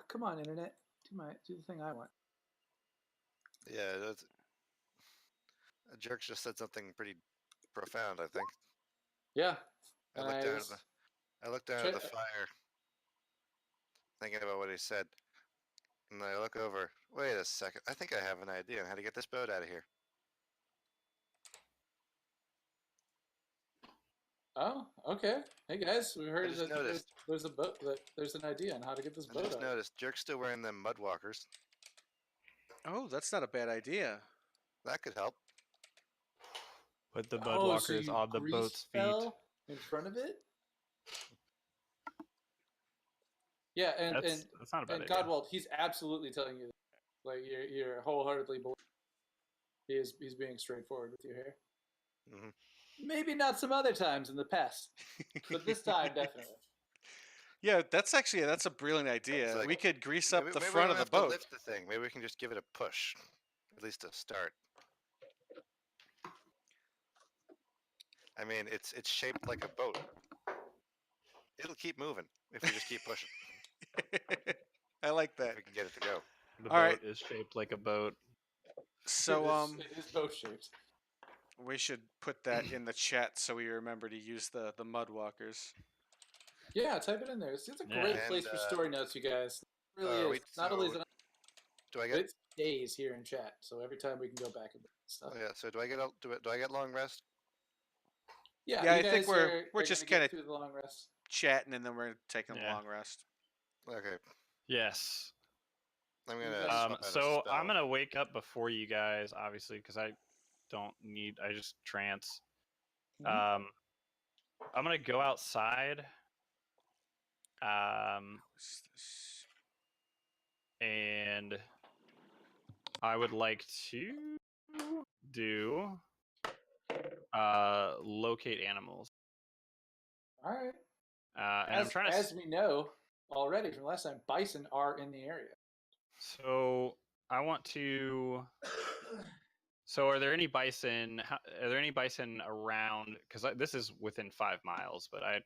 Come on, internet. Do the thing I want.
Yeah, that's, Jerk just said something pretty profound, I think.
Yeah.
I
And
looked
I
down
was-
at the I looked down
try-
at the fire, thinking about what he said, and I look over. Wait a second! I think I have an idea on how to get this boat out of here.
Oh, okay. Hey guys, we heard
just
that
noticed.
there's a boat. That there's an idea on how to get this
I
boat
just
out.
noticed Jerk's still wearing them mud walkers.
Oh, that's not a bad idea.
That could help.
Put the
Oh, so
mudwalkers
you
on the
grease
boat's feet.
fell in front of it. Yeah,
That's not a bad
and
idea.
Godwald, he's absolutely telling you, like you're wholeheartedly believe. He's being straightforward with you here.
Mhm.
Maybe not some other times in the past, but this time definitely.
Yeah, that's a brilliant idea.
like,
we could grease up
Maybe,
the
maybe we
front
don't
of the
have to
boat.
lift the thing. Maybe we can just give it a push, at least to start. I mean, it's shaped like a boat. It'll keep moving if we just keep pushing.
I like that.
If we can get it to go.
The
All right.
boat is shaped like a boat.
So
it is boat shaped.
we should put that in the chat so we remember to use the mudwalkers.
Yeah, type it in there. It's a
Yeah.
great place for
And,
story notes, you guys. It really is. Not only is it,
Do I
but
get?
it stays here in chat, so every time we can go back and stuff.
Oh, yeah. So do I get? Do I get long rest?
Yeah,
Yeah,
you
I think
guys
we're
are
just
gonna get
kinda-
through the long rest.
Chatting and then we're taking a
Yeah.
long rest.
Okay.
Yes.
I'm
You
gonna.
guys-
swap out a
So I'm
spell.
gonna wake up before you guys, obviously, because I just trance.
Mhm.
I'm gonna go outside.
What's this?
And I would like to do locate animals.
All right.
And I'm trying to
as we know already from last time, bison are in the area.
so I want to. So are there any bison? Are there any bison around? Because this is within 5 miles, but I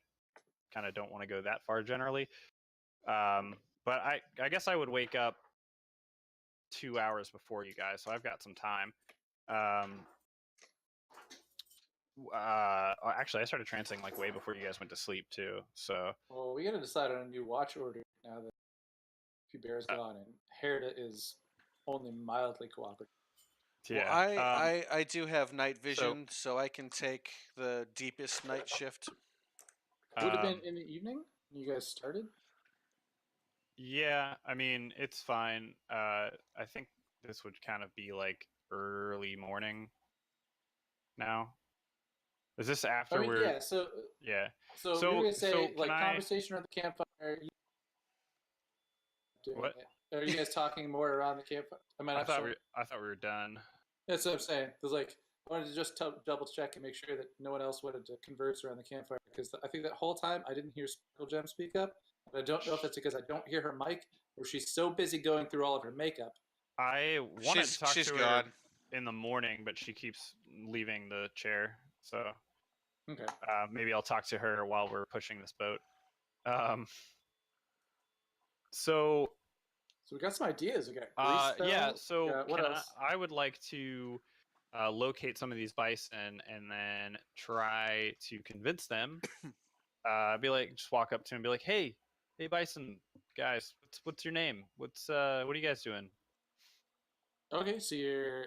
kind of don't want to go that far generally. But I guess I would wake up 2 hours before you guys, so I've got some time. Actually, I started trancing like way before you guys went to sleep too. So
Well, we got to decide on a new watch order now that Bear's gone and Herda is only mildly cooperative.
yeah,
Well, I do have night vision, so I can take the deepest night shift.
Would have been
um,
in the evening when you guys started.
yeah. I mean, it's fine. I think this would kind of be like early morning. Now, is this after
I mean,
we're?
yeah. So
Yeah.
So,
So-
we were gonna say
so can
like
I-
conversation around the campfire.
What?
Are you guys talking more around the campfire?
I thought we were done.
That's what I'm saying. Because like I wanted to just double check and make sure that no one else wanted to converse around the campfire. Because I think that whole time I didn't hear Sparkle Gem speak up. But I don't know if that's because I don't hear her mic or she's so busy going through all of her makeup.
I wanted to talk
She's
to her
gone.
in the morning, but she keeps leaving the chair. So
Okay.
maybe I'll talk to her while we're pushing this boat. So
So we got some ideas. We got grease
yeah.
spell.
So
what
can
else?
I would like to locate some of these bison and then try to convince them. Be like, just walk up to him and be like, hey bison guys, what's your name? What are you guys doing?
Okay, so your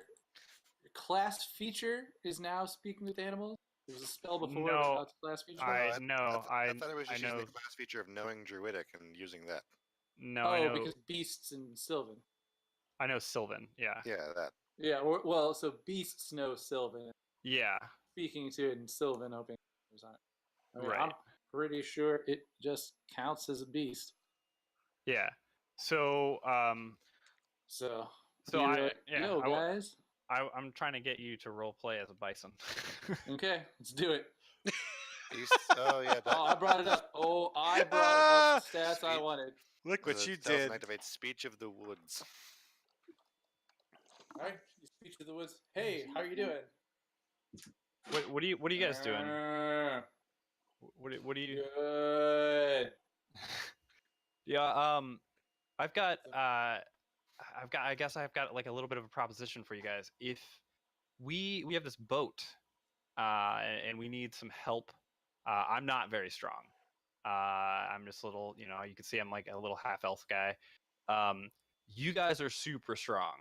class feature is now speaking with animals. There was a spell before, but
No,
now it's class feature.
I
I thought it was
I
just using
know.
the class feature of knowing Druidic and using that.
No, I know.
because beasts and Sylvan.
I know Sylvan. Yeah.
Yeah, that.
Yeah, well, so beasts know Sylvan.
Yeah.
Speaking to it in Sylvan, hoping it on it. I mean,
Right.
I'm pretty sure it just counts as a beast.
Yeah. So
So,
So
you're
I
like,
yeah,
yo, guys.
I'm trying to get you to role play as a bison.
Okay, let's do it.
Beast. Oh yeah. That,
Oh, I brought it up. The stats I
Sweet.
wanted.
Look what you
Stealth
did.
and activate speech of the woods.
All right, you speak to the woods. Hey, how are you doing?
what are you guys doing? What do you?
Good.
Yeah. I've got I guess I've got like a little bit of a proposition for you guys. If we have this boat, and we need some help. I'm not very strong. I'm just a little, you can see I'm like a little half elf guy. You guys are super strong.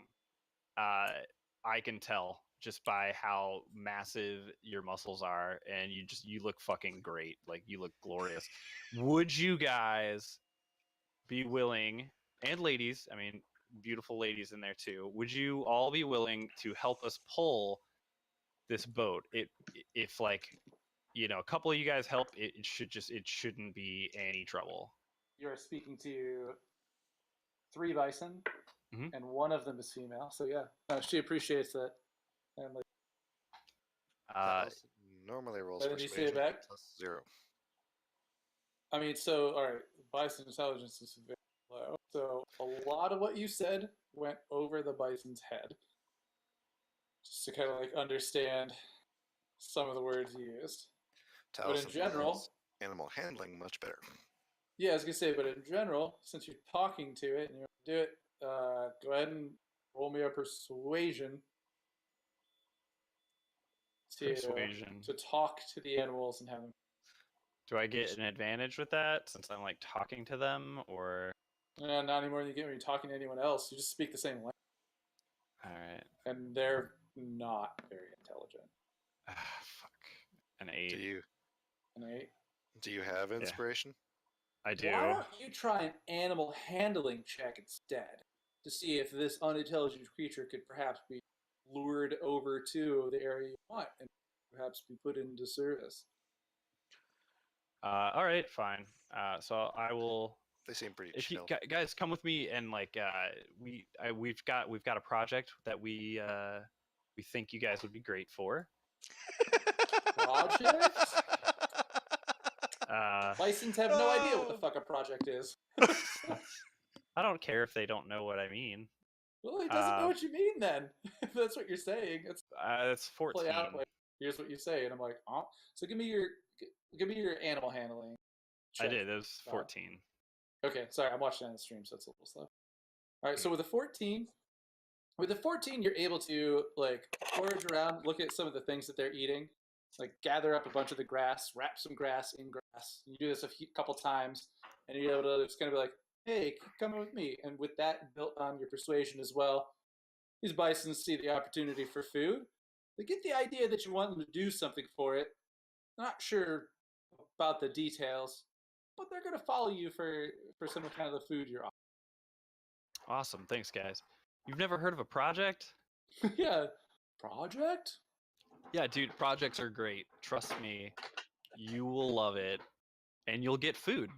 I can tell just by how massive your muscles are, and you look fucking great. Like, you look glorious. Would you guys be willing, and ladies, I mean, beautiful ladies in there too. Would you all be willing to help us pull this boat? If like, a couple of you guys help, it shouldn't be any trouble.
You're speaking to 3 bison,
Mhm.
and one of them is female. So yeah, she appreciates that. And like,
Talos normally rolls
What did you say
persuasion
back?
+0.
I mean, so all right, bison intelligence is very low. So a lot of what you said went over the bison's head, just to kind of like understand some of the words you used. But in
Talos
general,
knows animal handling much better.
yeah, I was gonna say, but in general, since you're talking to it and you want to do it, go ahead and roll me a persuasion
Persuasion.
to talk to the animals and have them.
Do I get an advantage with that since I'm like talking to them, or?
Not anymore than you get when you're talking to anyone else. You just speak the same language,
All right.
and they're not very intelligent.
Fuck. An 8.
And
Do you have inspiration?
I do.
why don't you try an animal handling check instead to see if this unintelligent creature could perhaps be lured over to the area you want and perhaps be put into service?
All right, fine. So I will.
They seem pretty
If you
chill.
guys come with me, and like we've got a project that we think you guys would be great for.
Project? Bisons have no idea what the
Oh.
fuck a project is.
I don't care if they don't know what I mean.
Well, he doesn't know what you mean then. If that's what you're saying, it's
It's 14.
play out like here's what you say, and I'm like, oh. So give me your animal handling.
I
check.
did. It was 14.
Okay, sorry, I'm watching on the stream, so it's a little slow. All right, so with a 14, you're able to like forage around, look at some of the things that they're eating, like gather up a bunch of the grass, wrap some grass in grass. You do this a couple times, and you're able to just kind of be like, hey, come with me. And with that built on your persuasion as well, these bisons see the opportunity for food. They get the idea that you want them to do something for it. Not sure about the details, but they're going to follow you for some kind of the food you're
Awesome. Thanks, guys. You've never heard of a project?
on. Yeah. Project?
Yeah, dude, projects are great. Trust me. You will love it. And you'll get food.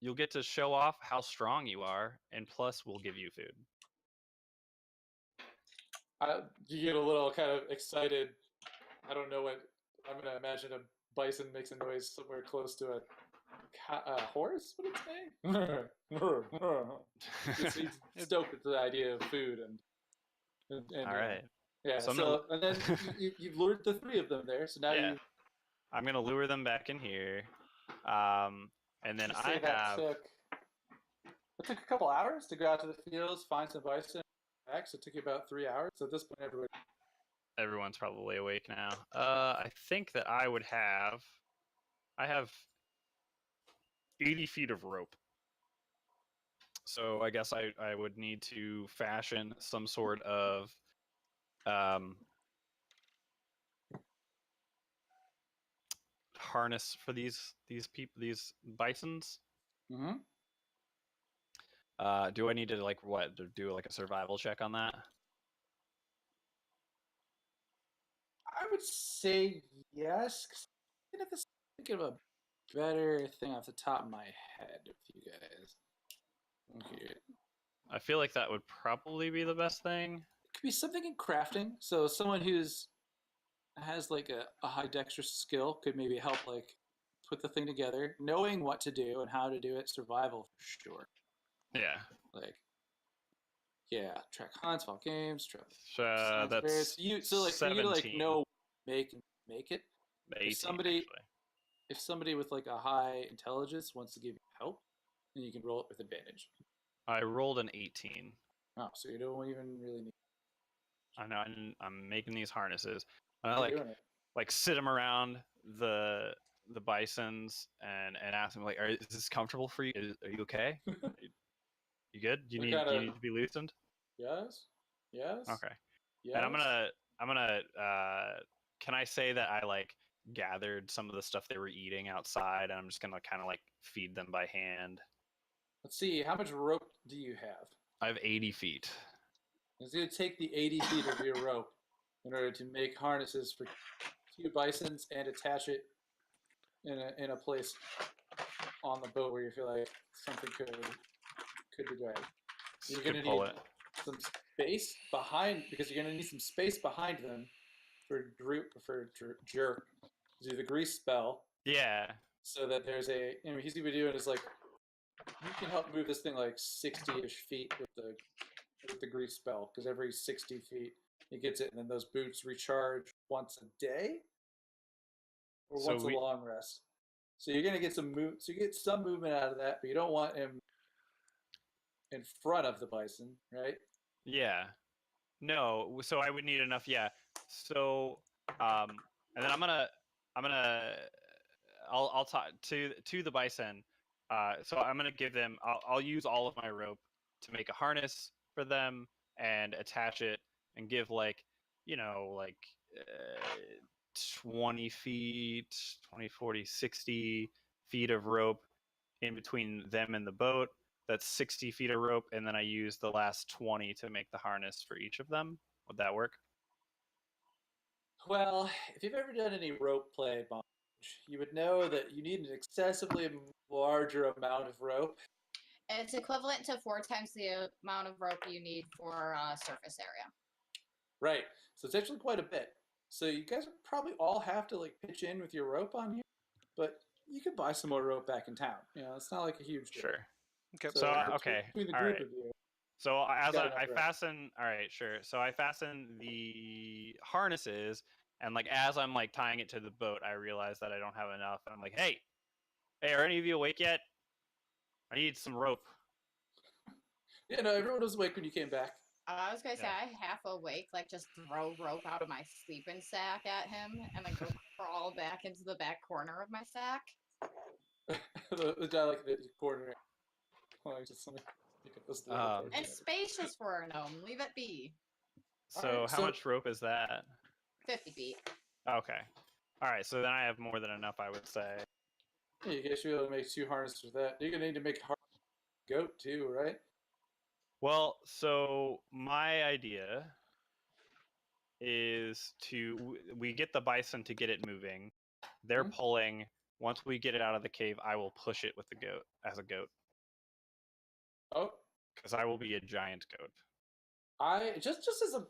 You'll get to show off how strong you are, and plus we'll give you food.
You get a little kind of excited. I don't know what. I'm going to imagine a bison makes a noise somewhere close to a horse? What it's saying? He's stoked with the idea of food and
All right.
Yeah.
So I'm
So and then you've lured the 3 of them there. So now
Yeah.
you.
I'm gonna lure them back in here, and then
you say
I
that
have.
It took a couple hours to go out to the fields, find some bison, back. So it took you about 3 hours. So at this point,
Everyone's probably awake now. I think that I have 80 feet of rope. So I guess I would need to fashion some sort of harness for these bisons.
Mm-hmm.
Do I need to do like a survival check on that?
I would say yes. 'Cause I'm thinking of a better thing off the top of my head with you guys. Okay.
I feel like that would probably be the best thing.
It could be something in crafting. So someone has like a high dexterous skill could maybe help like put the thing together, knowing what to do and how to do it. Survival for sure.
Yeah.
Like, yeah, track hunts, fall games, track.
That's
So like for you to like
17.
know make it.
18,
somebody-
actually.
If somebody with like a high intelligence wants to give you help, then you can roll it with advantage.
I rolled an 18.
Oh, so you don't even really need.
I know I'm making these harnesses. And I
You're doing it.
like sit them around the bisons and ask them like, is this comfortable for you? Are you okay? You good? Do you
What
need
kinda-
you need to be loosened?
Yes. Yes.
Okay.
Yes.
And I'm gonna can I say that I like gathered some of the stuff they were eating outside, and I'm just gonna kind of like feed them by hand.
Let's see. How much rope do you have?
I have 80 feet.
It's going to take the 80 feet of your rope in order to make harnesses for 2 bisons and attach it in a place on the boat where you feel like something could be dragged. You're
Could
going to
pull
need
it.
some space behind, because you're going to need some space behind them for jerk to do the grease spell,
Yeah.
so that there's a. I mean, he's going to be doing is like, you can help move this thing like 60-ish feet with the grease spell, because every 60 feet he gets it, and then those boots recharge once a day or
So
once
we-
a long rest. So you're gonna get some so you get some movement out of that, but you don't want him in front of the bison, right?
Yeah. No, so I would need enough. Yeah. So, and then I'll talk to the bison. So I'm gonna give them. I'll use all of my rope to make a harness for them and attach it and give like 20 feet, 20, 40, 60 feet of rope in between them and the boat. That's 60 feet of rope, and then I use the last 20 to make the harness for each of them. Would that work?
Well, if you've ever done any rope play bondage, you would know that you need an excessively larger amount of rope.
It's equivalent to 4 times the amount of rope you need for surface area.
Right. So it's actually quite a bit. So you guys would probably all have to like pitch in with your rope on here, but you could buy some more rope back in town. You know, it's not like a huge deal.
Sure.
Okay.
So,
between-
okay,
between the
all
group
right.
of you,
So as
got
I
enough rope.
fasten, all right, sure. So I fasten the harnesses, and like as I'm like tying it to the boat, I realize that I don't have enough, and I'm like, hey, are any of you awake yet? I need some rope.
Yeah, no, everyone was awake when you came back.
I was gonna say,
Yeah.
I half awake, like just throw rope out of my sleeping sack at him, and then go crawl back into the back corner of my sack.
the guy like the corner. Oh, I just let me pick up this little
Um,
portion
It's
of it.
spacious for a gnome. Leave it be.
So
Alright,
how
so-
much rope is that?
50 feet.
Okay. All right. So then I have more than enough, I would say.
Yeah, you guys should be able to make 2 harnesses with that. You're gonna need to make a goat too, right?
Well, so my idea is we get the bison to get it moving. They're
Mhm.
pulling. Once we get it out of the cave, I will push it with the goat as a goat
Oh,
because I will be a giant goat.
I just as a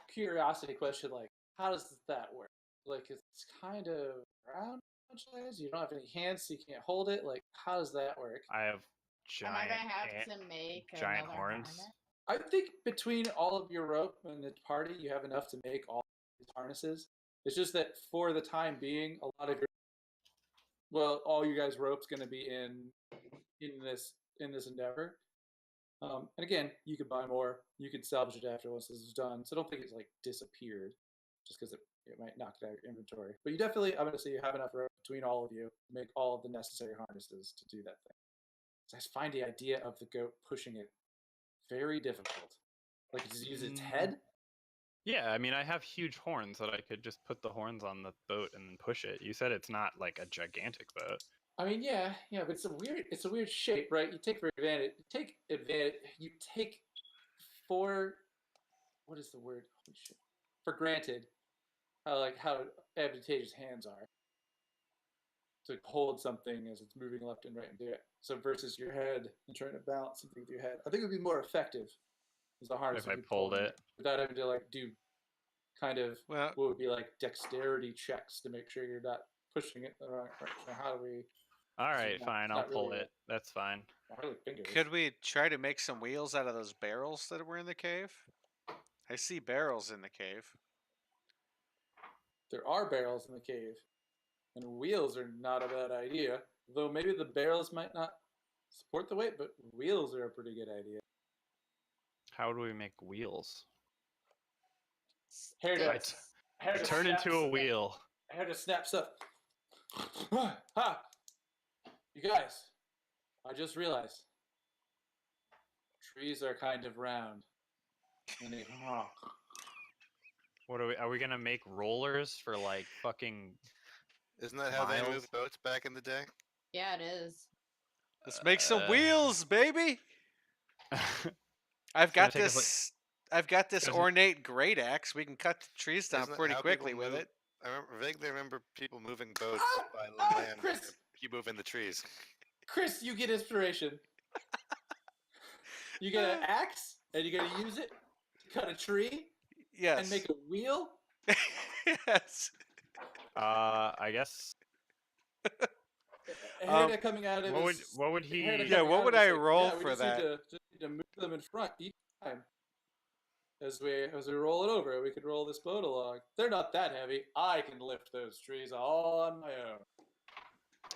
curiosity question, like, how does that work? Like, it's kind of round size. You don't have any hands, so you can't hold it. Like, how does that work?
I have
Am I
giant.
gonna have
ant-
to make
giant
another
horns?
harness?
I think between all of your rope and the party, you have enough to make all these harnesses. It's just that for the time being, a lot of your, all you guys' rope's going to be in this endeavor. And again, you could buy more. You could salvage it after once this is done. So don't think it's like disappeared, just because it might knock it out of your inventory. But you definitely, I'm going to say you have enough rope between all of you to make all of the necessary harnesses to do that thing. So I just find the idea of the goat pushing it very difficult. Like, does it use its head?
Yeah, I mean, I have huge horns that I could just put the horns on the boat and then push it. You said it's not like a gigantic boat.
I mean, yeah, but it's a weird shape, right? You take for what is the word? Holy shit. For granted, how advantageous hands are to hold something as it's moving left and right and do it. So versus your head and trying to balance something with your head, I think it would be more effective as the harness
If I
would be
pulled
pulling
it.
without having to like do kind of
Well,
what would be like dexterity checks to make sure you're not pushing it the wrong direction. How do we?
All
This is
right,
not-
fine.
it's
I'll
not
pull
really a-
it. That's fine.
Not really fingers.
could we try to make some wheels out of those barrels that were in the cave? I see barrels in the cave.
There are barrels in the cave, and wheels are not a bad idea. Though maybe the barrels might not support the weight, but wheels are a pretty good idea.
How do we make wheels?
Hair
I
does.
t-
Hair just
Turn into a
snaps-
wheel.
Hair just snaps up. Ha! You guys, I just realized trees are kind of round. And they honk.
What are we gonna make rollers for like fucking?
Isn't that how they
Miles?
moved boats back in the day?
Yeah, it is.
Let's make some
Uh,
wheels, baby. I've
gonna
got
take us, like-
this. I've got this
Isn't-
ornate great axe. We can cut the trees down
Isn't it
pretty
how people
quickly with
move-
it.
I vaguely remember people moving boats by
Ah,
land.
Chris!
You move in the trees.
Chris, you get inspiration. You get an axe, and you're gonna use it to cut a tree
Yes.
and make a wheel.
Yes.
I guess.
Herda coming out of
What would
his.
what would he?
Herda
Yeah,
coming
what
out
would
of his,
I
like,
roll
yeah, we
for
just
that?
Just need to move them in front each time. As we roll it over, we could roll this boat along. They're not that heavy. I can lift those trees all on my own.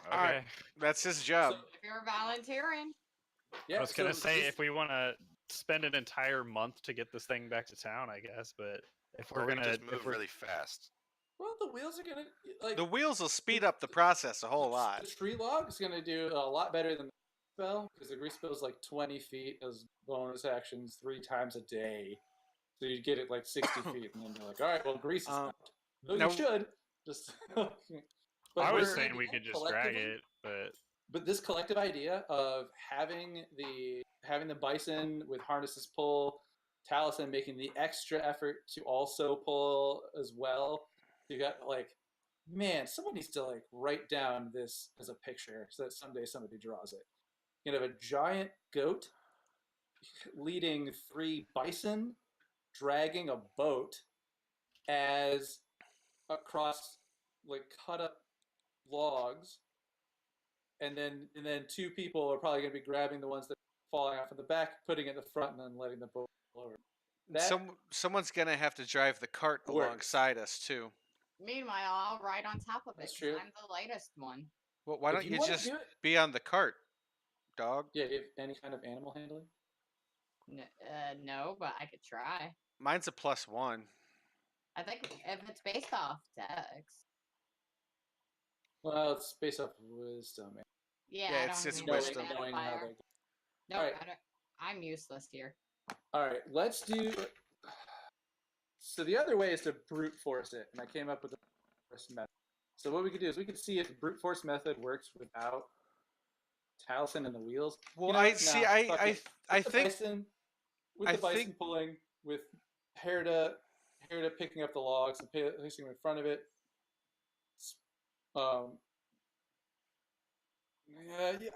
Okay.
Alright. That's his job.
So-
If you're volunteering,
Yeah,
I was gonna
so
say
this-
if we want to spend an entire month to get this thing back to town, I guess. But if
Or
we're
we
gonna,
just move
if we're,
really fast.
well, the wheels are gonna like
The wheels will speed up the process a whole lot.
The tree log is gonna do a lot better than the grease spell because the grease spell is like 20 feet as bonus actions 3 times a day. So you get it like 60 feet, and then you're like, all right, well, grease is out. Though
now-
you should just. But
I was
we're-
saying we could just drag
collectively-
it, but
But this collective idea of having the bison with harnesses pull, Taliesin making the extra effort to also pull as well. You got like, man, someone needs to like write down this as a picture so that someday somebody draws it. You have a giant goat leading 3 bison, dragging a boat as across like cut up logs. And then 2 people are probably going to be grabbing the ones that are falling off in the back, putting it in the front, and then letting the boat roll over. That
Someone's gonna have to drive the cart
works.
alongside us too.
meanwhile, I'll ride on top of it.
That's
'cause
true.
I'm the lightest one.
Well, why
if
don't you
wanna
just
do it-
be on the cart, dog?
yeah, you have any kind of animal handling?
No, but I could try.
Mine's a +1.
I think if it's based off Dex.
Well, it's based off wisdom.
Yeah,
Yeah,
I
it's-
don't
it's
have any
wisdom.
Knowing how
modifier.
they.
No,
Alright.
I don't. I'm useless here.
All right, let's do. So the other way is to brute force it, and I came up with the force method. So what we could do is we could see if the brute force method works without Taliesin and the wheels.
Well,
You know
I
what?
see.
Nah,
I
fuck
I
it.
I
With the
think
bison, with
I
the bison
think-
pulling, with Herda picking up the logs and placing them in front of it. Yeah,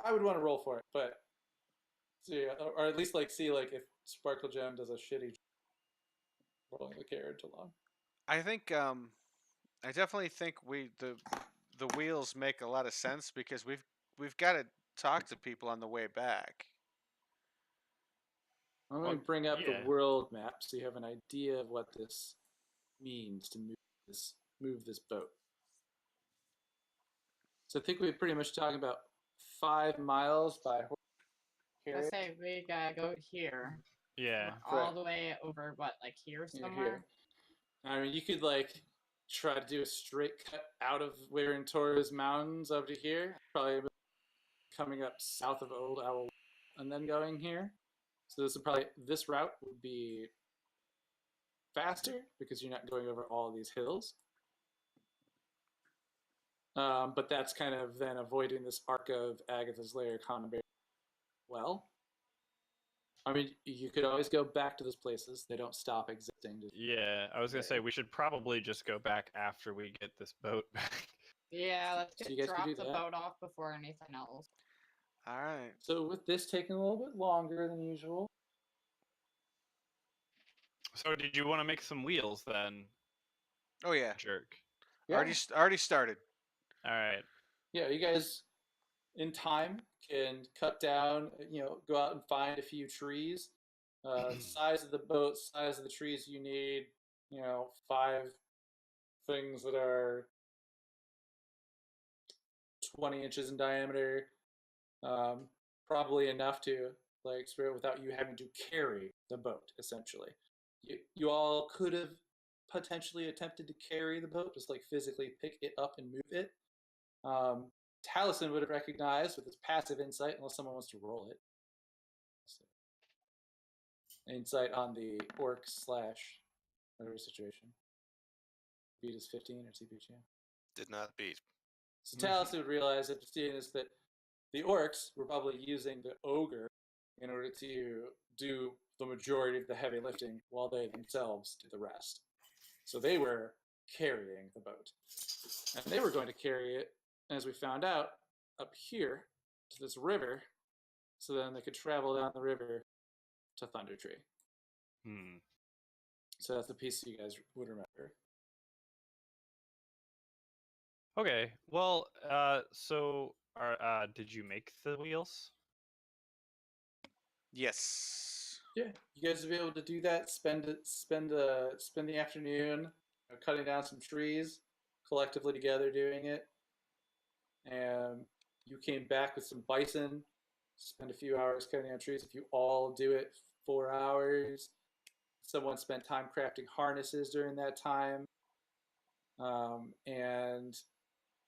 I would want to roll for it, but see, or at least like see like if Sparkle Gem does a shitty rolling the carriage along.
I think I definitely think the wheels make a lot of sense because we've got to talk to people on the way back.
I'm going to
Well,
bring up
yeah.
the world map so you have an idea of what this means to move this boat. So I think we're pretty much talking about 5 miles by horse carriage.
Let's say we gotta go here.
yeah.
All
Correct.
the way over, what, like here
Yeah,
somewhere?
here. I mean, you could like try to do a straight cut out of where in Torres Mountains up to here, probably coming up south of Old Owl, and then going here. So this route would be faster because you're not going over all these hills. But that's kind of then avoiding this arc of Agatha's Lair, Conberry. Well, I mean, you could always go back to those places. They don't stop existing. Just
Yeah, I was gonna say we should probably just go back after we get this boat back.
Yeah, let's
So
just
you guys
drop
can
the
do that.
boat off before anything else.
All right.
So with this taking a little bit longer than usual,
So did you want to make some wheels then,
Oh yeah.
jerk?
Already started.
All right.
yeah, you guys in time can cut down, go out and find a few trees. Size of the boat, size of the trees you need, 5 things that are 20 inches in diameter. Probably enough to like spray it without you having to carry the boat, essentially. You all could have potentially attempted to carry the boat, just like physically pick it up and move it. Taliesin would have recognized with its passive insight, unless someone wants to roll it. So, insight on the orc / whatever situation. Beat is 15 or CPG.
Did not beat.
So Taliesin would realize after seeing this that the orcs were probably using the ogre in order to do the majority of the heavy lifting while they themselves did the rest. So they were carrying the boat. And they were going to carry it, as we found out, up here to this river, so then they could travel down the river to Thunder Tree.
Hmm.
So that's the piece you guys would remember.
Okay. Well, so did you make the wheels?
Yes.
Yeah, you guys will be able to do that. Spend the afternoon cutting down some trees, collectively together doing it. And you came back with some bison. Spend a few hours cutting down trees. If you all do it 4 hours, someone spent time crafting harnesses during that time, and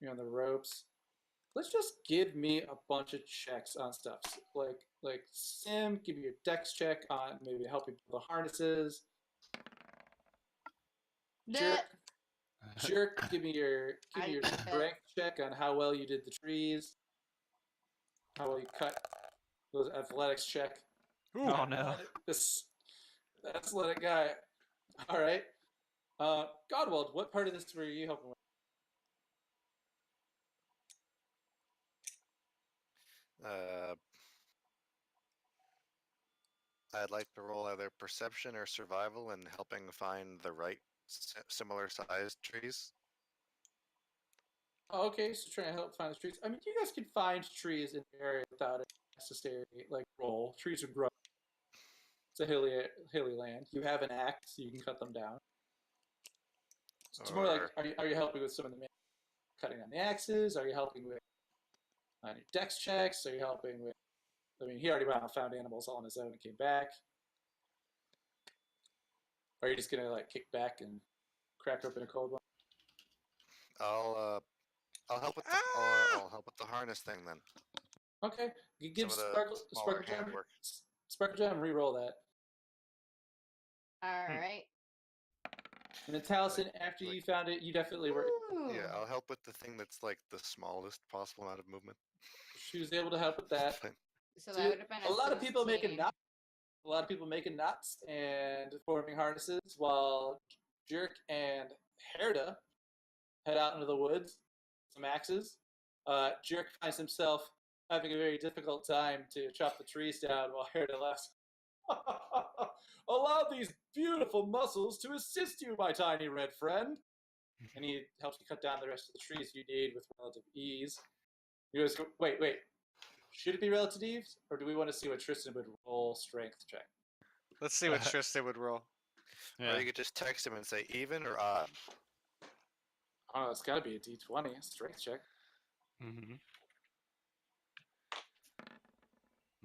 the ropes. Let's just give me a bunch of checks on stuff. Like Sim, give me your dex check on maybe helping build the harnesses. Jerk, give me your strength check on how well you did the trees, how well you cut. Those athletics check.
Oh no.
This athletic guy. All right. Godwald, what part of this were you helping with?
I'd like to roll either perception or survival and helping find the right similar sized trees.
Oh, okay, so trying to help find the trees. I mean, you guys can find trees in the area without a necessary roll. Trees would grow. It's a hilly land. You have an axe, so you can cut them down. It's more like, are you helping with some of the cutting on the axes? Are you helping with on your dex checks? Are you helping with? I mean, he already went out and found animals all on his own and came back. Or are you just gonna kick back and crack open a cold one?
I'll help with the I'll help with the harness thing then.
Okay, you give
Some of the
Sparkle
smaller
Jam.
handwork.
Sparkle Jam, re-roll that.
All right.
And then Taliesin, after you found it, you definitely were.
Yeah, I'll help with the thing that's like the smallest possible amount of movement.
She was able to help with that.
So that would have been
a lot of people making
16.
knots. A lot of people making knots and forming harnesses, while Jerk and Herda head out into the woods, some axes. Jerk finds himself having a very difficult time to chop the trees down, while Herda laughs. Allow these beautiful muscles to assist you, my tiny red friend. And he helps you cut down the rest of the trees you need with relative ease. You guys go, wait. Should it be relative ease, or do we want to see what Tristan would roll strength check?
Let's see what Tristan would roll.
Yeah.
Or you could just text him and say even or odd.
Oh, it's got to be a D20 strength check.
Mm-hmm.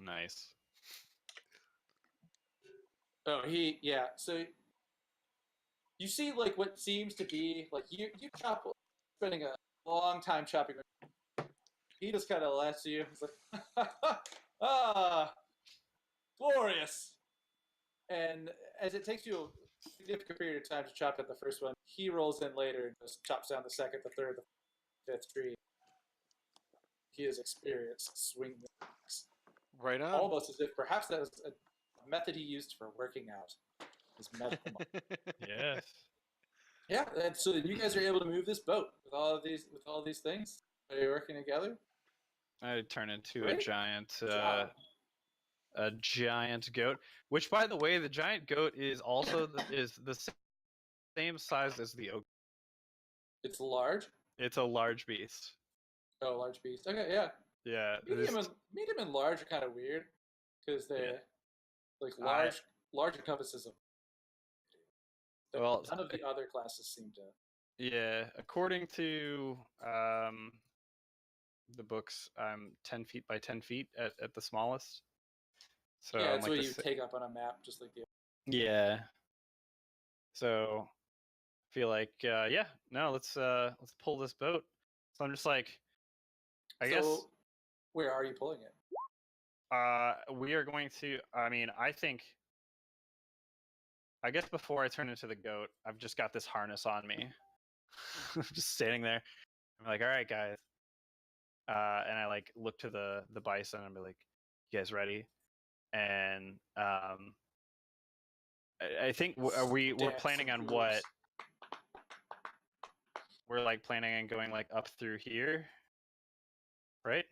Nice.
Oh, so you see what seems to be you chop, spending a long time chopping. He just kind of lets you. He's like, ah, glorious. And as it takes you a significant period of time to chop down the first one, he rolls in later and just chops down the second, the third, the fifth tree. He has experienced swinging the axe.
Right on.
Almost as if perhaps that was a method he used for working out. His medical
Yes.
Yeah, and so you guys are able to move this boat with all these things. Are you working together?
I turn into
Great.
a giant goat. Which, by the way, the giant goat is also is the same size as the oak.
It's large.
It's a large beast.
Oh, large beast. Okay, yeah.
Yeah.
Medium and large are kind of weird because they're large encompasses them.
Well,
None of the other classes seem to.
Yeah, according to the books, I'm 10 feet by 10 feet at the smallest. So
Yeah,
I'm
that's what you take up on a map, just like the.
Yeah. So I feel like let's pull this boat. So I'm just like, I guess.
Where are you pulling it?
We are going to. I guess before I turn into the goat, I've just got this harness on me. I'm just standing there. I'm like, all right, guys. And I look to the bison and be like, you guys ready? And I think we're
Stats
planning
and
on
groups.
what? We're like planning on going like up through here, right?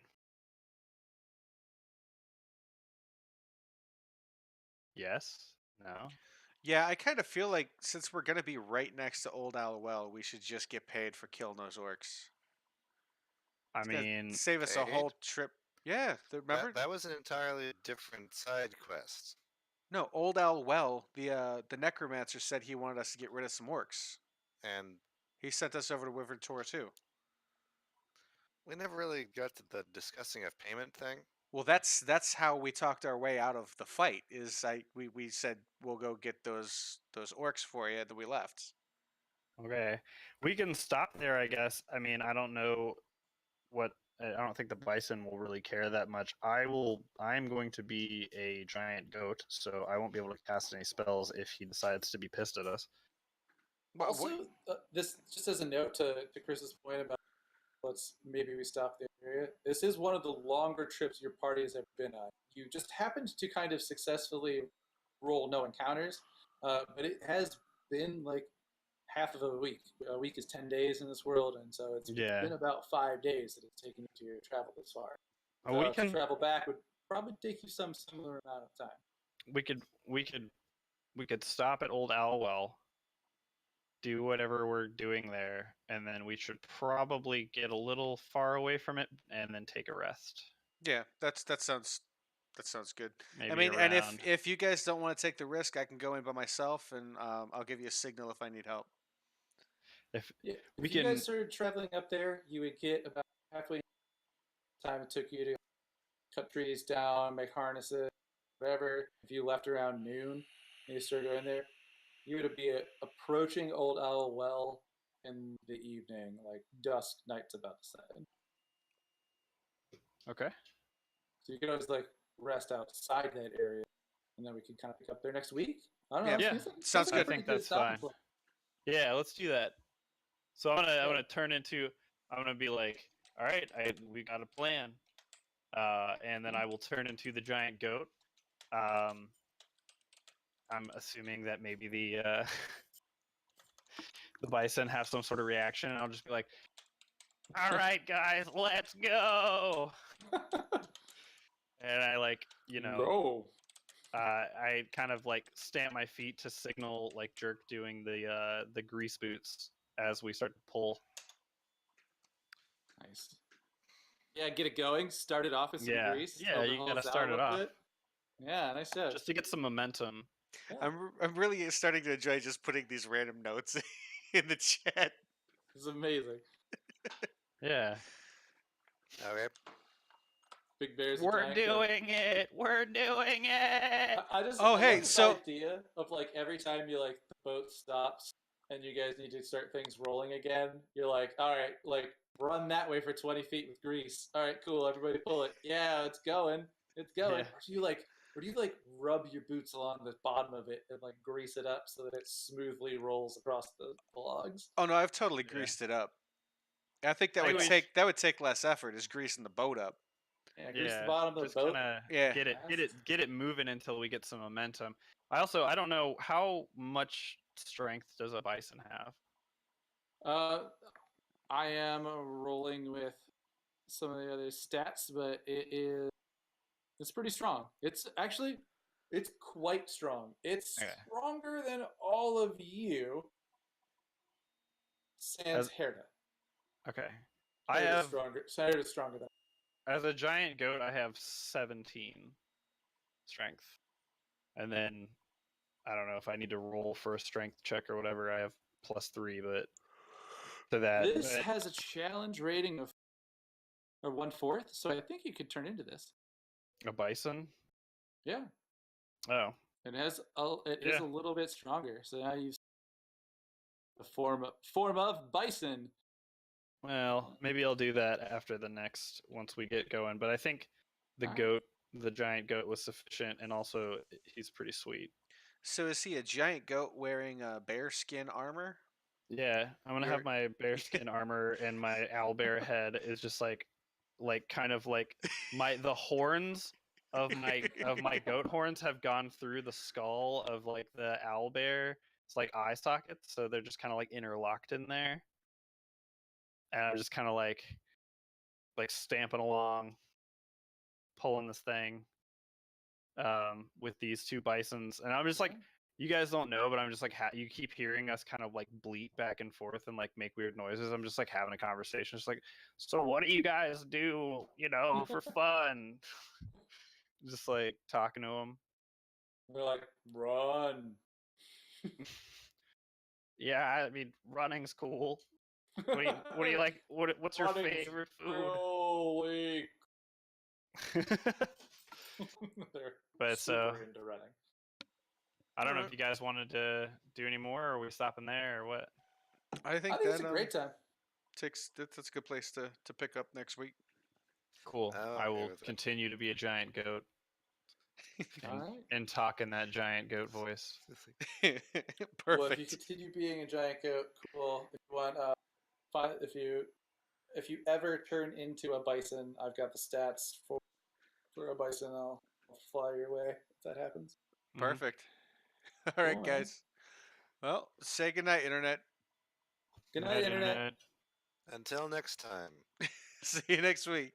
Yes. No.
Yeah, I kind of feel like since we're gonna be right next to Old Owl Well, we should just get paid for killing those orcs.
I
It's gonna
mean,
save us a
Paid?
whole trip. Yeah, remember?
That was an entirely different side quest.
No, Old Owl Well. The necromancer said he wanted us to get rid of some orcs.
And
He sent us over to Wyvern Tor too.
we never really got to the discussing of payment thing.
Well, that's how we talked our way out of the fight. We said we'll go get those orcs for you, and then we left.
okay, we can stop there, I guess. I mean, I don't know what. I don't think the bison will really care that much. I'm going to be a giant goat, so I won't be able to cast any spells if he decides to be pissed at us.
Also, this just as a note to Chris's point about maybe we stop the area. This is one of the longer trips your party has ever been on. You just happened to kind of successfully roll no encounters, but it has been like half of a week. A week is 10 days in this world, and so it's
Yeah.
been about 5 days that it's taken you to your travel this far.
We
To
can
travel back would probably take you some similar amount of time.
we could stop at Old Owlwell, do whatever we're doing there, and then we should probably get a little far away from it and then take a rest.
Yeah, that sounds good.
Maybe
I mean,
around.
and if you guys don't want to take the risk, I can go in by myself, and I'll give you a signal if I need help.
if
Yeah,
We
if you
can-
guys started traveling up there, you would get about halfway time it took you to cut trees down, make harnesses, whatever. If you left around noon and you started going there, you would be approaching Old Owl Well in the evening, like dusk, night's about to set in.
okay.
So you could always like rest outside that area, and then we could kind of pick up there next week. I don't know.
Yeah,
seems like-
sounds
seems like a
good.
pretty
I think that's
stopping
fine.
point.
Yeah, let's do that. So I'm gonna turn into. I'm gonna be like, all right, we got a plan, and then I will turn into the giant goat. I'm assuming that maybe the the bison have some sort of reaction, and I'll just be like, all right, guys, let's go. And I
No.
I kind of like stamp my feet to signal like Jerk doing the grease boots as we start to pull.
Nice. Yeah, get it going. Start it off with some
Yeah.
grease.
Yeah,
help
you
it
gotta
hose
start
down
it
a little
off.
bit. Yeah, nice job.
Just to get some momentum.
I'm really starting to enjoy just putting these random notes in the chat.
It's amazing.
Yeah.
Okay.
Big bears. and
We're
giant goats.
doing it. We're doing it.
I just
Oh,
I
hey,
love this
so-
idea of like every time you like the boat stops and you guys need to start things rolling again, you're like, all right, like run that way for 20 feet with grease. All right, cool. Everybody pull it. Yeah, it's going. It's going.
Yeah.
Or do you like rub your boots along the bottom of it and like grease it up so that it smoothly rolls across the logs?
Oh no, I've totally
Yeah.
greased it up. I think that
I
would
think we
take less effort, is greasing the boat up.
Yeah, grease
Yeah.
the bottom of
Just
the boat.
kinda
Yeah.
get it moving until we get some momentum. I don't know how much strength does a bison have.
I am rolling with some of the other stats, but it's pretty strong. It's quite strong. It's
Okay.
stronger than all of you. Sans
As-
Herda.
Okay. I
Herda's
have
stronger. Herda's stronger than.
as a giant goat, I have 17 strength, and then I don't know if I need to roll for a strength check or whatever. I have +3, but to that.
This
but-
has a challenge rating of 1/4, so I think you could turn into this.
a bison.
Yeah,
Oh,
it is
Yeah.
a little bit stronger. So now you the form of bison.
well, maybe I'll do that after the next once we get going. But I think
Alright.
the giant goat was sufficient, and also he's pretty sweet.
So is he a giant goat wearing bear skin armor?
Yeah, I'm gonna
You're-
have my bearskin armor, and my owlbear head is just like kind of like the horns of my goat horns have gone through the skull of like the owl bear. It's like eye sockets, so they're just kind of like interlocked in there. And I'm just kind of like stamping along, pulling this thing with these two bisons, and I'm just like, you guys don't know, but I'm just like, you keep hearing us kind of like bleat back and forth and like make weird noises. I'm just like having a conversation, just like, so what do you guys do, for fun? Just like talking to them.
We're like, run.
Yeah, I mean, running's cool. What do you like? What's your
Running's
favorite food?
really They're
But so
super into running.
I don't know if
Alright.
you guys wanted to do any more, or are we stopping there, or what?
I think
I think it's a
that
great time.
that's a good place to pick up next week.
Cool.
Oh,
I
okay
will
with that.
continue to be a giant goat
All
and,
right.
and talk in that giant goat voice.
Perfect.
Well, if you continue being a giant goat, cool. If you want, if you ever turn into a bison, I've got the stats for a bison. I'll fly your way if that happens.
Perfect. All right,
Cool, man.
guys. Well, say goodnight, internet.
Good night, internet.
Until next time.
See you next week.